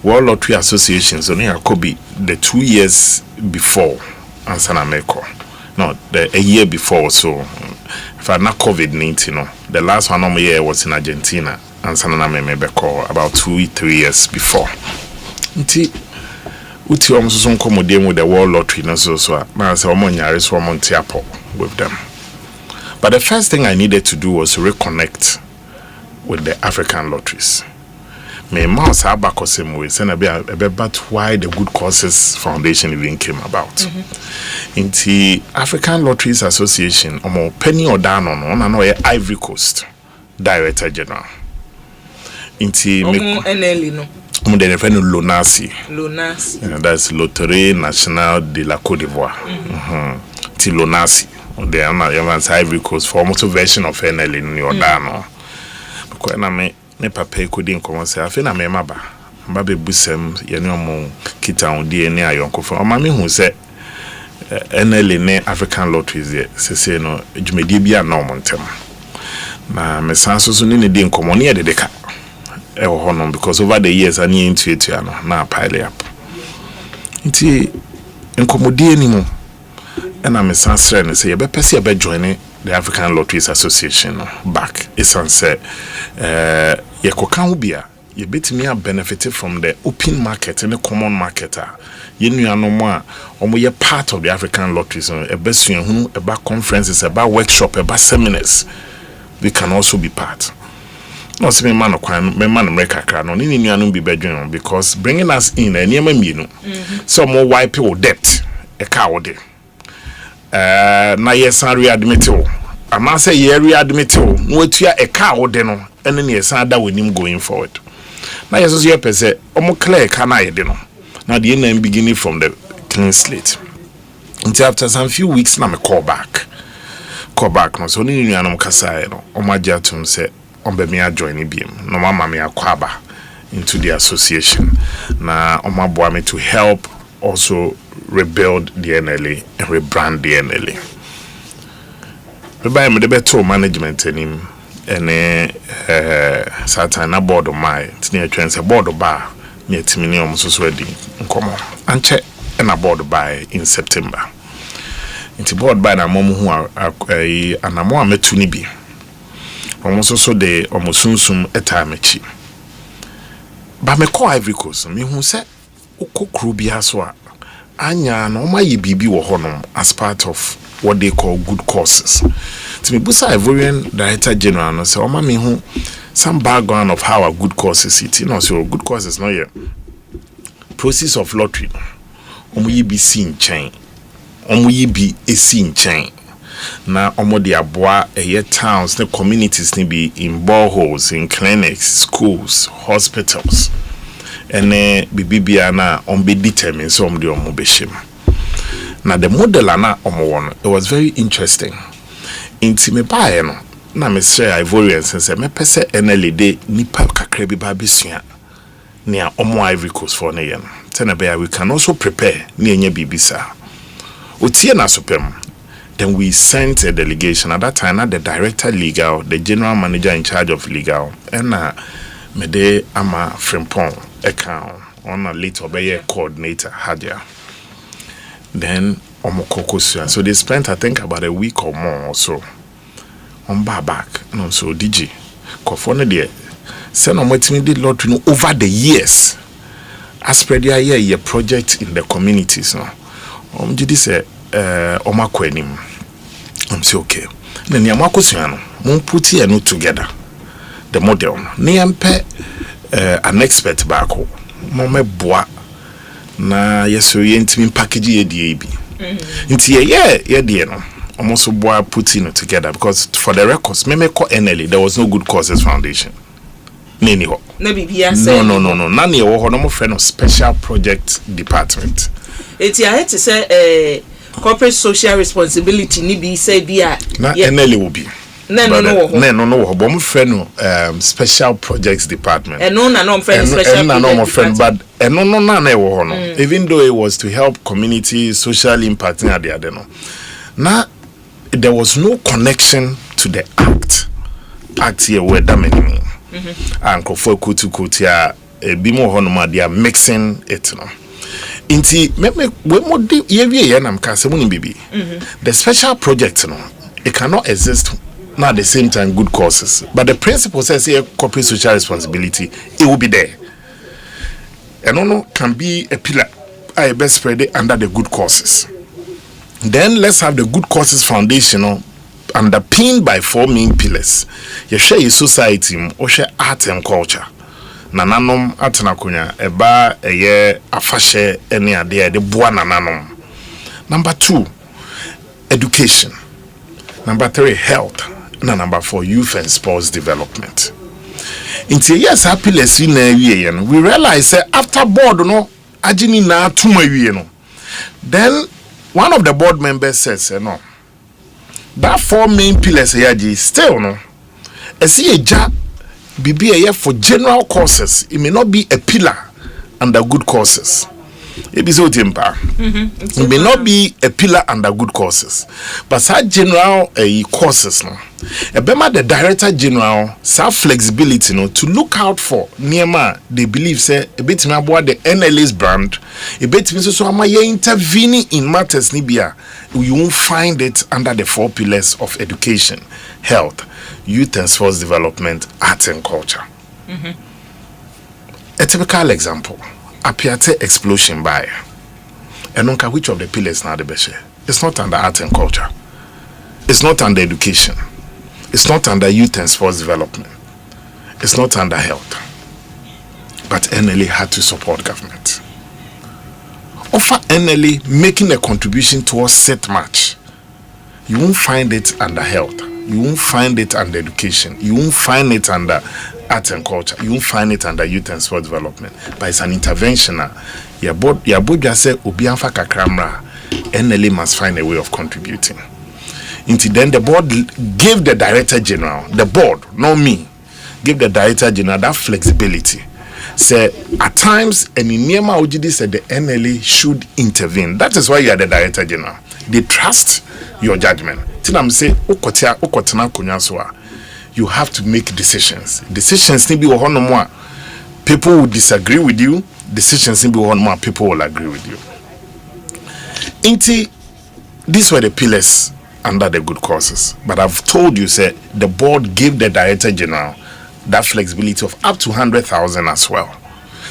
World Lottery Association, so near Kobe the 2 years before Ansana Meko. No, a year before so. If I not COVID-19, no. The last one on my year was in Argentina, and Sanana maybe call about 2-3 years before. Nti uti almost some come with the World Lottery, no so now say Omanhene so Montiapo with them. But the first thing I needed to do was reconnect with the African lotteries. Me mouse abakosem we say na be about why the Good Causes Foundation even came about. Inti African Lotteries Association omo penny odano no na no Ivory Coast Director General. Inti me NLA no. Omo de refer no Lonasi. That's Loterie Nationale de la Côte d'Ivoire. Ti Lonasi. They are not even Ivory Coast for almost a version of NLA in odano. Because na me papa kodi nkomo se afi na me maba be busem ye ne omo kita on DNA ayonkofo o ma me hu se NLA ne African Lotteries ye se no dwumedie bia na omo ntem na me sanso so ne di nkomo ne ye dedeka e wo hono because over the years ani intuitu na pile up nti nkomodie ni mu na me sansre ne se ye be pese ye be join the African Lotteries Association back. It's on say ye kokan ubia you bet me a benefited from the open market and the common market. You know, no more. We are part of the African lotteries. About conferences, about workshop, about seminars. We can also be part. No, see, man, America, no, need be bedroom because bringing us in a near some more white people debt a coward. Na yes, I readmit you. I must say, ye readmit you. No, to a coward, no, and then yes, I with him going forward. Now, yes, you say, Omo clear can I, now the end beginning from the clean slate. Until after some few weeks, now I call back. No, so ni nyanum kasa no. Omaja tum say, ombe me a join BM. No mama me a Kwaba into the association. Na omabwa me to help also rebuild the NLA and rebrand the NLA. By me the better management in him Satan na board of my near trends a board of bar near Timinium so ready come and check and a board by in September. Into board by na mom who are and a more metunibi. Almost also de almost soon a time echi. But me call Ivory Coast, me who said Oko Krubia swa anya no ma ye bibi wo honom as part of what they call good causes. To me busa Ivorian Director General no say o ma me hu some background of how a good causes it. You know, so good causes no here. Process of lottery. Omo ye bi sin chain. Omo ye bi e sin chain. Na omo de aboa towns the communities ni be in boreholes, in clinics, schools, hospitals. And bibia na on be determined some the omo beshim. Now the model na omo one, it was very interesting. Inti me bae no na me share Ivorians say me pese NLD nipa kakra bi ba besua na omo Ivory Coast for na ye no. Tena be we can also prepare na enye bibisa. Otie na sopem. Then we sent a delegation at that time, the director legal, the general manager in charge of legal, and Mede Ama Frimpong account on a little bit coordinator Hadia. Then Omokokosia. So they spent I think about a week or more or so on back. No, so DG Kofone there. Send on what me did lot to know over the years. As spread your project in the communities. No. Did say Omakwenim. I'm say okay. Then Yamakosiano, mon put here no together. The model. Niampe an expert back home. Mome bois na yeso yentimi package ye DAB. Inti ye dear no. Almost bois putting it together because for the records, me call NLA, there was no Good Causes Foundation. Nini ho. No. Nani ho no friend of special project department. Eti I had to say corporate social responsibility ni bi say bia na NLA will be no but my friend special projects department no friend special no friend but no na wo no even though it was to help community social impact na the other no na there was no connection to the act here where that many and for kutia bi mo ho no ma they are mixing it no. Inti the special project it cannot exist now at the same time good causes, but the principle says here corporate social responsibility it will be there and can be a pillar I best spread it under the good causes. Then let's have the Good Causes Foundation underpinned by 4 main pillars. You share your society or share art and culture. Nananom atena kunya eba eye afashe ene ade de boa nananom. Number 2, education. Number 3, health. And number 4, youth and sports development. Inti yes happiness in we realize after board no agini na tuma no. Then one of the board members says no. That 4 main pillars here still no. Esi eja BBA for general causes, it may not be a pillar under good causes. It is so timber. It may not be a pillar under good causes, but such general causes no. Ebema the director general self flexibility no to look out for Niema. They believe say a bit me about the NLA's brand. A bit me so am intervening in matters nibia. You won't find it under the 4 pillars of education, health, youth and sports development, arts and culture. A typical example, Apiate explosion by Enonka, which of the pillars now the best? It's not under art and culture. It's not under education. It's not under youth and sports development. It's not under health. But NLA had to support government. Offer NLA making a contribution towards set match. You won't find it under health. You won't find it under education. You won't find it under art and culture. You won't find it under youth and sports development. But it's an intervention. Yaboja say Obianfa Kakramra, NLA must find a way of contributing. Until then, the board gave the director general, the board, not me, gave the director general that flexibility. Say at times, and in Niema Ojidi said the NLA should intervene. That is why you are the director general. They trust your judgment. Tinam say you have to make decisions. Decisions need be more. People will disagree with you. Decisions need be more. People will agree with you. These were the pillars under the good causes. But I've told you, say the board gave the director general that flexibility of up to 100,000 as well.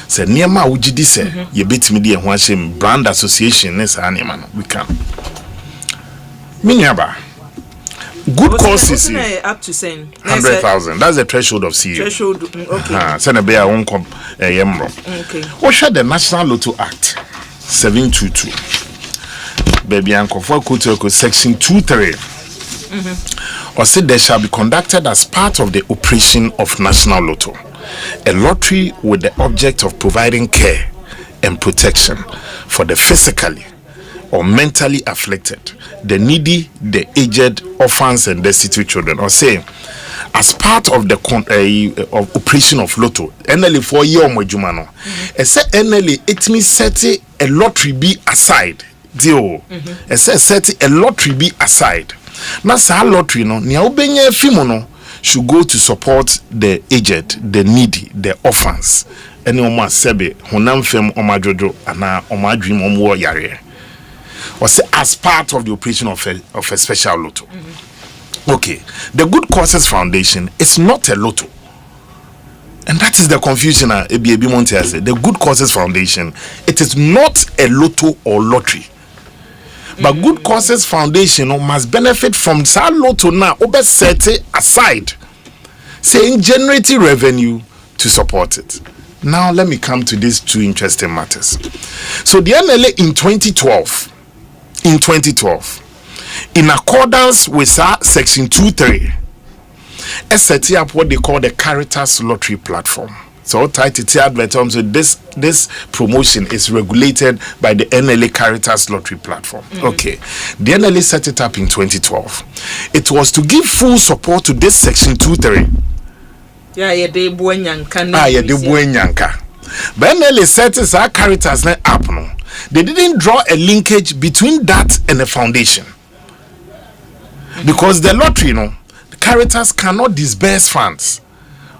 Say Niema Ujidi say you beat me the Huashim brand association is animal. We can. Minyaba. Good causes up to saying 100,000. That's the threshold of CEO. Threshold, okay. Senator won't come Yemro. Okay. What should the National Lotto Act 722? Baby Uncle for Kutoko section 23. Or said there shall be conducted as part of the operation of National Lotto a lottery with the object of providing care and protection for the physically or mentally afflicted, the needy, the aged, orphans and destitute children. Or say as part of the of operation of Lotto, NLA for year Mojumano. I said NLA it means set a lottery be aside. Deal. I said set a lottery be aside. Now, sa lottery no nia obenye fimono should go to support the aged, the needy, the orphans. Any oma sebe honam fem oma jojo ana oma dream omo yare. Or say as part of the operation of a special lotto. Okay, the Good Causes Foundation is not a lotto. And that is the confusion Ebi Monte has said. The Good Causes Foundation, it is not a lotto or lottery. But Good Causes Foundation must benefit from that lotto now, set it aside, saying generating revenue to support it. Now let me come to these two interesting matters. So the NLA in 2012, in accordance with section 23, set up what they call the Caritas Lottery Platform. So title advertisement. So this promotion is regulated by the NLA Caritas Lottery Platform. Okay, the NLA set it up in 2012. It was to give full support to this section 23. Yeah, they buenyanka. But NLA set it up Caritas up no. They didn't draw a linkage between that and the foundation because the lottery, the Caritas cannot disburse funds.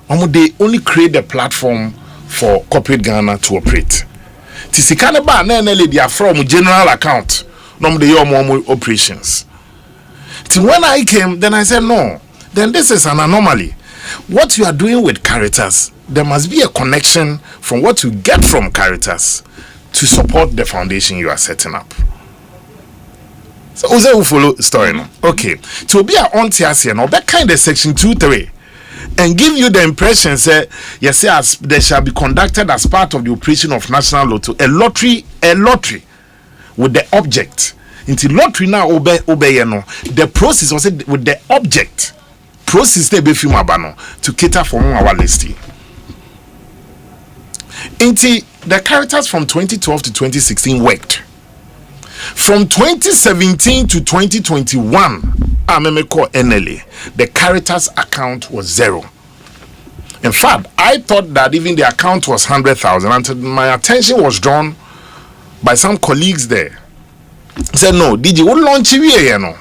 They only create a platform for corporate Ghana to operate. Tisikane ba na NLA they are from general account. No they your operations. Till when I came, then I said no. Then this is an anomaly. What you are doing with Caritas, there must be a connection from what you get from Caritas to support the foundation you are setting up. So who follow story now? Okay. To be a on TRC no that kind of section 2-3. And give you the impression, say, yes, as there shall be conducted as part of the operation of National Lotto, a lottery with the object. Into lottery now obey the process was with the object. Process they be to cater for our listing. Into the Caritas from 2012 to 2016 worked. From 2017 to 2021, NLA, the Caritas account was 0. In fact, I thought that even the account was 100,000 until my attention was drawn by some colleagues there. Said, no, did you launch it? No.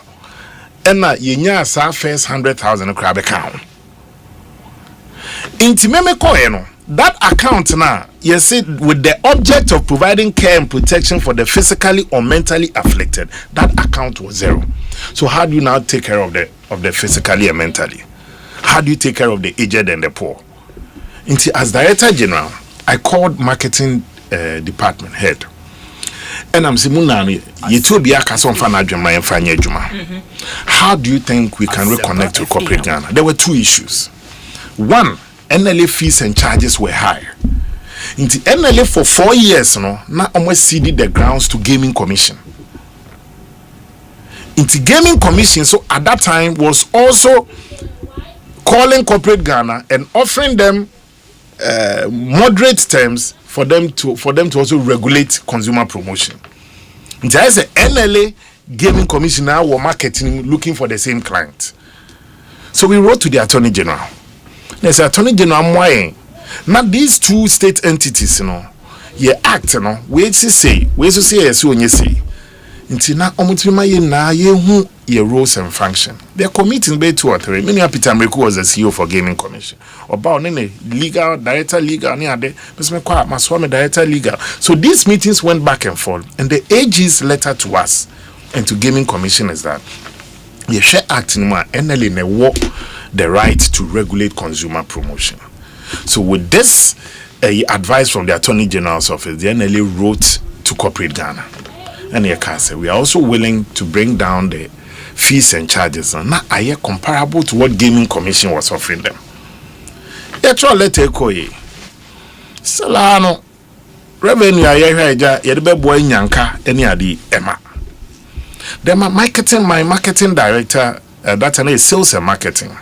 And you first 100,000 crab account. That account now, you see, with the object of providing care and protection for the physically or mentally afflicted, that account was 0. So how do you now take care of the physically and mentally? How do you take care of the aged and the poor? As Director General, I called marketing department head. And I'm saying, how do you think we can reconnect to corporate Ghana? There were two issues. One, NLA fees and charges were high. In the NLA for 4 years, now almost ceded the grounds to gaming commission. In the gaming commission, so at that time was also calling corporate Ghana and offering them moderate terms for them to also regulate consumer promotion. There is a NLA gaming commissioner or marketing looking for the same client. So we wrote to the Attorney General. There's Attorney General why now these two state entities, ye act, we say yes, when you say. Until now, ye roles and function. They are committing by 2 or 3. Many Peter Mreku was the CEO for Gaming Commission. About legal, director legal, director legal. So these meetings went back and forth. And the AG's letter to us and to Gaming Commission is that ye share act in NLA the right to regulate consumer promotion. So with this advice from the Attorney General's office, the NLA wrote to corporate Ghana. And we are also willing to bring down the fees and charges. Now, are you comparable to what Gaming Commission was offering them? Let's let go. Salano revenue yedebe boy nyanka any adi Emma. Then my marketing director, that's an sales and marketing.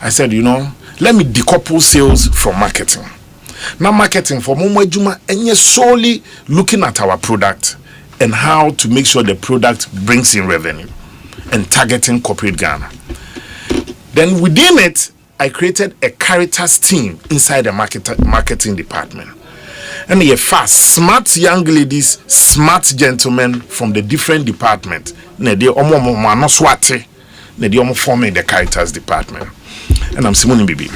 I said, let me decouple sales from marketing. Now marketing for Momo Juma and solely looking at our product and how to make sure the product brings in revenue and targeting corporate Ghana. Then within it, I created a Caritas team inside the marketing department. And a fast, smart young ladies, smart gentlemen from the different departments. They are forming the Caritas department. And I'm Simone Bibi.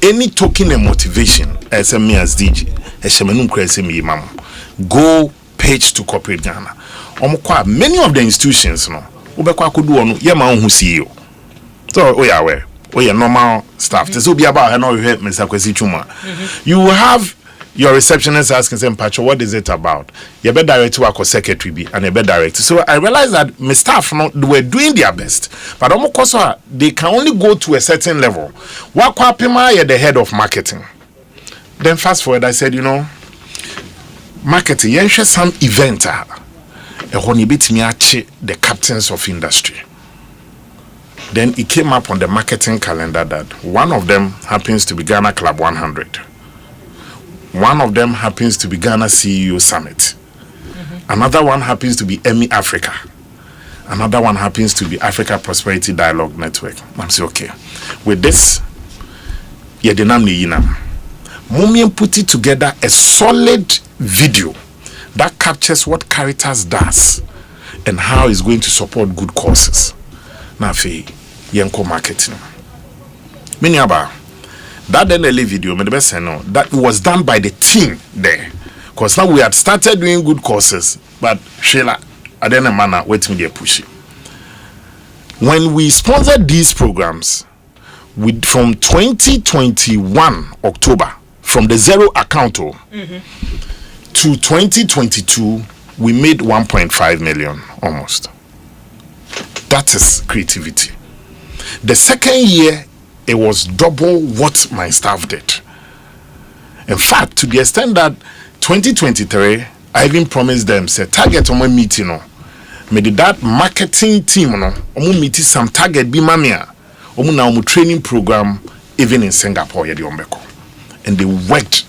Any token and motivation as a me as DJ, go page to corporate Ghana. Many of the institutions, CEO. So, normal staff. This will be about you have your receptionist asking them, Pacho, what is it about? You better direct to our secretary be and you better direct. So I realized that my staff were doing their best, but they can only go to a certain level. Wakwapima is the head of marketing. Then fast forward, I said, marketing, you some event, the captains of industry. Then it came up on the marketing calendar that one of them happens to be Ghana Club 100. One of them happens to be Ghana CEO Summit. Another one happens to be Emmy Africa. Another one happens to be Africa Prosperity Dialogue Network. I'm saying, okay, with this, Mumien put it together a solid video that captures what Caritas does and how it's going to support good causes. Now, Yenko marketing. Many about that NLA video, that was done by the team there. Because now we had started doing good courses, but Sheila, I didn't manner wait me there push it. When we sponsored these programs, from 2021 October, from the zero account to 2022, we made 1.5 million almost. That is creativity. The second year, it was double what my staff did. In fact, to the extent that 2023, I even promised them, say, target on my meeting, maybe that marketing team, meet some target be mamia, now training program, even in Singapore, and they worked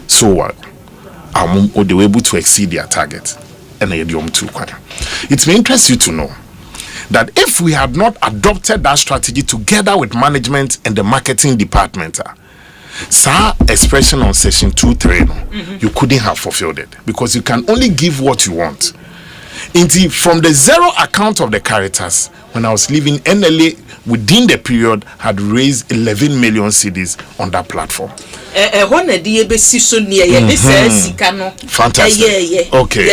so well. They were able to exceed their target. And it may interest you to know that if we had not adopted that strategy together with management and the marketing department, expression on session 2-3, you couldn't have fulfilled it because you can only give what you want. Indeed, from the zero account of the Caritas, when I was leaving, NLA within the period had raised 11 million cedis on that platform. Fantastic. Okay.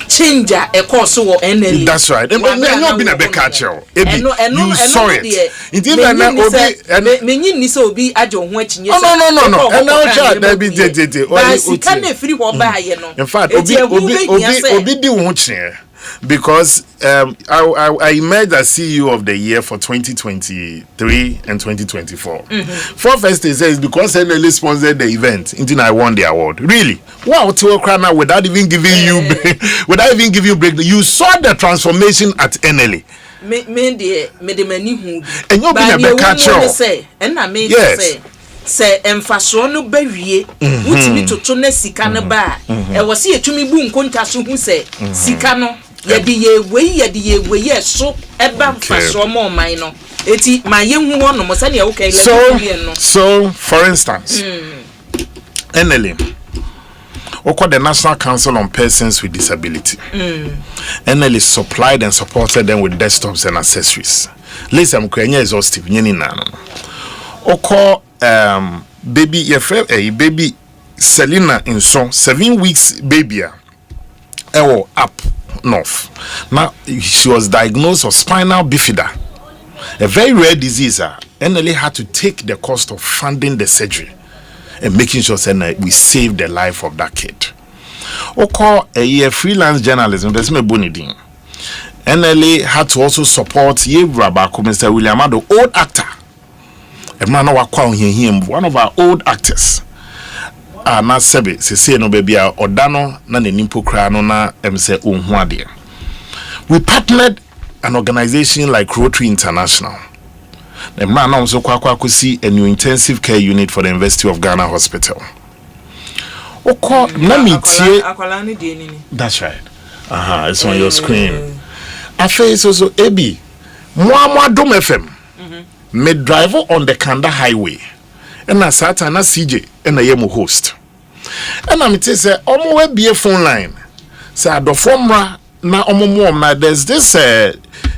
change a course or NLE. That's right. And you've been a big catcher. You saw it. Indeed, and now Obi so be ajo watching. No. And now there be in fact, Obi di watching. Because I emerged as CEO of the year for 2023 and 2024. For first they say it's because NLE sponsored the event, until I won the award. Really? Wow, to without even giving you break. You saw the transformation at NLE. And you've been a big catcher. And I mean say. Say emfaso no bawie wutimi toto na sika no ba e wo se etumi bu nkonta so hu se sika no yede ye we so eba mfaso mo man no eti ma ye hu wono mo se ne wo kai le so for instance NLE the National Council on Persons with Disability. NLE supplied and supported them with desktops and accessories. Listen, I'm exhaustive. Baby baby Selena in song 7 weeks baby up north. Now she was diagnosed with spinal bifida, a very rare disease. NLE had to take the cost of funding the surgery and making sure that we saved the life of that kid. A freelance journalism. There's me bonidin. NLE had to also support Mr. William Ado, old actor. One of our old actors. Na sebe se no baby odano na nimpo kra no na emse onhuade. We partnered an organization like Rotary International. The man also see a new intensive care unit for the University of Ghana Hospital. That's right. It's on your screen. I face also Ebi. Mwa Dom FM. Me driver on the Kanda Highway. And I sat and I CJ and I am a host. And I'm say omo be a phone line. Say adofomra na omo there's this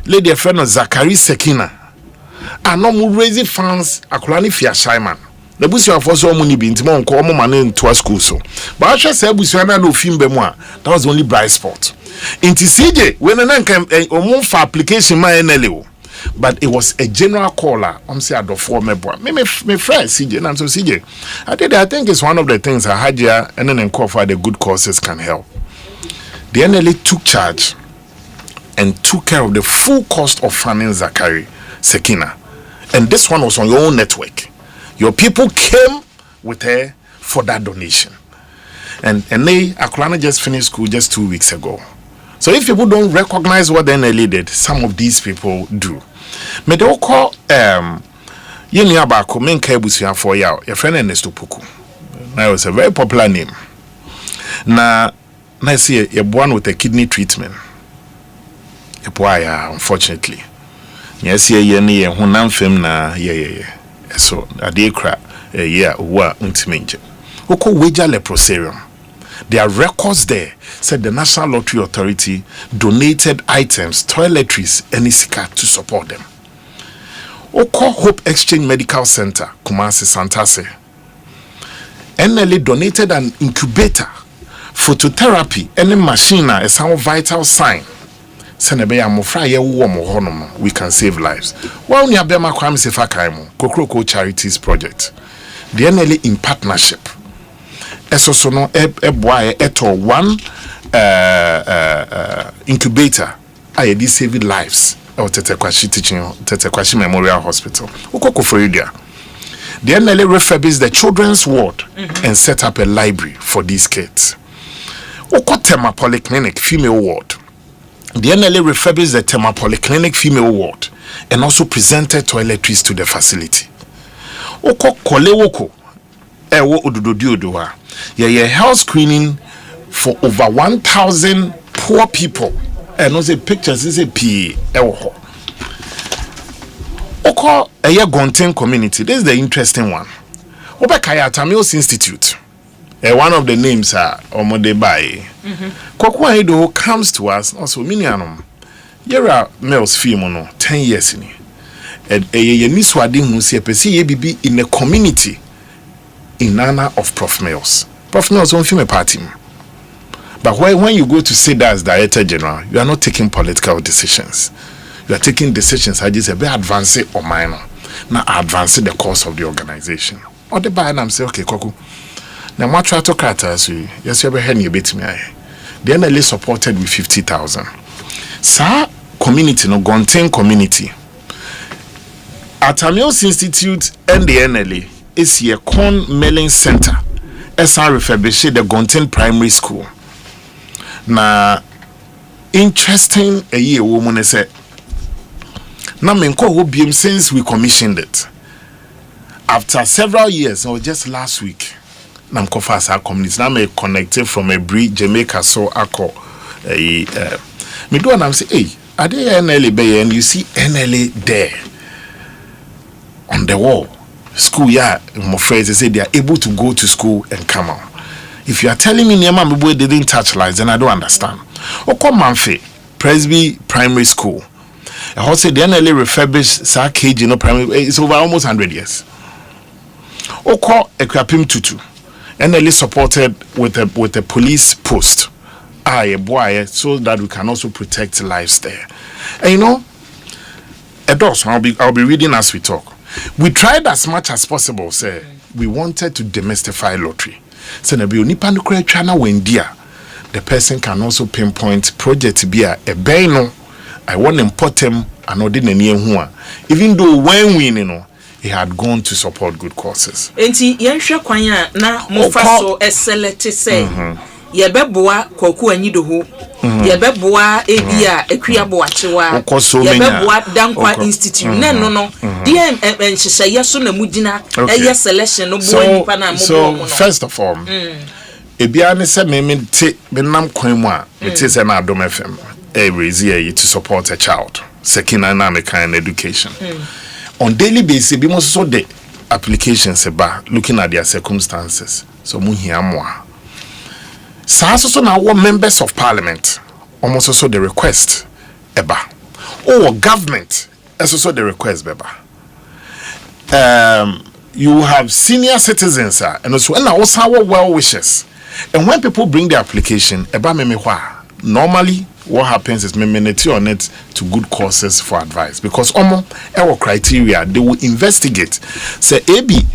lady friend of Zachary Sekina. And no more raising funds akulani fia Shaiman. The busi of also money be intimo onko omo mane into school so. But I just say busi na no film be mo that was the only bright spot. Inti CJ when na nkan omo for application ma NLE. But it was a general caller. I'm saying adofo me friend CJ and so CJ. I think it's one of the things I had here and then for the good causes can help. The NLE took charge and took care of the full cost of funding Zachary Sekina. And this one was on your own network. Your people came with her for that donation. And Akulana just finished school just 2 weeks ago. So if people don't recognize what the NLE did, some of these people do. Me they call Yeni Abako Menka Ebusia for your friend Ernesto Puku. Now it's a very popular name. Na see a one with a kidney treatment. Unfortunately. Yes, Yeni Hunam Fem na so a day crap wa untiminje. Oko Weja Leprosarium. There are records there. Said the National Lottery Authority donated items, toiletries, and isika to support them. Oko Hope Exchange Medical Center, Kumasi Santase. NLE donated an incubator, phototherapy, any machine, a sound vital sign. We can save lives. Well, Nyabema Kwame Sefakaimo, Kokroko Charities Project. The NLE in partnership. Esosonoeboy eto one incubator ayedi saving lives or Tetekwashi Memorial Hospital. Ukoko Florida. The NLE refurbished the children's ward and set up a library for these kids. Ukotema Polyclinic female ward. The NLE refurbished the Tema Polyclinic female ward and also presented toiletries to the facility. Oko Kolewoko ewo odododiodoa. Yeah, health screening for over 1,000 poor people. And also pictures is a P. Oko a Gonten community. This is the interesting one. Obekaya Tamils Institute. One of the names are Omodebai. Kokwa Edo comes to us also minianum. Yera males film 10 years in it. And a Niswadi who see a PCABB in a community in honor of Prof. Mills. Prof. Mills won't film a party. But when you go to sit as Director General, you are not taking political decisions. You are taking decisions I just say, be advancing or minor. Now advancing the course of the organization. Or the buy and I'm say, okay, Koku. Now what try to cut us? Yes, you have a you beat me. The NLA supported with 50,000. Sir, community, no Gonten community. At Amios Institute and the NLA is here corn milling center. SR refurbished the Gonten Primary School. Now, interesting a year woman said. Now, me since we commissioned it. After several years, or just last week, I'm confess our community. Now, me connected from a bridge Jamaica, so I call me do and I'm say, hey, are there NLA Bay and you see NLA there on the wall? School, yeah, my friends, they say they are able to go to school and come out. If you are telling me near my boy didn't touch lights, then I don't understand. Oko Manfe, Presby Primary School. I also the NLA refurbished Sa KG, no primary, it's over almost 100 years. Oko Ekwapim Tutu, NLA supported with a police post. A boy, so that we can also protect lives there. And you know, I'll be reading as we talk. We tried as much as possible, say we wanted to demystify lottery. So the person can also pinpoint project be a beno. I want to import him and not even though when we know he had gone to support good causes. Enti yenshe kwanya na mofaso eselete say yebeboa kwaku anyido ho yebeboa ebia ekwiabo achewa yebeboa dankwa institute no die enhyehye yeso na mudina eye selection no bo nipa na mo. So first of all, ebia ne se me nam kwan mu a it is an Adom FM raise here to support a child seeking an American education. On daily basis, we must so the applications about looking at their circumstances. So we hear more. So also now members of parliament almost also the request eba. Or government also the request beba. You have senior citizens and also our well wishes. And when people bring their application eba memehwa, normally what happens is memenity on it to good causes for advice because our criteria they will investigate. Say AB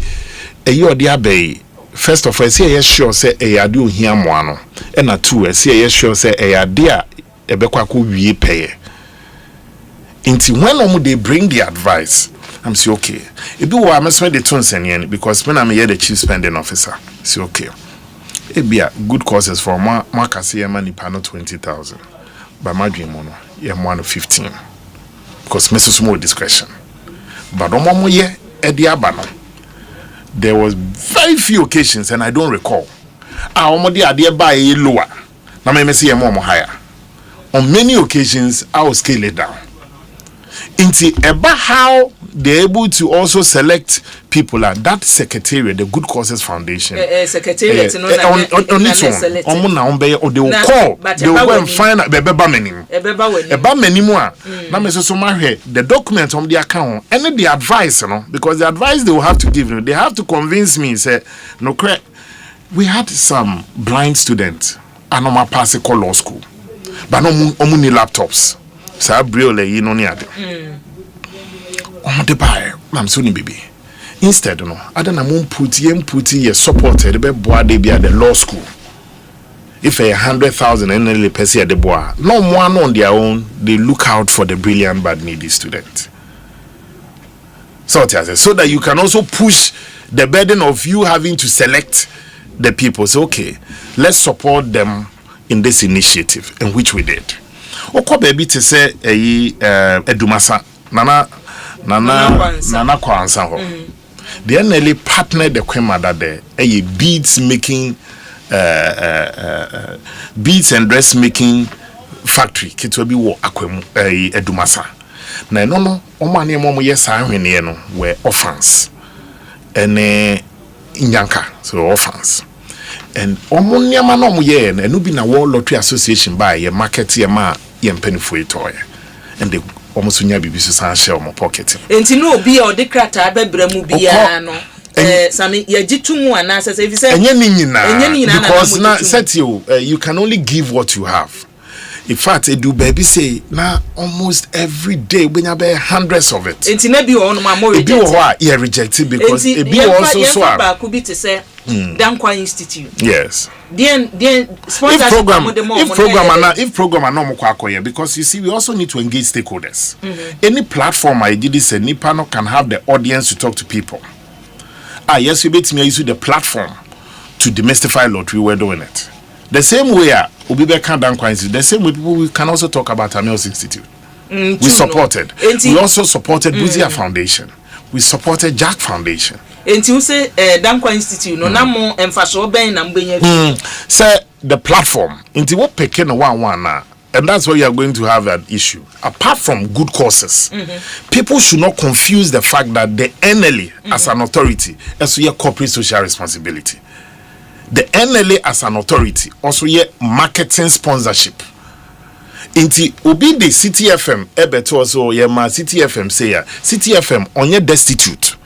a year dia bay. First of all, say yes sure say a do here moano. And a two say yes sure say a dear a bekwaku we pay. Until when they bring the advice, I'm say okay. It do I must the tone send because when I'm here the chief spending officer, say okay. It be a good causes for Marcus money panel 20,000. By my dream mono, yeah, 15. Because Mrs. More discretion. But on one year, Eddie Abano. There was very few occasions, and I don't recall. I almost did buy a lower. Now, I may see a more higher. On many occasions, I will scale it down. Into about how they're able to also select people at that secretariat, the Good Causes Foundation. Secretariat, on its own, or they will call, they will go and find out about many more. Now, the document on the account and the advice, you know, because the advice they will have to give you, they have to convince me, say, no, correct. We had some blind students, and I'm passing law school, but no money laptops. So I you know the buy, I'm soon baby. Instead, no, I don't know put your supported the boy they be at the law school. If 100,000 NLA per se at the boy, no one on their own, they look out for the brilliant but needy student. So that you can also push the burden of you having to select the people. So okay, let's support them in this initiative, in which we did. Oko baby to say Edumasa Nana Kwanza ho. The NLA partnered the Kwabena there a beads making beads and dressmaking factory kitwebi wo Akwemu Edumasa. Na no omane mo yes ahwene no were orphans ene Inyanka so orphans. And omunyama no ye na no bi na World Lottery Association by ye market ye ma ye mpenifo etoye and they almost nya bibi so san share mo pocket. Enti no obi o de krata abebra mu bia no Sami yejitumu anasa say if you say because na set you can only give what you have. In fact, do baby say now almost every day when you have hundreds of it. It may be on my more rejected because it be also so. Could be to say Dankwa Institute. Yes. Then if program are no more because you see we also need to engage stakeholders. Any platform I did this Nipano can have the audience to talk to people. Yes, we bet me use the platform to demystify lottery. We're doing it. The same way Obibe can Dankwa Institute. The same way people we can also talk about Amios Institute. We supported. We also supported Buzia Foundation. We supported Jack Foundation. And you say Dankwa Institute no na mo emfaso ben na mbenye. Say the platform into what peke no one now. And that's where you are going to have an issue. Apart from good causes, people should not confuse the fact that the NLA as an authority is your corporate social responsibility. The NLA as an authority also your marketing sponsorship. Inti obi the CTFM ebeto also your CTFM say CTFM on your destitute,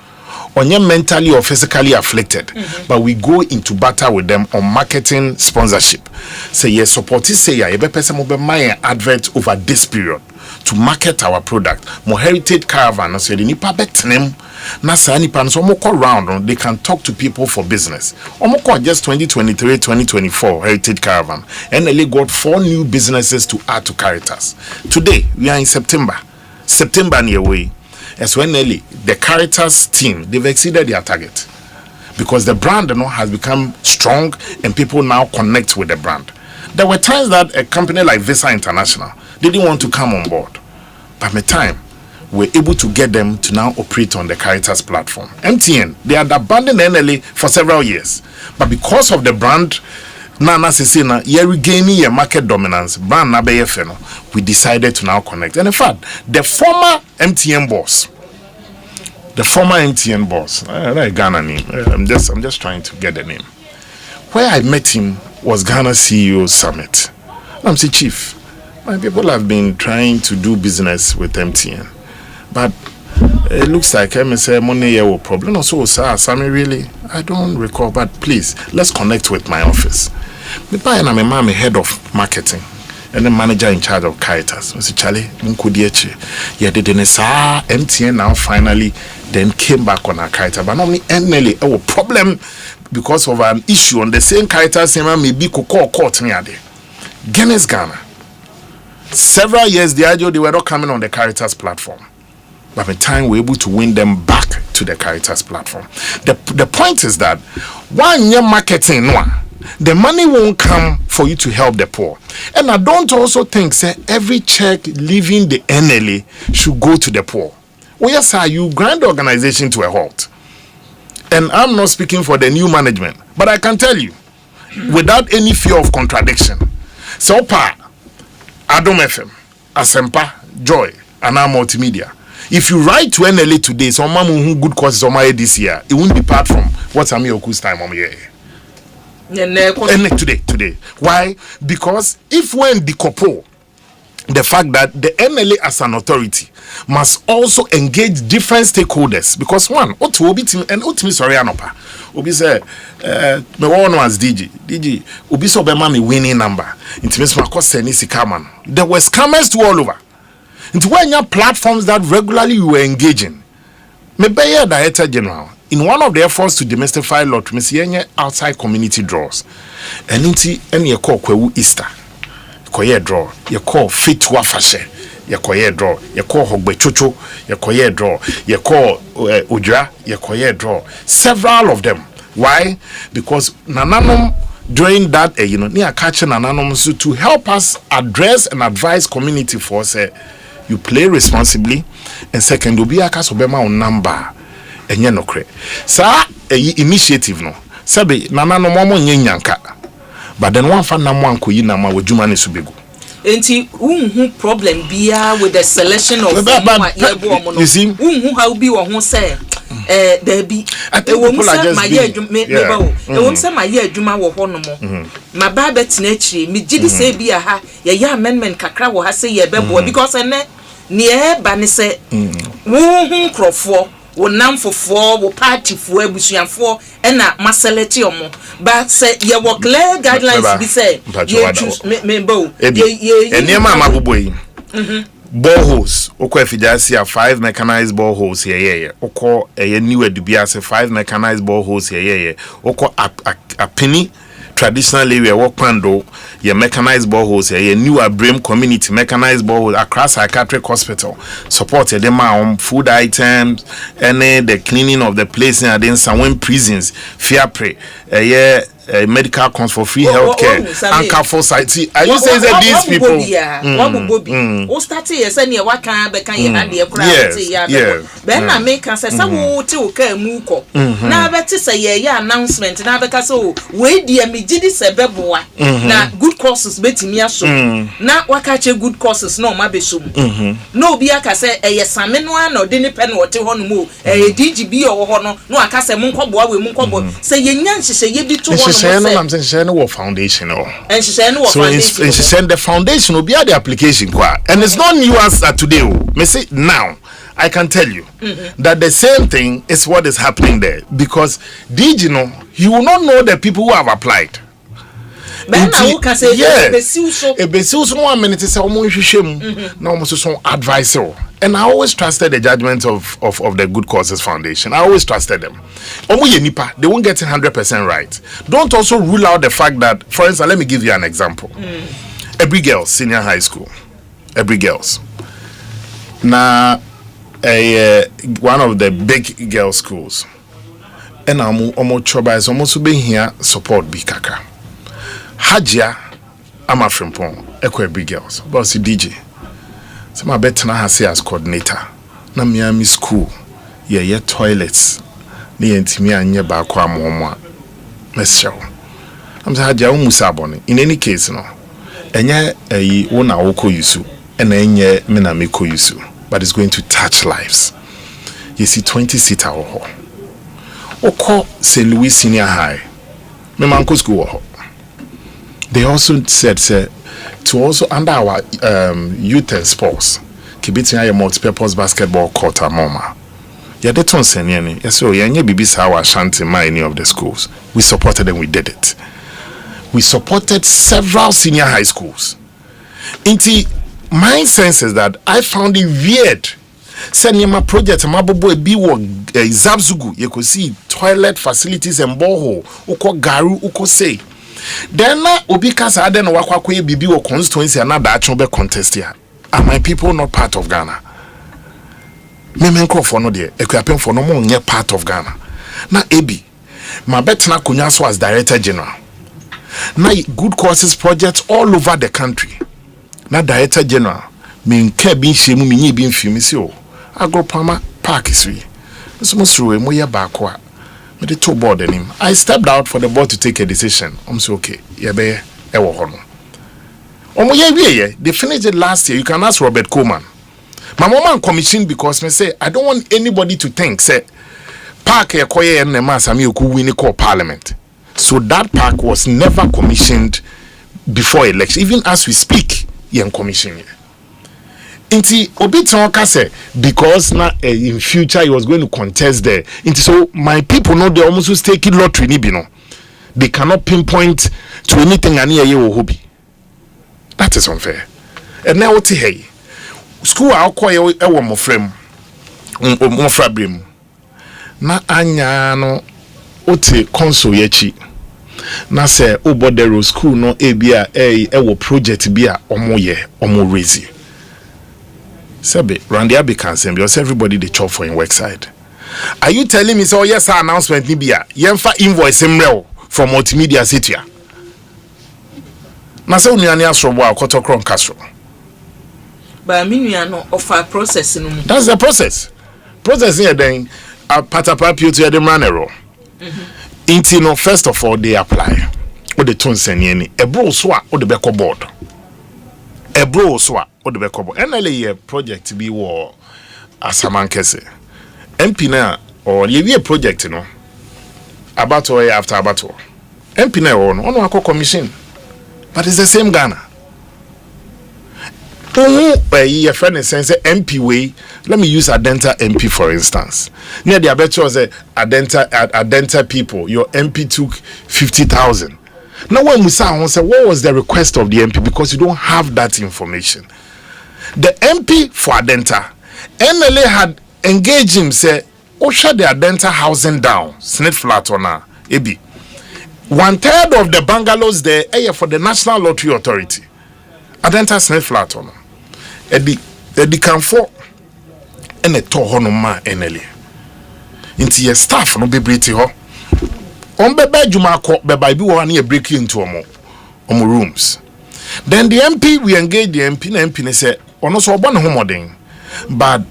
on your mentally or physically afflicted, but we go into battle with them on marketing sponsorship. Say yes, support is say ya ebe person mo be my advert over this period to market our product. More heritage caravan so the nipa betnem na sa nipa so mo call round they can talk to people for business. Omo call just 2023-2024 heritage caravan and they got 4 new businesses to add to Caritas. Today we are in September near way. As when Nelly, the Caritas team, they've exceeded their target because the brand has become strong and people now connect with the brand. There were times that a company like Visa International didn't want to come on board. By the time, we're able to get them to now operate on the Caritas platform. MTN, they had abandoned NLA for several years. But because of the brand, Nana Sisina, you're regaining your market dominance, brand Nabeyefeno, we decided to now connect. And in fact, the former MTN boss, I Ghana name. I'm just trying to get the name. Where I met him was Ghana CEO Summit. I'm saying, Chief, my people have been trying to do business with MTN, but it looks like MSA money here will problem. No, so sir, Sammy really, I don't recall, but please let's connect with my office. I'm a man, head of marketing and the manager in charge of Caritas. I said, Charlie, yeah, they didn't say MTN now finally then came back on our Caritas, but not only NLA, a problem because of an issue on the same Caritas, maybe court near there. Guinness Ghana. Several years they were not coming on the Caritas platform. By the time we're able to win them back to the Caritas platform. The point is that one year marketing, the money won't come for you to help the poor. And I don't also think every check leaving the NLA should go to the poor. Well, yes, sir, you grind the organization to a halt. And I'm not speaking for the new management, but I can tell you, without any fear of contradiction, so far, Adom FM, Asempa, Joy, and our multimedia. If you write to NLA today, someone who good causes on my this year, it won't depart from what's Amioku's time on here. And today. Why? Because if when decouple the fact that the NLA as an authority must also engage different stakeholders, because one, sorry, Anopa. Obi say, me one was DG. Obi so be mami winning number. It means my cost seni sikaman. There were scammers to all over. Into when your platforms that regularly you were engaging. Me be your director general. In one of the efforts to demystify lottery, me see outside community draws. And into any call kwewu Easter. Koye draw. You call fit wafashe. You koye draw. You call hogbe chuchu. You koye draw. You call ujra. You koye draw. Several of them. Why? Because nananom during that near catching nananom so to help us address and advise community for say you play responsibly, and second obi akaso bema on number enye nokre. Sa initiative no sabe nananom mo nyanka. But then one fan namu ankoyi na ma wajuma ne subegu. Enti unhu problem bia with the selection of you see how be wo ho say there be I think people are just my year adwuma wo ho no mo ma ba betina akire me gidi say bia ha ya amendment kakra wo ha say ye bebo because ene ne e ba ne say wo hu krofo wo namfofoɔ wo partyfoɔ abusuafoɔ ɛna maseleti omo but say ye wo clear guidelines bi say ye choose member ye enema amabobo yi boreholes okọ efijasi a 5 mechanized boreholes ye okọ new adubia say 5 mechanized boreholes ye okọ a penny traditional area work pando ye mechanized boreholes ye new Abram community mechanized boreholes across psychiatric hospital support them food items and the cleaning of the place in some prisons fear pray medical costs for free healthcare and for society. Are you saying that these people who started yes and you what can be can you and the then I make us say some to muko now better say yeah announcement now because so we dear me did this a beboa now good courses betting me so now what catch good courses no my besum no be aka say a yes one or didn't pen or to one move a DGB or no I can say munko boy we munko say ye say ye be to I'm saying no foundation and she said no foundation. And she said the foundation will be at the application and it's not new as today. Me say now I can tell you that the same thing is what is happening there because you will not know the people who have applied. Advisor. And I always trusted the judgment of the Good Causes Foundation. I always trusted them. They won't get it 100% right. Don't also rule out the fact that, for instance, let me give you an example. Every girl, senior high school, every girls. Now, one of the big girl schools. And I'm almost being here support Bikaka. Hajia, I'm a friend, every girls, but see DJ. So my better has as coordinator. Na Miami school, yeah toilets. Ni entimi anye ba kwa mwa. Mesho. I'm say Hajia umusaboni. In any case no. Enye wona woko yusu. Ena enye mena meko yusu. But it's going to touch lives. You see 20-seater oho. Oko St. Louis Senior High. Me manko school oho. They also said to also under our youth and sports, Kibitin a multi-purpose basketball court at Moma. Yeah, they don't send any. Yes, so yeah, BB's our Asante in any of the schools. We supported them, we did it. We supported several senior high schools. My sense is that I found it weird. Sending my project, my boy be work Zabzugu, you could see toilet facilities and borehole, uko garu, uko say. Then Obika said, I don't know what BB or constituency and another action be contest here. Are my people not part of Ghana? Memenko for no dear, Ekwapen for no more near part of Ghana. Now, Ebi, my betna Kunyaso as Director General. Now, good courses projects all over the country. Now, Director General, mean Kebin Shemu Mini bin Fumisio. Agropama Park is we. This must through a backward. But the two board in him. I stepped out for the board to take a decision. I'm so okay. Yeah, be ewo hono. They finished it last year. You can ask Robert Coleman. My mama commissioned because me say I don't want anybody to think say park ekoye and Masami Oku win call parliament. So that park was never commissioned before election. Even as we speak, he commissioned. Inti Obitonka say because now in future he was going to contest there. Inti so my people know they almost take it lottery nibino. They cannot pinpoint to anything any ye hobby. That is unfair. And now what hey school I call you mo frame mo frabrim. Na anya no ote console yechi. Na say obodero school no ebia ewo project bia omo raise. Sebe, Randy Abikansen, because everybody they chop for in work side. Are you telling me so? Yes, our announcement Libya. Yenfa invoice real from multimedia city. Na say unyani asrobo akoto kron castro. But I mean we are not offer processing. That's the process. Processing here then patapa to the manero. Intino first of all they apply. What the tone send a bro swa or the beko board. A bro swa. The NLA project be war Asamankese. MP na or ye project no about or after about MP na on wako commission. But it's the same Ghana. your friend is saying MP way. Let me use Adenta MP for instance. Near the bet was Adenta people. Your MP took 50,000. Now when we say what was the request of the MP, because you don't have that information. The MP for Adenta, NLA had engaged him, say, shut the Adenta housing down, Snake Flat on AB. 1/3 of the bungalows there for the National Lottery Authority. Adenta Snake Flat on Eddie Canfor and a Tohonoma NLA. Into your staff no be briti ho. On bebe juma ko beba bi wo na break into omo rooms. Then the MP we engage the MP na MP ne say ono so obo ne ho modern. But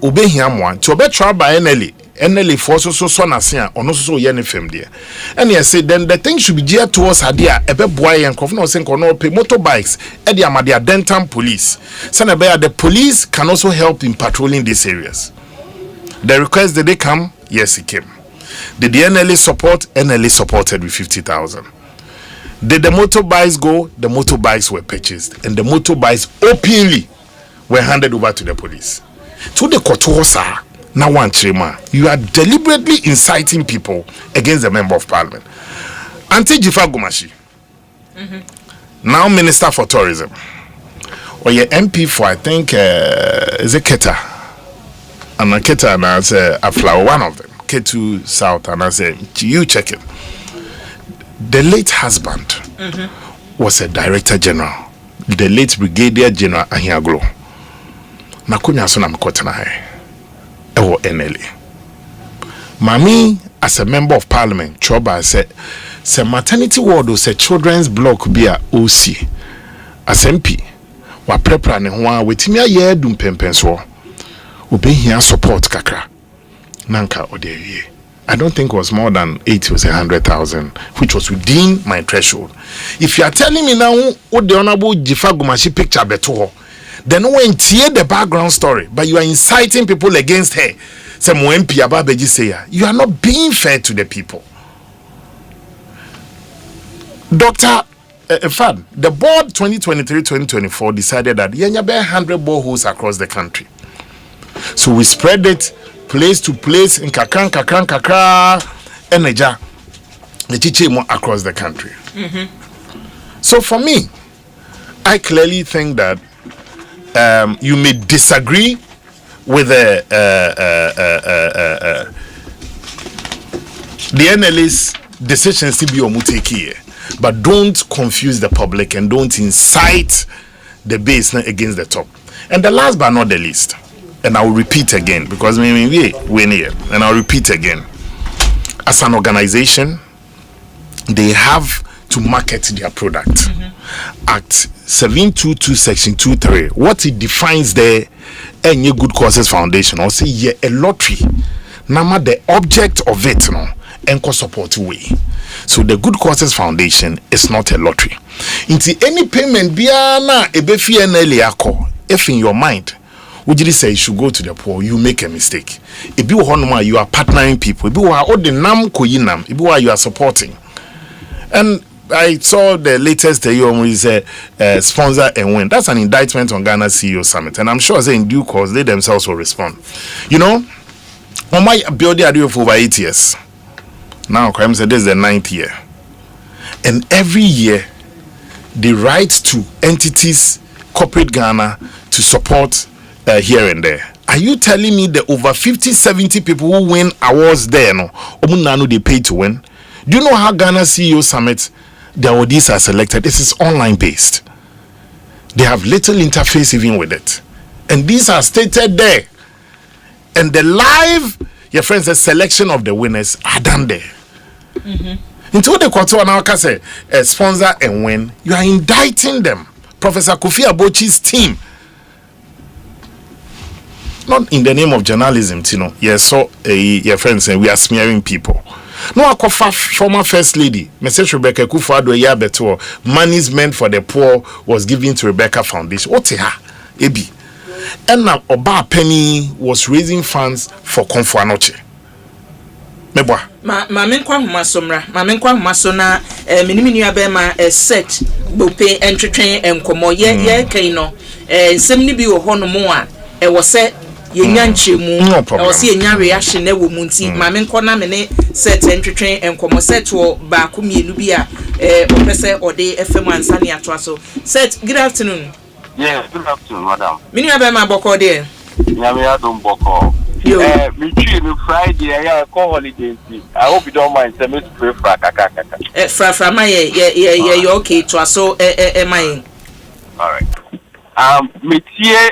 obehia mo an to be try by NLA for so na se a ono so ye ne fam there. And he say then the thing should be geared towards adia ebe boy en kof no say no pay motorbikes e the amadia dental police. Say na be the police can also help in patrolling these areas. The request did they come? Yes, it came. Did the NLA support? NLA supported with 50,000. Did the motorbikes go? The motorbikes were purchased, and the motorbikes openly were handed over to the police. To the Kotosa, now one chima, you are deliberately inciting people against the member of parliament. Ante Jifa Gumashi, now Minister for Tourism, or your MP for I think is a Keta, and a Keta and I say a flower, one of them, K2 South, and I say you check it. The late husband was a Director General, the late Brigadier General Ahiaglo. Nakunya so na mkotana hai ewo NLA. Mami as a member of parliament choba said se maternity ward or se children's block be a OC as MP wa prepare ne ho a wetimi aye dum pempenso obehia support kakra nanka odewie. I don't think it was more than 80 or 100,000, which was within my threshold. If you are telling me now what the honorable Jifa Gumashi picture beto, then when hear the background story, but you are inciting people against her, some MP Ababeji say you are not being fair to the people. Dr. Fad, the board 2023-2024 decided that you have 100 boreholes across the country. So we spread it place to place in kakran energy the teaching across the country. So for me, I clearly think that you may disagree with the NLA's decisions to be omuteki, but don't confuse the public and don't incite the base against the top. And the last but not the least, and I will repeat again because we're here, and I'll repeat again. As an organization, they have to market their product. Act 722 Section 23. What it defines there, any Good Causes Foundation, or say a lottery. Nama the object of it, no, enko support way. So the Good Causes Foundation is not a lottery. Into any payment, biana ebefi NLA ako. If in your mind, would you say you should go to the poor, you make a mistake. If you are you are partnering people, if you are all the nam koyinam, if you are supporting. And I saw the latest is sponsor and win. That's an indictment on Ghana CEO Summit, and I'm sure in due course they themselves will respond. You know, on my build the for over 8 years. Now, crime said this is the 9th year, and every year they write to entities, corporate Ghana to support here and there. Are you telling me the over 50-70 people who win awards there, no, they pay to win? Do you know how Ghana CEO Summit, the awardees are selected? This is online based. They have little interface even with it. And these are stated there. And the live, your friends, the selection of the winners are done there. Until the quarter now can say sponsor and win, you are indicting them. Professor Kofi Abochi's team. Not in the name of journalism, you know. Yes, so your friends say we are smearing people. No, I call former First Lady, Mrs. Rebecca Kufuor, a year better. Money's meant for the poor was given to Rebecca Foundation. What's her? Ebi. And now Oba Penny was raising funds for Komfo Anoche. Meboa. Mamen kwa humasomra. Mamen kwa humasona. Minimini abema set. Bope entretwen enkomo ye kaino. nsem ni bi wo ho no mo a wo se yenya nchemu wo se yenya reaction na wo munti ma me nkɔ na me ne set entwetwen enkomo set wo ba ko mienu bi a opese ode FM ansa ne ato aso set. Good afternoon. Yes, good afternoon, madam. Mini abema boko there. Nyame adom boko. Me tree Friday, I call holiday. I hope you don't mind. Say me to pray for kaka. Fra my you okay to so my. All right. Me tie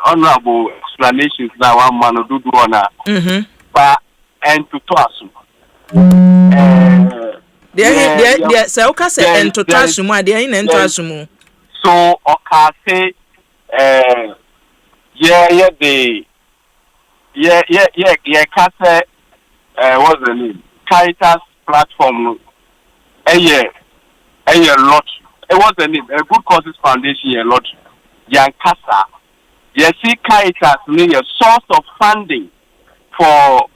honorable explanations na one man do ona. But and to asu. There say o ka say and to asu mu ade yin ento asu mu. So o ka say Kase, what's the name? Caritas platform. A lot. What's the name? A Good Causes Foundation. A lot. Yankasa. You see, Caritas need a source of funding for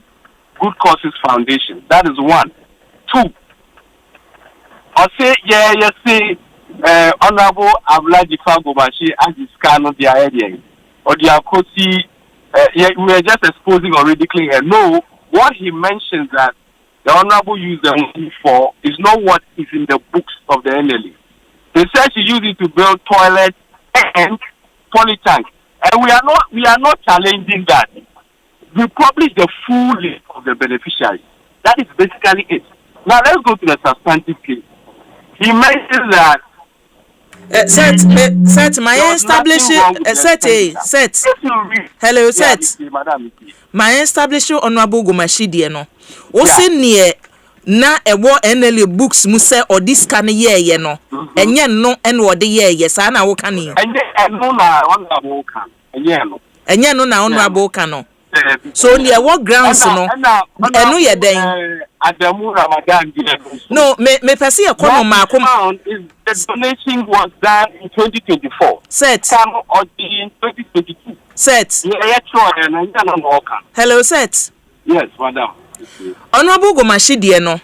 Good Causes Foundation. That is one. Two. I say, you see, Honorable Ablaji Fagobashi as the scan of the area. Or the Akosi. We are just exposing or ridiculing her. No, what he mentions that the honorable used the money for is not what is in the books of the NLE. They said she used it to build toilets and polytank, and we are not challenging that. We publish the full list of the beneficiaries. That is basically it. Now let's go to the substantive case. He mentions that. Set my establish set. Hello set. My establish honorable Gomashi die no. O se ne na ewo NLA books mu se or this kan ye no. Enye no en wo de ye sa na wo kan ni. Enye no na honorable kan. Enye no na honorable kan no. So near what grounds no enu ye den Adamu Ramadan. No, me pese e kono ma ko the donation was done in 2024. Set. Or in 2022. Set. Hello, set. Yes, madam. Honorable Gomashi die no.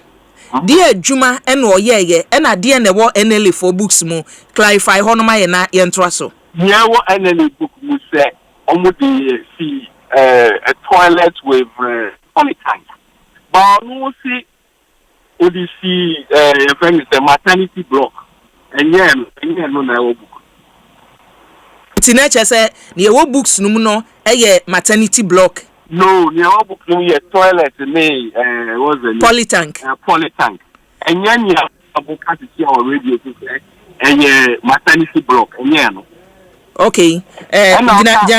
Die adwuma ene oyeye ena die ne wo NLA for books mu clarify hono ma ye na ye ntra so. Ye wo NLA book mu say omudi see a toilet with only tank. But no see ODC the maternity block. And no na book. Tinache say the wo books no no maternity block. No, the book no ye toilet me what's the name? Polytank. Polytank. And ya book at the radio to say and maternity block and okay.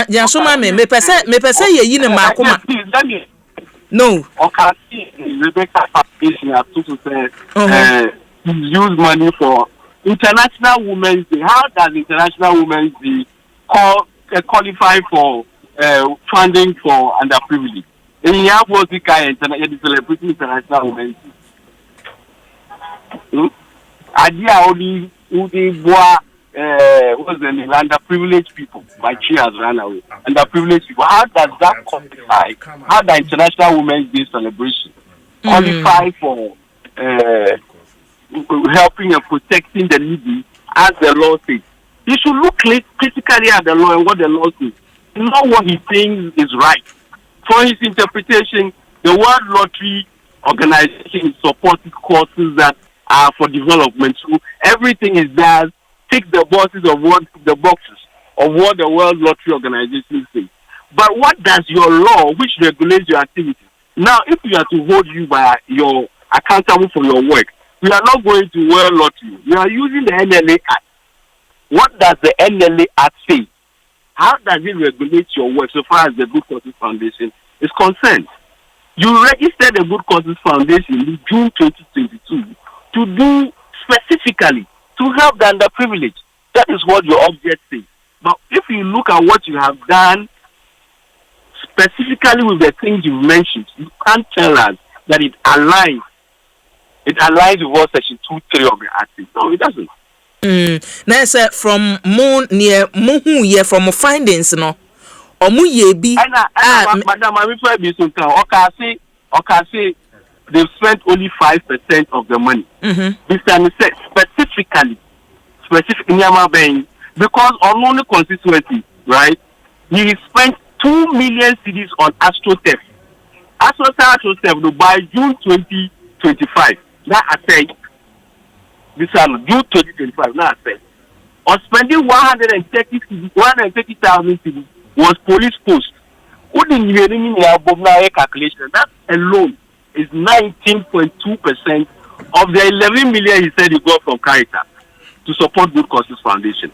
Ja so ma me pese ye yi ne makoma. No. Okay, Rebecca Foundation has to say use money for International Women's Day. How does International Women's Day qualify for funding for underprivileged? And you have what we can celebrating International Women's Day. Idea only what's the name? Underprivileged people. My chair has run away. Underprivileged people. How does that qualify? How the International Women's Day celebration qualify for helping and protecting the needy as the law says? You should look critically at the law and what the law says. Not what he thinks is right. For his interpretation, the World Lottery Organization is supporting causes that are for development. So everything is there. Tick the boxes of what the World Lottery Organization says. But what does your law, which regulates your activity? Now, if we are to hold you by your accountable for your work, we are not going to World Lottery. We are using the NLA Act. What does the NLA Act say? How does it regulate your work so far as the Good Causes Foundation is concerned? You registered the Good Causes Foundation in June 2022 to do specifically to help the underprivileged. That is what your object says. But if you look at what you have done specifically with the things you mentioned, you can't tell us that it aligns with what Section 2.3 of the Act is. No, it doesn't. Now, sir, from from findings, no, ye be. Madam, I'm referring to something. Okay, they've spent only 5% of the money. This time, specifically, because on only constituency, right? He spent 2 million cedis on AstroTurf. AstroTurf by June 2025. Now I say this is June 2025. Now I say on spending 130,000 cedis was police post. Wouldn't you calculation? That alone is 19.2% of the 11 million he said he got from Caritas to support Good Causes Foundation.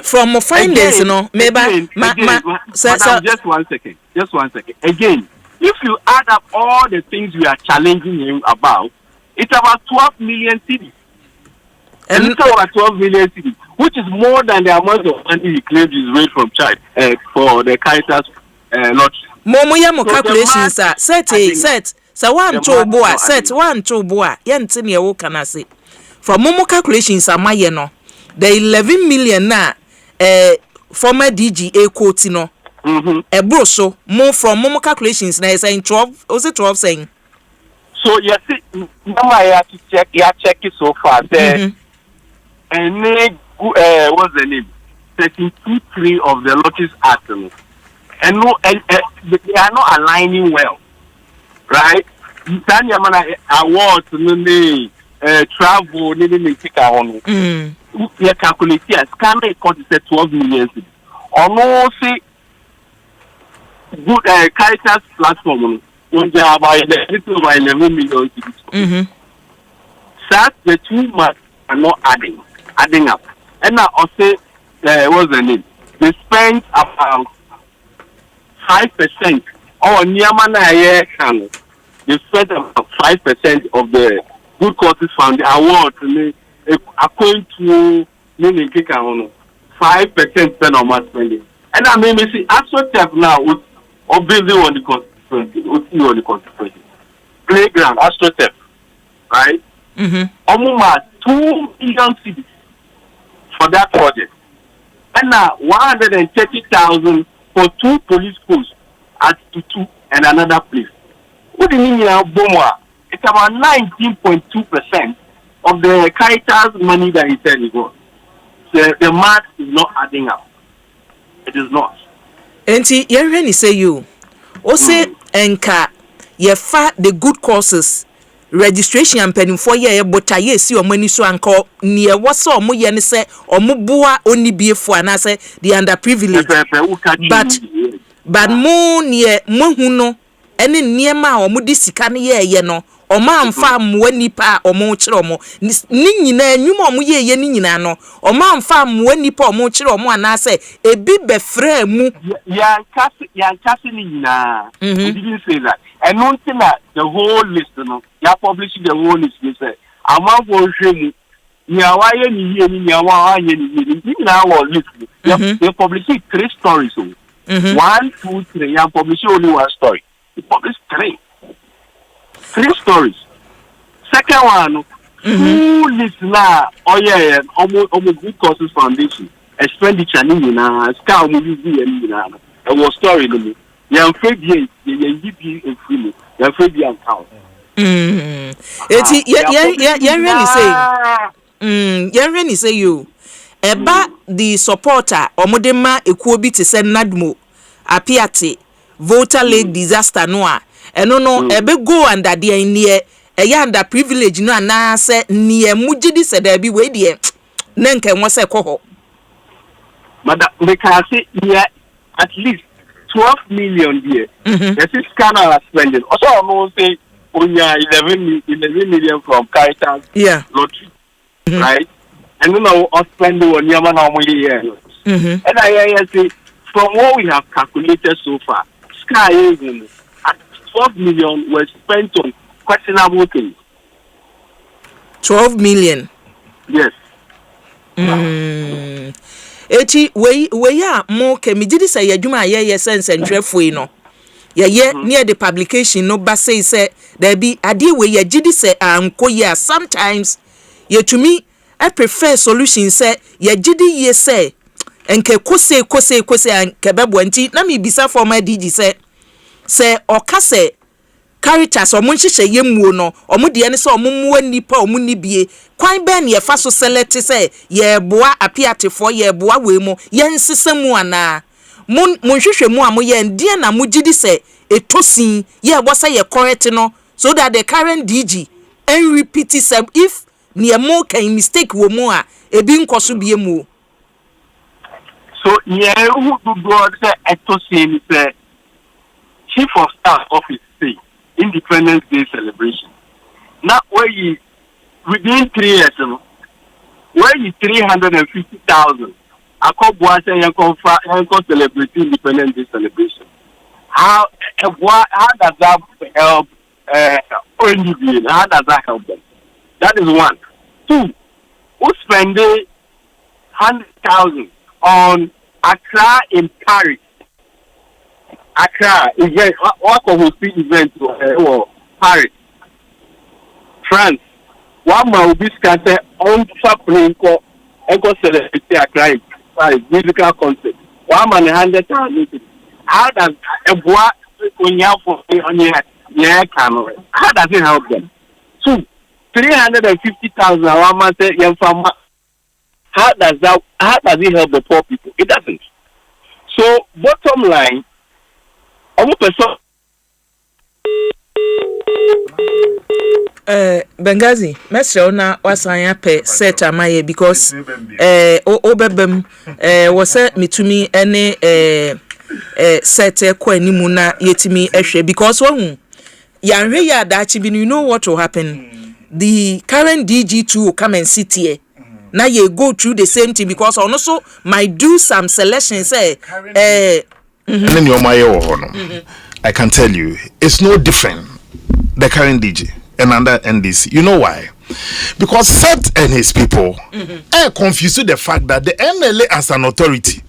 From findings, you know, maybe just 1 second. Again, if you add up all the things we are challenging him about, it's about 12 million cedis. And it's about 12 million cedis, which is more than the amount of money he claimed he's raised from child for the Caritas lottery. Momo calculations are set. So one to boa yenti ne wo kana say. From Momo calculations are my no. The 11 million na former DGA quote no. A bro so more from Momo calculations na saying 12 was it 12 saying. So you see I have to check it so far there. And what's the name? 32.3 of the Lotteries Act. And they are not aligning well. Right? Tanya mana awards travel we calculate here scan cost is 12 million. Almost good Caritas platform when they are by little by 11 million. So the 2 months are not adding up. And now I'll say what's the name? They spend about 5% or Niamana channel. They spent about 5% of the Good Causes Fund award according to 5% spend on mass spending. And I mean, see, AstroTurf now or building on the constituency. Playground, AstroTurf, right? Almost 2 million cedis for that project. And now 130,000 for 2 police posts at Tutu and another place. What do you mean, Bomwa? It's about 19.2% of the Caritas money that he said he got. The math is not adding up. It is not. Enti, you say you. Ose enka ye fa the Good Causes registration and penny for ye but I see or money so anko near what so mo ye ne say or mo boa only be for and I say the underprivileged. But mo near mo huno any near ma or mo disika ye no or man farm when nipa or mo chiro mo ni nyina nwuma mo ye ni nyina no or man farm when nipa or mo chiro mo and I say e bi be frɛ mu yan kasi ni nyina. We didn't say that. And non the whole list, no, you publish the whole list. You say, I'm not going to you. Niawaye ni ye ni niawa ye ni ye. Now list. They publish 3 stories. 1, 2, 3. You publish only 1 story. You publish 3 stories. Second one, 2 lists now. Oh yeah, almost Good Causes Foundation expenditure ni na scar mo bi ni na. It was story no. Yan fedi ye free. Yan fedi account. Eti yan really say you. Eba the supporter omodema ekuo bi te se nadmo apiate voter late disaster no a eno no ebe go under there near eya under privilege no na se near mugidi se da bi we de na nka nwo se koho. Madam, we can say here at least 12 million there. This is scanner spending. Also, I will say onya 11 million from Caritas lottery, right? And then I'll spend on Yamana year. And I say from what we have calculated so far, Sky even at 12 million was spent on questionable things. 12 million. Yes. Eti we ya mo ke mi gidi say adwuma ye sense ntwefoi no ye near the publication no ba say there be ade we ye gidi say anko ye sometimes ye to me I prefer solution say ye gidi ye say enke kose anke bebo nti na mi bisa for my DG say oka say Caritas or Munchise Yemuno, or Mudian so Mumu Nipa or Munibie, quite ben ye faso select say, ye boa appear for ye boa wemo, yen sisamuana. Munshishe muamu yen diana mujidi say, a tosin, ye was a ye correctino, so that the current DG and repeat it if near more can mistake womoa, a being cosubiemu. So, yeah, who do God say a tosin say, Chief of Staff Office say, Independence Day celebration. Now, where you within 3 years, where you 350,000, I call Boise and celebrate Independence Day celebration. How does that help ONGB? How does that help them? That is one. Two, who spend 100,000 on Accra in Paris? Accra event, what can we see event or Paris, France? One man will be scattered on plane called Ekosiise Accra musical concert. 100,000. How does a boy on your camera? How does it help them? 2, 350,000. One man say, how does it help the poor people? It doesn't. So bottom line. Bengazi, Mestre na wasanya pe set amaye because obebem was me to me any set kwa nimu na yetimi ehwe because one yanwe ya dachi bi you know what will happen. The current DG2 will come and sit here. Now you go through the same thing because also might do some selection say I can tell you, it's no different, the current DG and under NDC. You know why? Because Seth and his people are confused with the fact that the NLA as an authority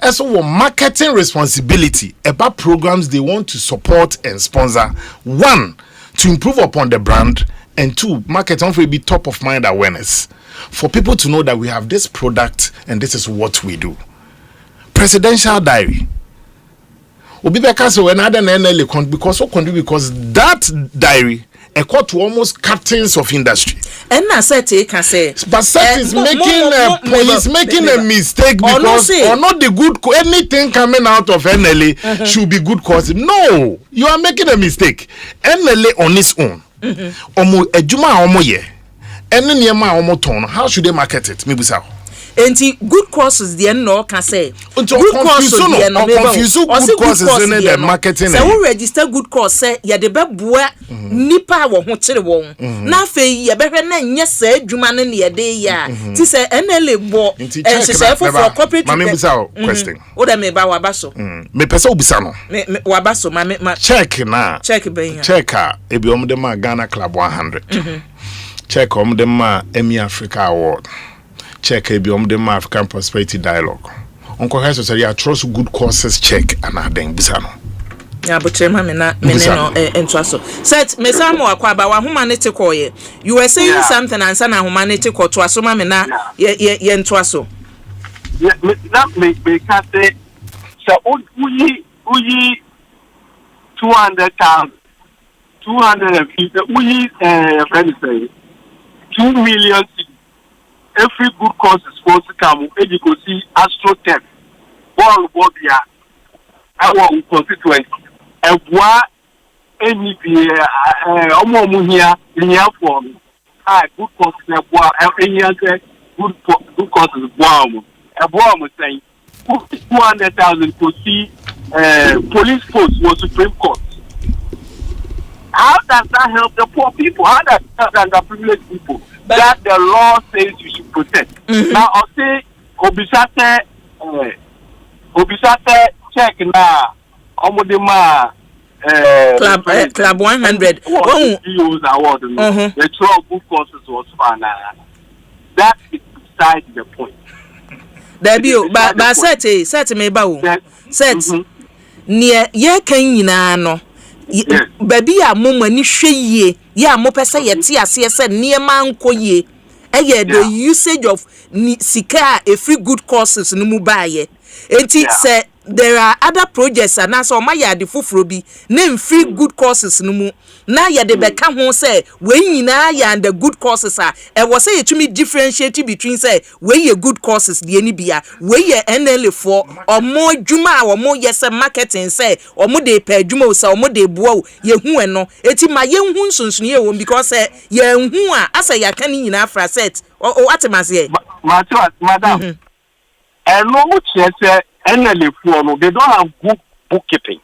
has a marketing responsibility about programs they want to support and sponsor. 1, to improve upon the brand, and 2, market on will be top of mind awareness for people to know that we have this product and this is what we do. Presidential diary. Obi beka say when other NLA because that diary equal to almost captains of industry. And na say can say but Seth is making a mistake because or not the good anything coming out of NLA should be good cause. No, you are making a mistake. NLA on its own. Omo ejuma omo ye. Ene niema omo ton. How should they market it? Mibisa. Enti good courses the no can say good courses the no good courses in the marketing say we register good course say ya de beboa nipa wo ho kire won na fe ya behwe na nye sa adwuma ne ne de ya ti say NLA bo say for corporate mama bisa question o da me ba wa baso me pesa obisa no me wa baso ma check na check ben check ebi om de ma Ghana Club 100 check om de ma Emmy Africa Award check a beyond the African Prosperity Dialogue. Uncle has said, I trust good courses check and I then Bisano. Yeah, but Meneno and Trasso. Said Mesamo Aquaba, humanity coye. You were saying something and son humanity called Twasoma Mena, yen Twasso. That may can't say, so we 200,000, 250, we friend say 2 million. Every good cause is supposed to come. You can see AstroTech, Ball Bobia, our constituency, and what any Omo here in your form. Good causes, any other good causes, bomb. A bomb was saying 200,000 to see police force was Supreme Court. How does that help the poor people? How does that help the privileged people? That the law says you should protect. Now I'll say Obisate check na Omodema Club 100 CEOs award the 12 good courses was fine. That is beside the point. Debio but set me ba set near ye kan nyina no baby a moma ni hweye ya mo pese ye ti ase se niema nkoye the usage of sika a free good courses no mu baaye enti se there are other projects and so my ya de fufuro bi name free good courses no mu na ya de beka ho say we nyina ya and the good courses are e was say to me differentiate between say we ye good courses de ani bia we ye NL for omo dwuma omo yes marketing say omo de pa dwuma o say omo de boa ye hu eno eti ma ye hu nsonson ye wo because ye hu a asa ya kan nyina afra set o atemase madam and no much say NL for no they don't have good bookkeeping.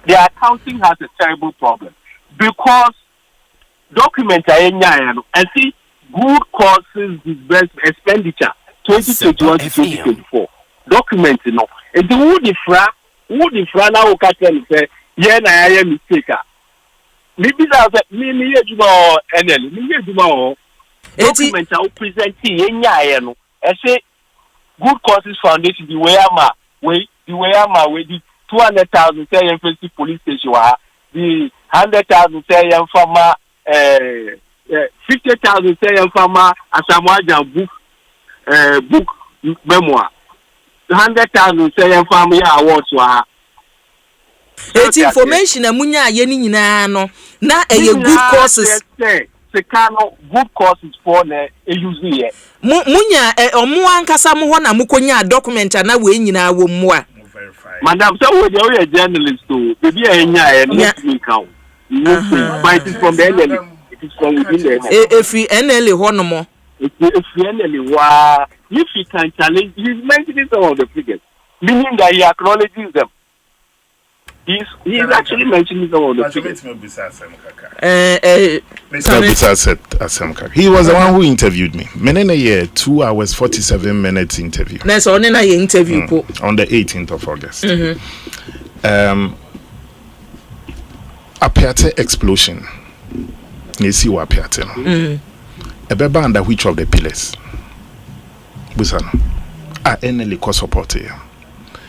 Their accounting has a terrible problem because documents are and see good courses disbursed expenditure 2021 to 2024 documents no and the wood ifra now o catch them say yeah na I mistake maybe that me ejuma NL me ejuma documents are presenting no and say good courses foundation the way am we the 200,000 say in police station the 100,000 say in farmer 50,000 say in farmer Asamoah book memoir 100,000 say in farmer awards it's information amunya ye ni nyina no na good courses good courses for na use here munya omo ankasa mo ho na mukonya document na we nyina wo mu a madam so we dey journalist to be enya no count but it is from the NL it is from within the NL if NL ho no mo if NL wa if he can challenge he's mentioning some of the figures meaning that he acknowledges them. He's actually mentioning some of the figures. He was the one who interviewed me. Menene year 2 hours 47 minutes interview. That's on na interview on the 18th of August. Apiate explosion. Nisi wa apiate no. Ebeba under which of the pillars? Busano. NL co support here.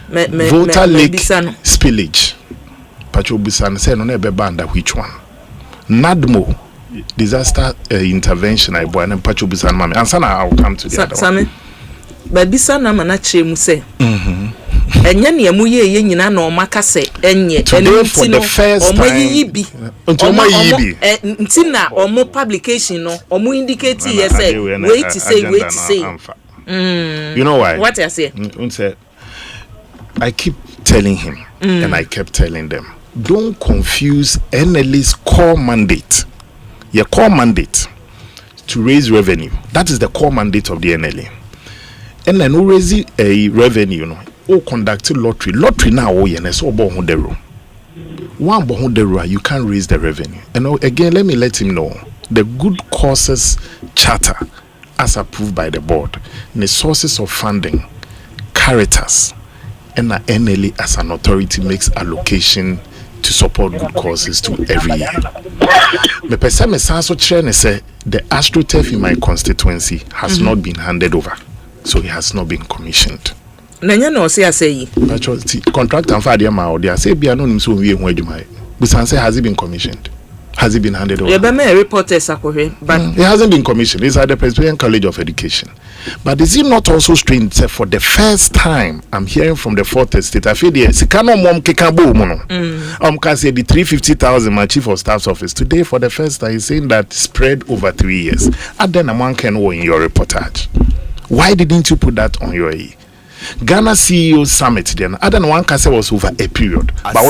Volta Lake spillage. Pacho Busan said no ebeba under which one? NADMO disaster intervention I born and Pacho Busan mama. Ansana I'll come to the other one. But Bisana mana chemu say. Enye ne amu ye nyina na o maka se enye today for the first time ntina omo publication no omo indicate here say wait to say you know why what I say I keep telling him and I kept telling them don't confuse NLE's core mandate. Your core mandate to raise revenue, that is the core mandate of the NLE. And then who raise a revenue, you know, or conduct lottery now, oh yeah, so one you can't raise the revenue. And again, let me let him know the good causes charter as approved by the board, the sources of funding, Caritas, and the NLE as an authority makes allocation to support good causes to every year. The person say the AstroTurf in my constituency has not been handed over, so it has not been commissioned. Nanya no say contract and father ma they say be anonym so we hu adwuma. Busan say has it been commissioned? Has it been handed over? Yeah, reporters akohwe, but it hasn't been commissioned. It's at the Presbyterian College of Education. But is it not also strange that for the first time I'm hearing from the fourth estate, I feel the Sikano mom kekabo mono. Can say the 350,000 my chief of staff's office today for the first time he's saying that spread over 3 years. And then a man can in your reportage. Why didn't you put that on your Ghana CEO Summit then other than one case was over a period but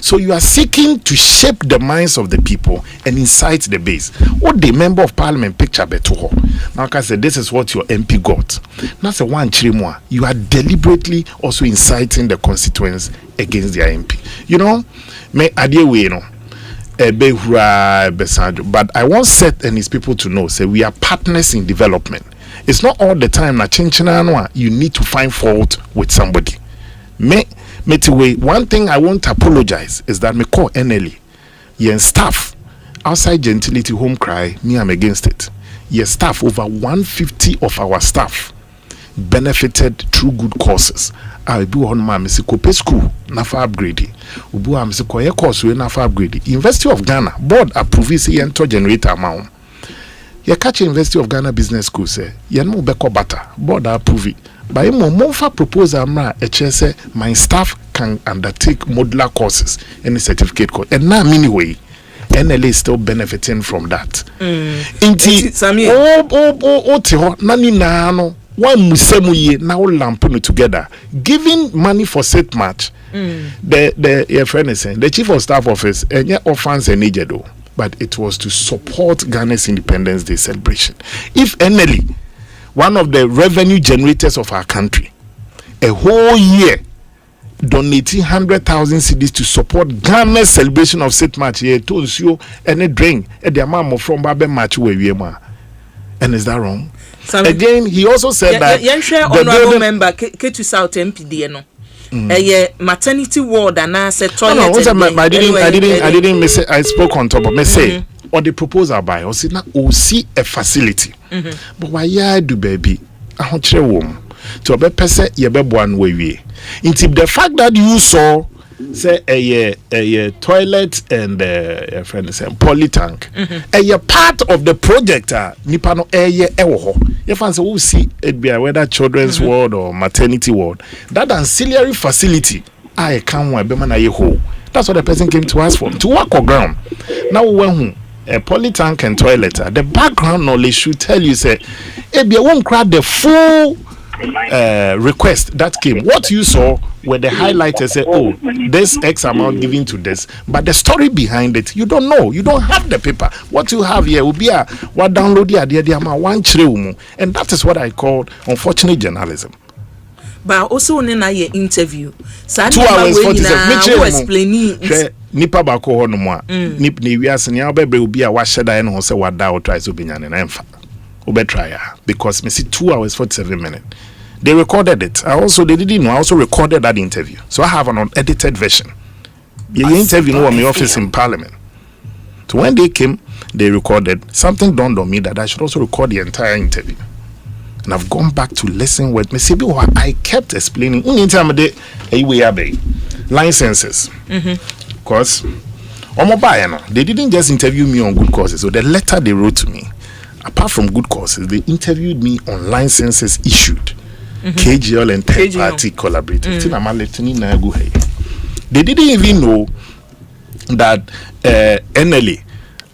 so you are seeking to shape the minds of the people and incite the base. What the member of parliament picture beto now can say this is what your MP got. That's a one chirimwa. You are deliberately also inciting the constituents against their MP. You know, me adiewe no but I want Seth and his people to know say we are partners in development. It's not all the time that you need to find fault with somebody. One thing I won't apologize is that me call NLE. Yen staff outside gentility home cry, me I'm against it. Yen staff over 150 of our staff benefited through good causes. I do on my Mississippi school nafa upgrading. Ubu am se koye course we nafa upgrading. University of Ghana board approve enter generator amount. You catch University of Ghana Business School say, you know beko bata, board approve it. But you more for proposal amra say my staff can undertake modular courses in the certificate course. And now anyway, NLA is still benefiting from that. Inti nani no one musemu ye now lampono together, giving money for set match. The your friend is saying the chief of staff office and offense and needed, but it was to support Ghana's Independence Day celebration. If NLA, one of the revenue generators of our country, a whole year donating 100,000 cedis to support Ghana's celebration of set match here to you and a drink at the amount from Babe match where we are. And is that wrong? Again, he also said that the honorable member Ketu South MPD no. Maternity ward and I said toilet. I didn't miss it. I spoke on top of me say or the proposal by or see now see a facility. But why ya do baby? I want you womb to be person ye be one way. Into the fact that you saw say a toilet and a friend say poly tank a part of the project nipa no ewo you fancy who see it be whether children's ward or maternity ward that ancillary facility I can one be man a ho. That's what the person came to ask for, to work on ground. Now when a poly tank and toilet the background knowledge should tell you say if you won't crack the full request that came. What you saw where the highlighters say, oh, this X amount given to this, but the story behind it, you don't know. You don't have the paper. What you have here will be what download the amount one chile, and that is what I call unfortunate journalism. But also in a interview, 2 hours 47 explaining nipa bako ho no mo nip ne wiase ne obebe obi a wa sheda no say wada o try so binyane na emfa try because me see 2 hours 47 minutes. They recorded it. They didn't know. I also recorded that interview. So I have an unedited version. The interview in my office in Parliament. So when they came, they recorded. Something dawned on me that I should also record the entire interview. And I've gone back to listen with me. I kept explaining. Licenses. Because they didn't just interview me on good causes. So the letter they wrote to me, apart from good causes, they interviewed me on licenses issued. KGL and third party collaborators. They didn't even know that NLA,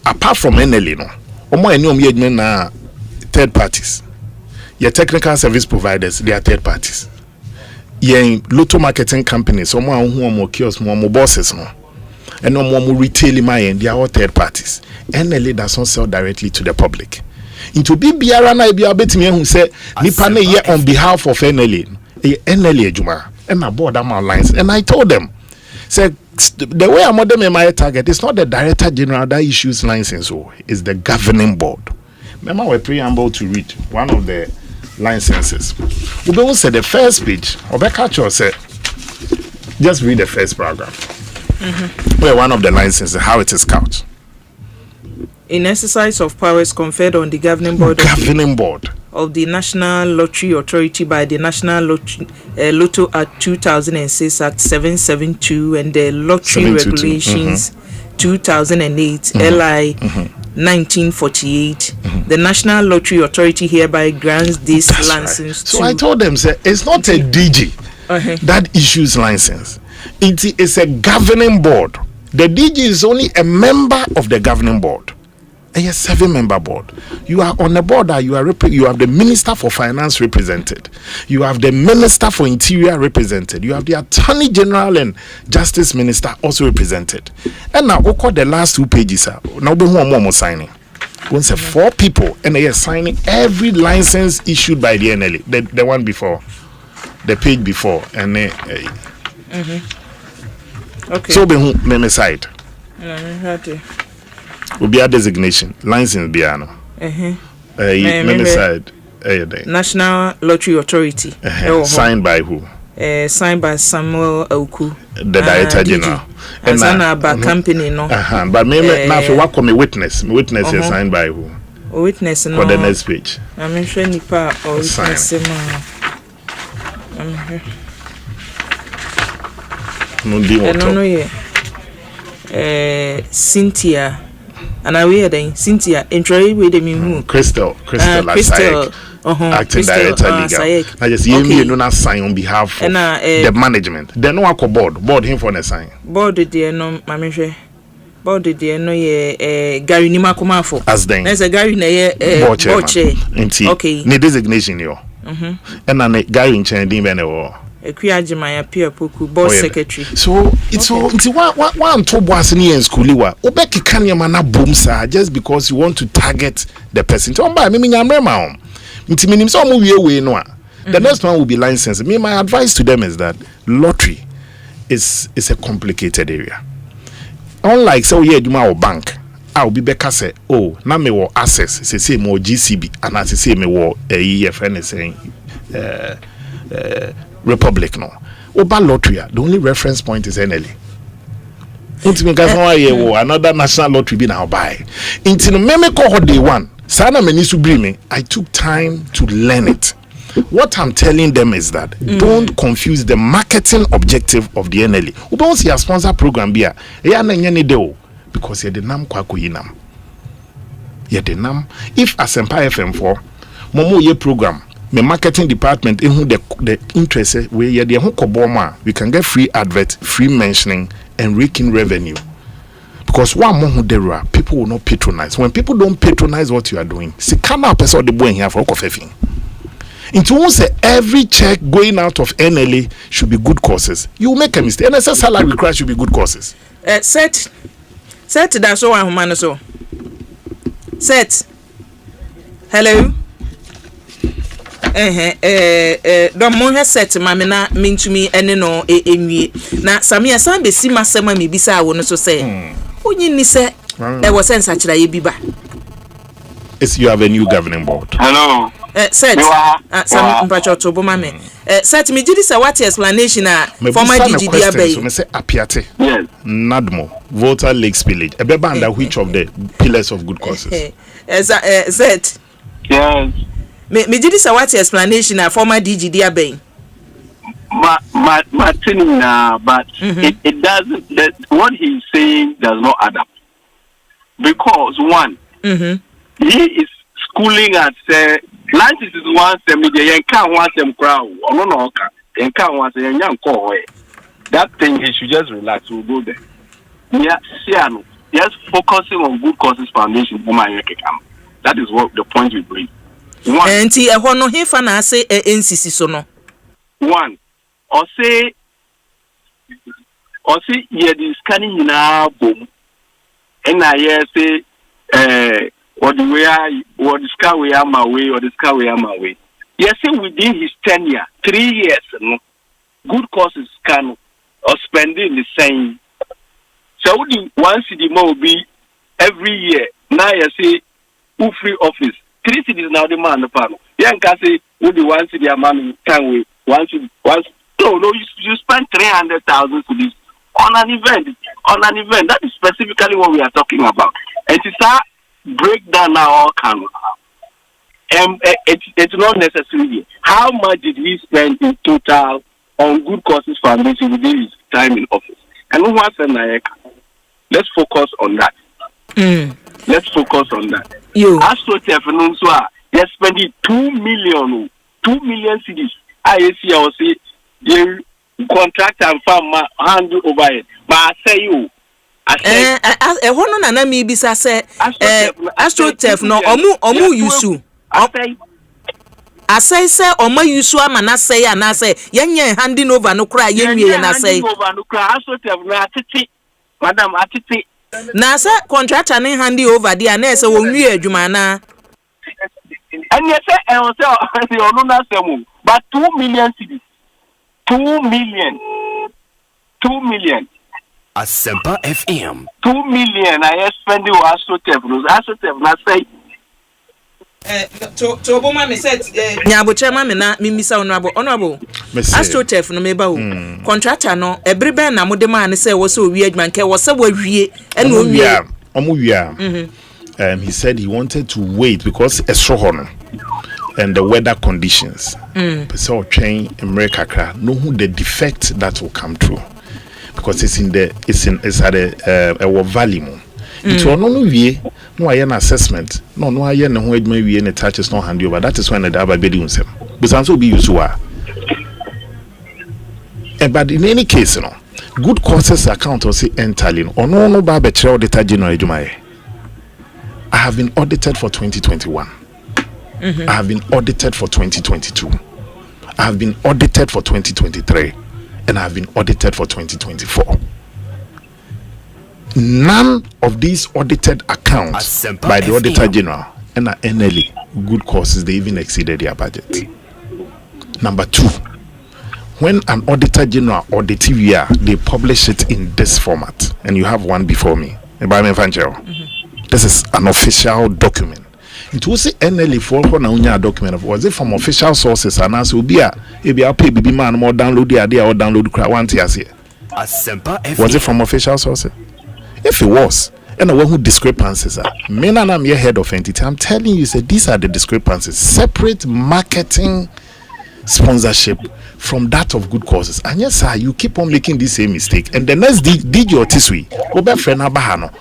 apart from NLA, no, third parties. Your technical service providers, they are third parties. Your lotto marketing companies, someone who are more kiosks, more bosses, no, and no more retail in they are all third parties. NLA does not sell directly to the public. Into BBR na be abet me who say nipa na here on behalf of NLA Juma and my board am lines, and I told them say the way I'm them my target is not the director general that issues license, so it's the governing board. Remember we preamble to read one of the licenses. We don't say the first page or back at you say just read the first paragraph where one of the licenses how it is couched. In exercise of powers conferred on the governing board of the National Lottery Authority by the National Lotto Act 2006 Act 772 and the Lottery Regulations 2008 LI 1948, the National Lottery Authority hereby grants this license. So I told them, say, it's not a DG that issues license. It is a governing board. The DG is only a member of the governing board. A 7-member board. You are on the board that you have the Minister for Finance represented. You have the Minister for Interior represented. You have the Attorney General and Justice Minister also represented. And now, the last 2 pages now we more signing. We say 4 people and they are signing every license issued by the NLA. The one before, the page before, and okay. So we side. Will be a designation license piano. Side. National Lottery Authority. Signed by who? Signed by Samuel Oku, the Director General. And Zanaba company no. But maybe now for what come a witness. Witness is signed by who? Witness no. For the next page. I'm sure Nipa or witness no. No, Cynthia and I wear then Cynthia enjoy with the Crystal acting director legal. I just you sign on behalf of the management. Then no board him for the sign. Board the no mamishe. Board the no ye Gary Nima Kumafo. As then there's a Gary na board. Okay. Ni designation yo. And then Gary in chain dimene Ekuyajimaya Pia Poku board secretary. So it's one to boss in school obeki kanyama na boom sir just because you want to target the person. The next one will be license. My advice to them is that lottery is a complicated area. Unlike you bank, I'll be better say, oh, now me will access say more GCB and as say me will EFN saying Republic no. Oba lottery, the only reference point is NLA. Another national lottery be now buy. Until me call day one. Sana menisu bring I took time to learn it. What I'm telling them is that don't confuse the marketing objective of the NLA. Ubon see a sponsor program bia. Because you're the nam kwako yinam. You're the nam. If Asempa FM4 momo ye program, my marketing department in who the interest where you're the hokoboma, we can get free advert, free mentioning, and raking revenue. Because one more there people will not patronize. When people don't patronize what you are doing, see, come up as all the boy here for coffee. Into say every check going out of NLA should be good causes. You make a mistake. NSS salary crash should be good causes. Set that's so one man so. Set. Hello. Don't mo set mama na mean to me ene no enwie. Na Samia san be si masema me bisa wo no so say. Onyi ni say there was sense actually ye biba. Yes, you have a new governing board. Hello. Set. Some mpacho to bo mame. Set me jidi say what explanation former DGD abey. So me say apiate. Yes. Nadmo, Volta Lakes Village. Ebeba under which of the pillars of good causes? Set. Yes. Me jidi say what explanation former DGD abey. Martin, but it doesn't. What he's saying does not add up. Because one, he is schooling at Lantis is one sem the yankan one sem crowd. No, yankan one sem young call. That thing he should just relax. We'll go there. Yeah, yes, focusing on good causes foundation for my account. That is what the point we bring. One. And see, I want no he fan say NCC so no. One. Or say yeah, this scanning now boom. And I say what the sky we are my way or the sky we are my way. Yes, within his tenure, 3 years, no good causes can or spending the same. So the one city more will be every year. Now you say who free office. 3 cities now demand the panel. You can say who the one city amount can we once. No, you spend 300,000 to this on an event. That is specifically what we are talking about. And to start break down now all can. It's not necessary. How much did he spend in total on good causes foundation within his time in office? And who wants a let's focus on that. Let's focus on that. As to Tefanunzwa, they're spending 2 million cities. I see. You contract and farm hand over it. But I say you. I want to know me bisa say AstroTurf no omu yusu. I say omu yusu amana say and I say yenye handing over no cry yenye na say. AstroTurf na atiti. Madam atiti. Na say contractor ne handi over there na say wonwie adwuma na. And you say I say onu na semu. But 2 million cities. 2 million. Asempa FM. 2 million. I spend you AstroTurf. Na say. To Obama me said. Nyaboche ma me na me misa honorable. AstroTurf no meba o. Contractor no every na mo de ma ne say wo se owie adman ke wo se wo wie e no wie. Omu he said he wanted to wait because esro and the weather conditions. So train America know who the defect that will come through because it's at a valley. It will not be no I an assessment no I no ho adwuma wie ne touches no hand over. That is when the aba bedi unsem but so be used to but in any case good causes account or say entirely or no ba be chere auditor general adwuma. I have been audited for 2021. I have been audited for 2022. I have been audited for 2023 and I have been audited for 2024. None of these audited accounts by the Auditor General and NLE good causes, they even exceeded their budget. Number 2, when an Auditor General audits year, they publish it in this format, and you have one before me. This is an official document. It was NLE for a document. Was it from official sources? And as will be a pay baby man more download the idea or download the one here. Was it from official sources? If it was, and the one who discrepancies are, men and I'm your head of entity. I'm telling you, these are the discrepancies. Separate marketing sponsorship from that of good causes. And yes, sir, you keep on making the same mistake. And the next did your tisui, Obe Frena Bahano,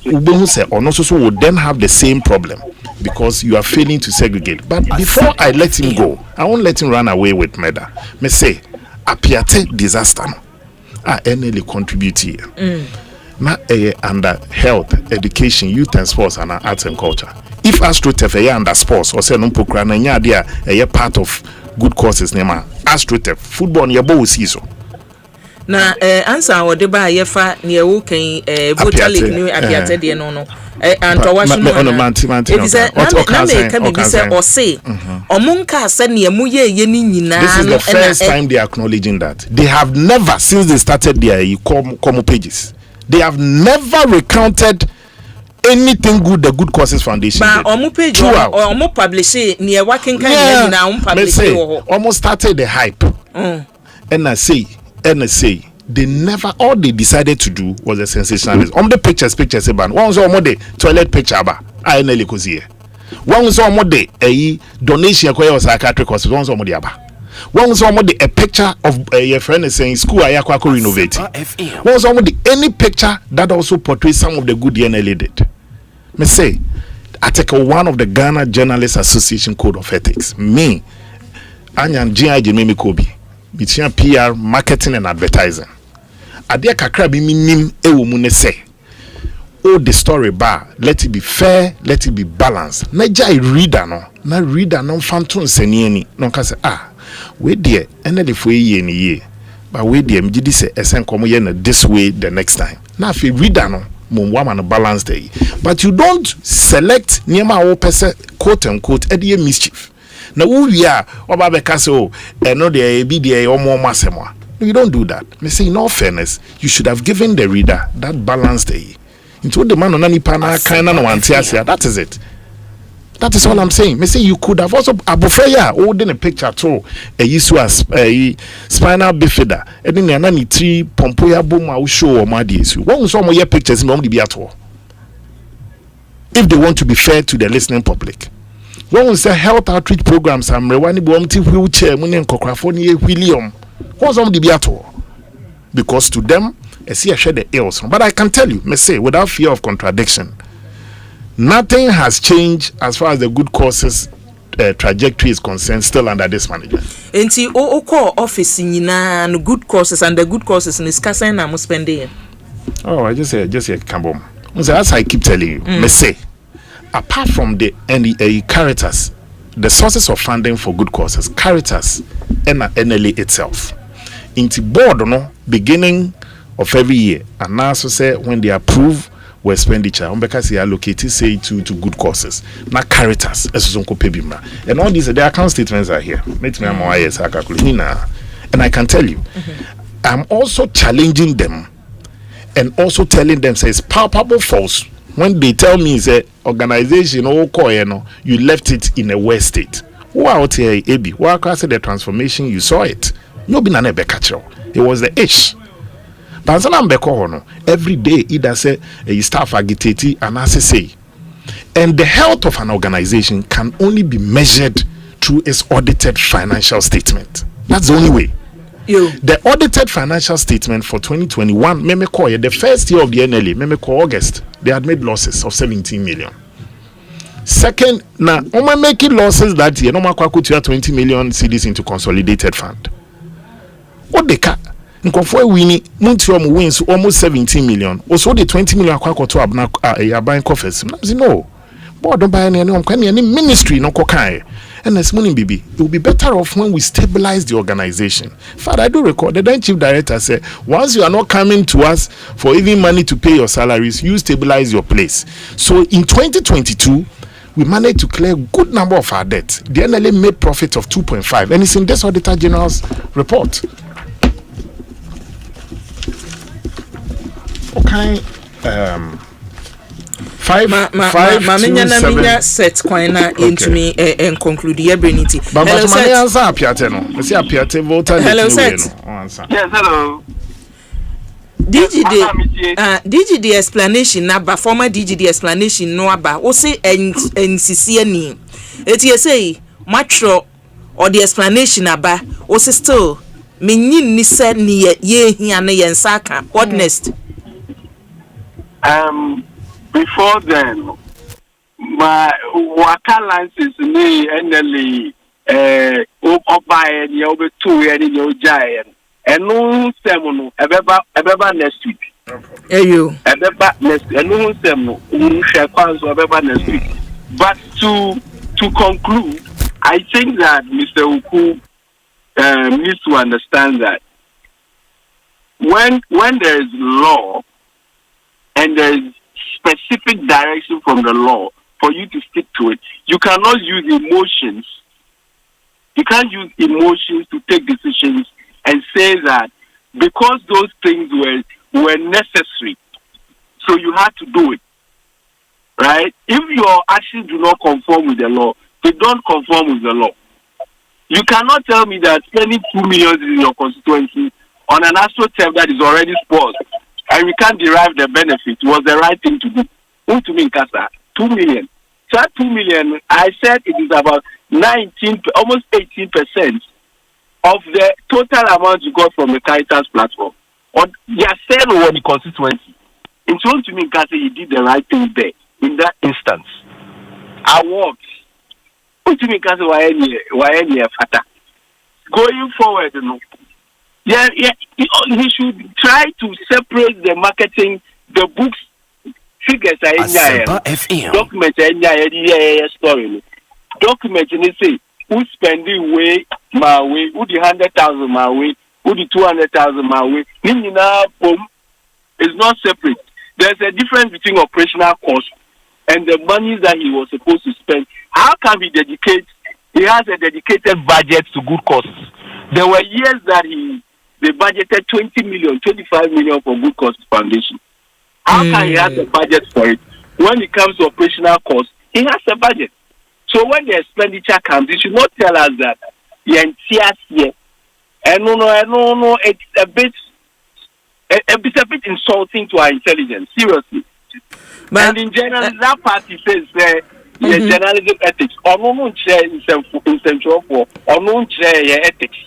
Ubehu say, or not so would then have the same problem because you are failing to segregate. But before I let him go, I won't let him run away with murder. Me say, Apiate disaster. NLE contribute here. Under health, education, youth and sports and arts and culture. If AstroTurf under sports or say a part of good causes, AstroTurf football near bow season. Na answer our deba yefa near walking voter league new apiate de no and to wash it is a or say omunka said near muye yeni nyina. This is the first time they are acknowledging that. They have never since they started their Como pages. They have never recounted anything good the Good Causes Foundation did. But publish near working kind now publish almost started the hype. And I say they never, all they decided to do was a sensationalism. The pictures about one was almost the toilet picture ba I nearly cause here. One was almost the a donation acquired psychiatric hospital. One was almost the aba. One was almost a picture of your friend is saying school Ayakwako renovate. One was almost any picture that also portrays some of the good NLA did. Me say, Article 1 of the Ghana Journalists Association Code of Ethics. Me, Anyan G.I.J. Mimi Kobi, between PR, marketing and advertising. Adia kakra bi minim ewo mu ne say. Oh, the story bar, let it be fair, let it be balanced. Na jai reader no, na reader no phantom senieni. No ka say we there NLA for ye ni ye. But we there mjidi say esen komo ye na this way the next time. Na fi reader no mumwa no balance day. But you don't select nyema wo pese quote unquote edie mischief. Na we are oba be ka say oh no there be there omo masemo. You don't do that. Me say in all fairness, you should have given the reader that balance day. Into the man on any pana kind of one that is it. That is all I'm saying. Me say you could have also abofeya holding a picture too. A issue as a spinal bifida. And then nani tree pompoya boom show or madi issue. One some of your pictures in the be at all. If they want to be fair to the listening public. One say health outreach programs am rewani bomti wheelchair muni nkokrafoni William. What's on the be at all? Because to them, I see I share the ills. But I can tell you, me say, without fear of contradiction, nothing has changed as far as the good causes trajectory is concerned, still under this management. Enti o call office nyina and good causes and the good causes in discussing na mo spending. Oh, I just say Kambom. As I keep telling you, me say, apart from the Caritas, the sources of funding for good causes, Caritas and NLA itself, into board beginning of every year, and now so say when they approve we expenditure, because they allocated say to good causes. Now Caritas, and all these the account statements are here. And I can tell you, I'm also challenging them, and also telling them say it's palpable false when they tell me say organization you left it in a worse state. Out here, AB. What I said the transformation, you saw it. No be nane bekachro. It was the ish. But every day either say a staff agitated and as I say. And the health of an organization can only be measured through its audited financial statement. That's the only way. The audited financial statement for 2021, the first year of the NLA, August, they had made losses of 17 million. Second, now, making losses that year, no matter 20 million cedis into consolidated fund. What they cut? Nkofo wini Montreal wins almost 17 million. Also the 20 million akwa to abna buying coffers. No. Board don't buy any ministry no kokai. And as morning baby, it will be better off when we stabilize the organization. Father, I do record the then chief director said, once you are not coming to us for even money to pay your salaries, you stabilize your place. So in 2022, we managed to clear a good number of our debts. The NLA made profit of 2.5, and it's in this Auditor General's report. Okay. 5 set quina into me and conclude the ability. Hello, set. Yes, hello. DGD explanation na former DGD explanation no aba o say NCC ani eti say matro or the explanation aba o say still menyin ni se ni ye hia na yen saka. What next? Before then, my water license me NLE oba ni obe 2 ni o giant. And no semono ebeba next week. You ebeba next and no semono share kwanzo ebeba next week. But to conclude, I think that Mr. Uku needs to understand that when there is law and there is specific direction from the law for you to stick to it, you cannot use emotions. You can't use emotions to take decisions and say that because those things were necessary, so you had to do it, right? If your actions do not conform with the law, they don't conform with the law. You cannot tell me that spending 2 million in your constituency on an astroturf that is already spoiled and we can't derive the benefit was the right thing to do. Who to me, Kasa? 2 million. So that 2 million, I said it is about 19, almost 18% of the total amount you got from the Caritas platform. Or you are saying over the constituency. In so to me, Kasa, he did the right thing there in that instance. I worked. To me, Kasa, why any fata? Going forward, you know. Yeah, he should try to separate the marketing, the books, figures are in there. Documents are in there, story. Documents, and they say, who spending way, my way, who the 100,000 my way, who the 200,000 my way. It's not separate. There's a difference between operational costs and the money that he was supposed to spend. How can he dedicate? He has a dedicated budget to good causes. There were years that they budgeted 20 million, 25 million for Good Causes Foundation. How can he have a budget for it? When it comes to operational costs, he has a budget. So when the expenditure comes, he should not tell us that no, it's a bit insulting to our intelligence, seriously. But, and in general, that party says journalism ethics. Or no chair in central for or no chair ethics.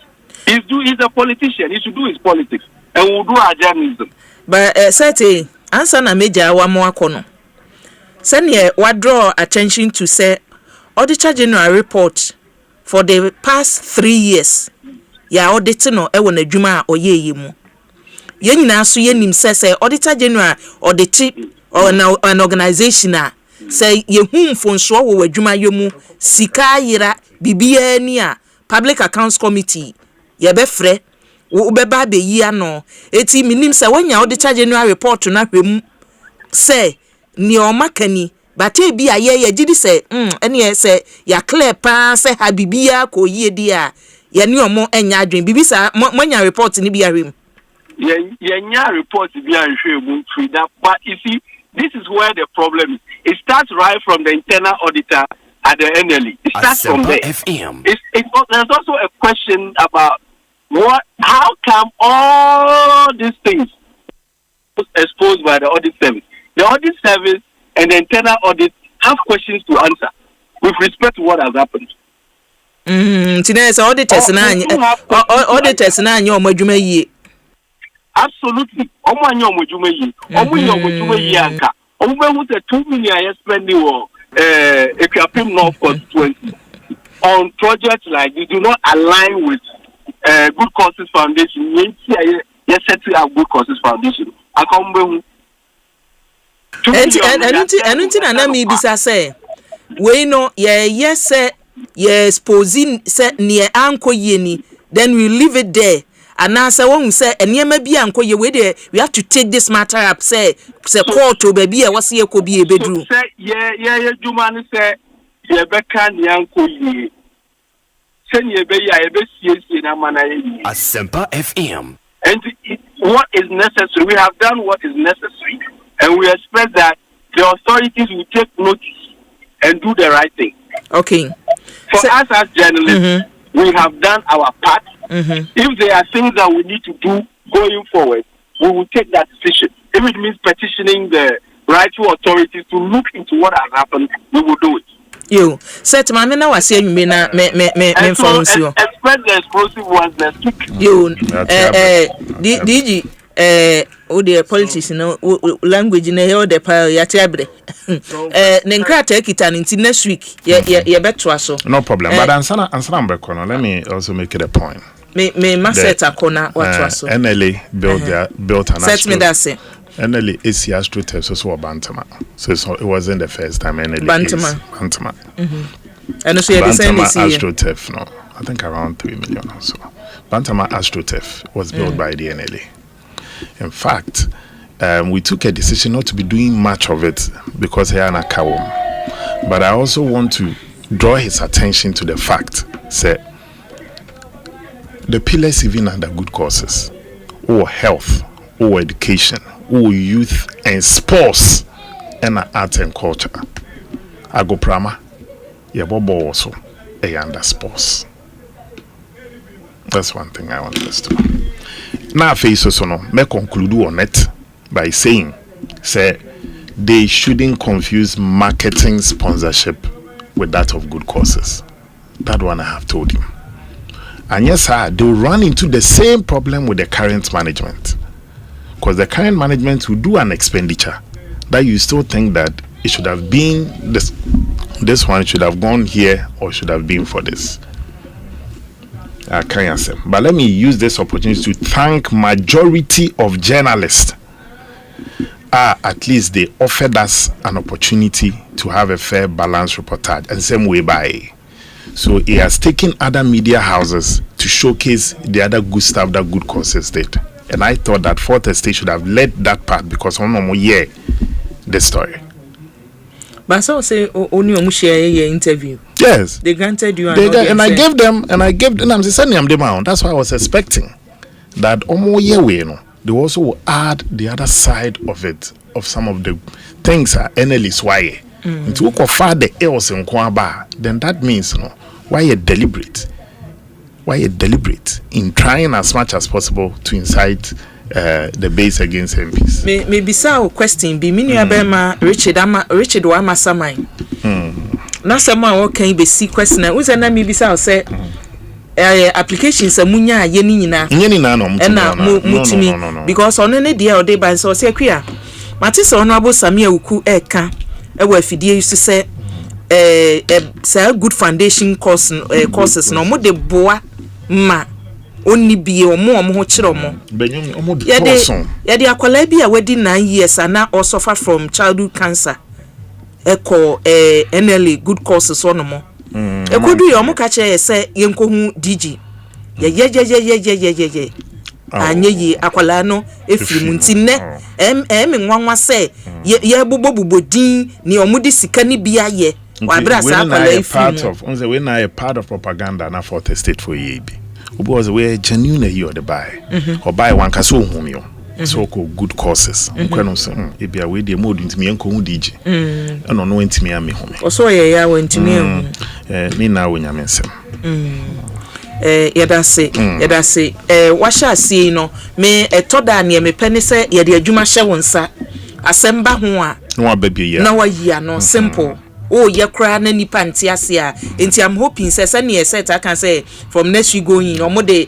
He's a politician. He should do his politics, and we'll do our journalism. But say, answer na major one more corner. Send ye what draw attention to say Auditor General report for the past 3 years. Ya auditing no e wona adwuma a oye yemu. Ye nyina so ye nim say Auditor General audit or an organization a say ye hu mfonso wo adwuma yemu sika yira bibia ni a Public Accounts Committee ye be frɛ wo be ba be yi ano eti minim say wonya Auditor General report na hwem say ni o makani but e bi aye gidi say ene say ya clear pa say ha bibia ko yie di a ye ni omo enya adwen bibi sa monya report ni bi ahwem ye nya report bi ahwem free that. But you see, this is where the problem is. It starts right from the internal auditor at the NLE. It starts from there. There's also a question about how come all these things exposed by the audit service? The audit service and the internal audit have questions to answer with respect to what has happened. Tinese auditors na anya omadwuma yie. Absolutely. Omanya omadwuma yie. Omunya omadwuma yie anka. Omubehu se 2 million I spending on Ekwapim North constituency on projects like this do not align with Good Causes Foundation. Yes, set up Good Causes Foundation. Akombehu. Anything na me bisa say we know yes exposing say near anko yeni, then we leave it there. And now say when we say enema bi anko ye we there, we have to take this matter up say court to baby e was ye ko bi e bedru. Say yeah juma say ye beka ni anko ye. Say ye be ya e be sie na mana ye. Asempa FM. And what is necessary, we have done what is necessary, and we expect that the authorities will take notice and do the right thing. Okay. For us as journalists, we have done our part. If there are things that we need to do going forward, we will take that decision. If it means petitioning the rightful authorities to look into what has happened, we will do it. You set my na was saying me na me phones you. Expect the explosive ones next week. You DG the politics no language na here the power ya tiabre. Nenkra take it and next week ye beto so. No problem. But answer Mbrekono, let me also make it a point. Me set akona what so. NLA built an set me that say. NLA is Astro Tefs so Bantama. So it wasn't the first time NLA Bantama. And so Bantama Astro Tef, no, I think around 3 million or so. Bantama Astro Tef was built by the NLA. In fact, we took a decision not to be doing much of it because he had a kawom. But I also want to draw his attention to the fact, say, the pillars even under good causes, or health, or education, or youth and sports, and art and culture. I go prama, bobo also, under sports. That's one thing I want us to know. Now, face also no, me conclude on it by saying, say, they shouldn't confuse marketing sponsorship with that of good causes. That one I have told him. And yes, sir, they will run into the same problem with the current management. Because the current management will do an expenditure that you still think that it should have been this one should have gone here or should have been for this. I can't answer. But let me use this opportunity to thank majority of journalists. At least they offered us an opportunity to have a fair, balanced reportage, and same way by. So he has taken other media houses to showcase the other good stuff that good causes did. And I thought that Fourth Estate should have led that part because on no more the story. But so say only share your interview. Yes. They granted you and I gave them I'm sending them the amount. That's why I was expecting that they also will add the other side of it, of some of the things are NL's why. To go far the else in Kwaba, then that means why you deliberate in trying as much as possible to incite the base against MPs. Maybe so question be mini abema Richard Wama Samai. Na someone okay be see question na uza na maybe so say applications amunya yeni nyina na mutimi because on any day or day by so say kwia matisa honorable Samia Uku eka ewa fidie used to say say good foundation courses no mo de boa ma onni bie omo ho kire omo ye de akwala bi a wadi 9 years ana or suffer from childhood cancer eko NLA good courses on mo ekodu ye omo ka che say yenkohu DG ye anye yi akwala no efiri munti ne nwanwa say ye bobo din ni omo di sika ni bia ye wa bra sa akwala efiri we na a part of propaganda na for state for yebi because we genuine here the buy or buy one kaso home yo so good courses kwano say e bia we dey mode ntimi enko hu DJ no no ntimi ame home oso ye ya we ntimi me na wo nyame nsem yada say washa see no me etoda na me pene say ye de adwuma hye wonsa asemba ho a no ababia na wa yi no simple oh ye kra na nipa nti ase a enti I'm hoping say send set I can say from next week going no more the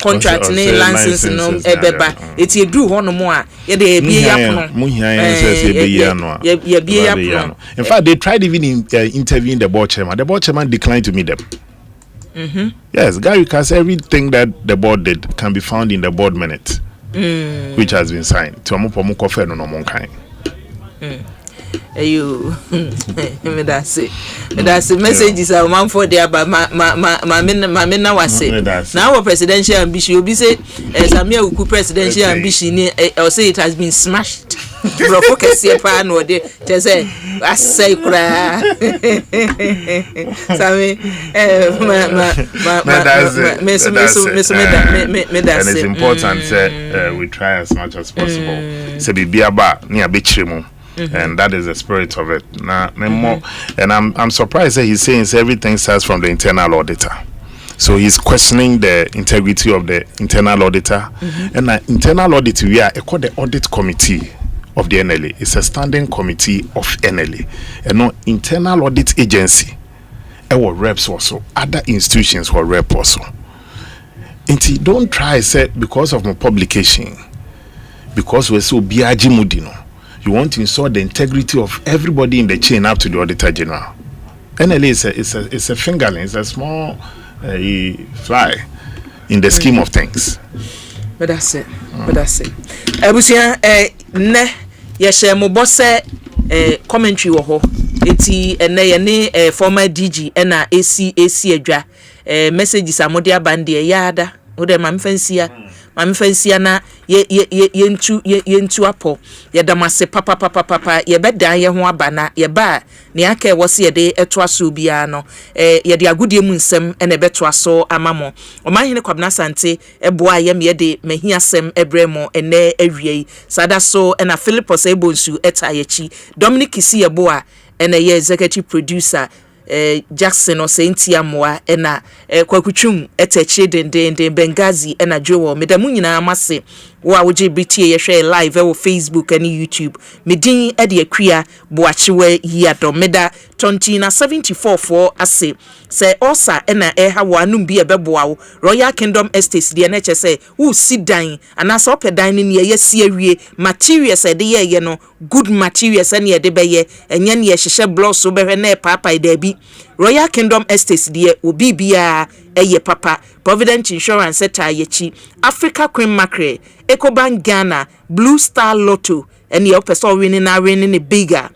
contract ne license no ebeba eti edu ho no mo a ye de bie yapono mu hia say bie ya no a ye bie yapono. In fact they tried even interviewing the board chairman. The board chairman declined to meet them. Yes, Gary, because everything that the board did can be found in the board minute, which has been signed. To amupo mukofe no monkai. You, me that's it. Messages are man for there, but my na was it. Now our presidential ambition, you be say, Samia Uku presidential ambition, or say it has been smashed. Bro, focus here, pan or they say, I say, cry. Sammy, and it's important that we try as much as possible. So be about near Bichimo. And that is the spirit of it. And I'm surprised that he's saying everything starts from the internal auditor. So he's questioning the integrity of the internal auditor. And the internal audit, we are called the audit committee of the NLA. It's a standing committee of NLA. And no internal audit agency. Our reps also. Other institutions were rep also. And don't try say because of my publication, because we're so biaji mudino. You want to ensure the integrity of everybody in the chain up to the Auditor General. NLA is a fingerling, it's a small fly in the scheme of things. But that's it. Ebusia ne yeshe mo bosse commentary wo ho. Eti ene ye former DG na AC adwa messages amode abande yada. Wo de mamfansia na yentu apo ye damase papa ye beda ye ho abana ye ba ne aka wose ye de eto aso bia no ye de agudie mu nsem ene beto aso amamo Omanhene Kwabena Asante eboa ye me de mahiasem ebremo ene awie sada so ena Philipos ebonsu etayechi Dominic Isi eboa ene ye executive producer Jackson or Saintia Moa ena kwakutwum etechi den Bengazi ena Jowo medamu nyina amase wa woje BT ye share live on Facebook and YouTube medin e de akua boachewe yado meda tontina 74 for ase say osa ena ha wanum bi ebeboa Royal Kingdom Estates de na che say wo sidan anasa opedan ni ye si awie materials e de ye no good materials ene ye de beye enye ne ye hyehye blocks so behwe na papa da bi Royal Kingdom Estates de obi bia eye papa Provident Insurance etayechi Africa Queen Mackerel Ecobank Ghana Blue Star Lotto and the person winning a bigger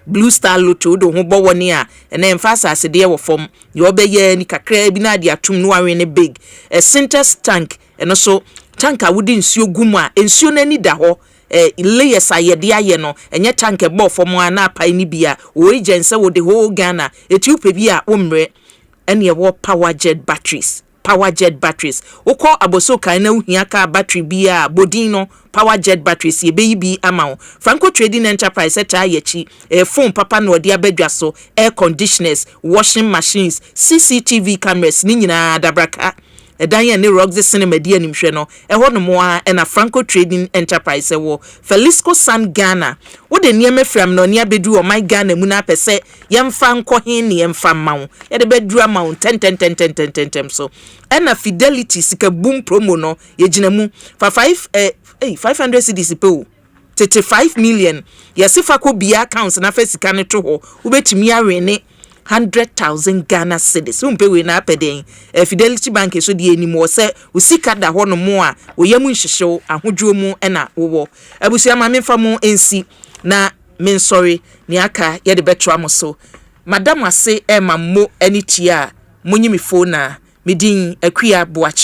Blue Star Lotto do ho bo woni a ene emphasize asede wo fom ye obeye ni kakra bi na de atum no awene big a Sintex tank and so tank a wodi nsuo gumu a nsuo nani da ho layers ayede aye no enye tank e bo fom a na apai ni bia o agency wo the whole Ghana etupe bi a omre ene wo power jet batteries woko aboso kan na uhia ka battery bia bodino power jet batteries ye be amount Franco Trading Enterprise etayechi phone papa no de abadwa so air conditioners washing machines CCTV cameras ni nyina dabraka edan ne Roxy Cinema di animhwe no ho no mo a na Franco Trading Enterprise wo Felisco San Ghana wo de niam afram no ne abedu o my Ghana mu na pese yemfa nkohin ne yemfa mawo ye de bedu amount 10 so na Fidelity sika boom promo no ye gina mu for 500 cedis pe o 35 million yesifa ko bia accounts na fa sika ne to ho wo betimi awene 100,000 Ghana cedis. Umpe we na peden. Fidelity Bank so di enimo se usika da ho no mo a oyam nhihyew ahodwo mu na wo. Abusia ma memfa mu ensi na men sorry ni aka ye de betro amoso. Madam ase e ma mo anitia monyimi phone na medin akua boachi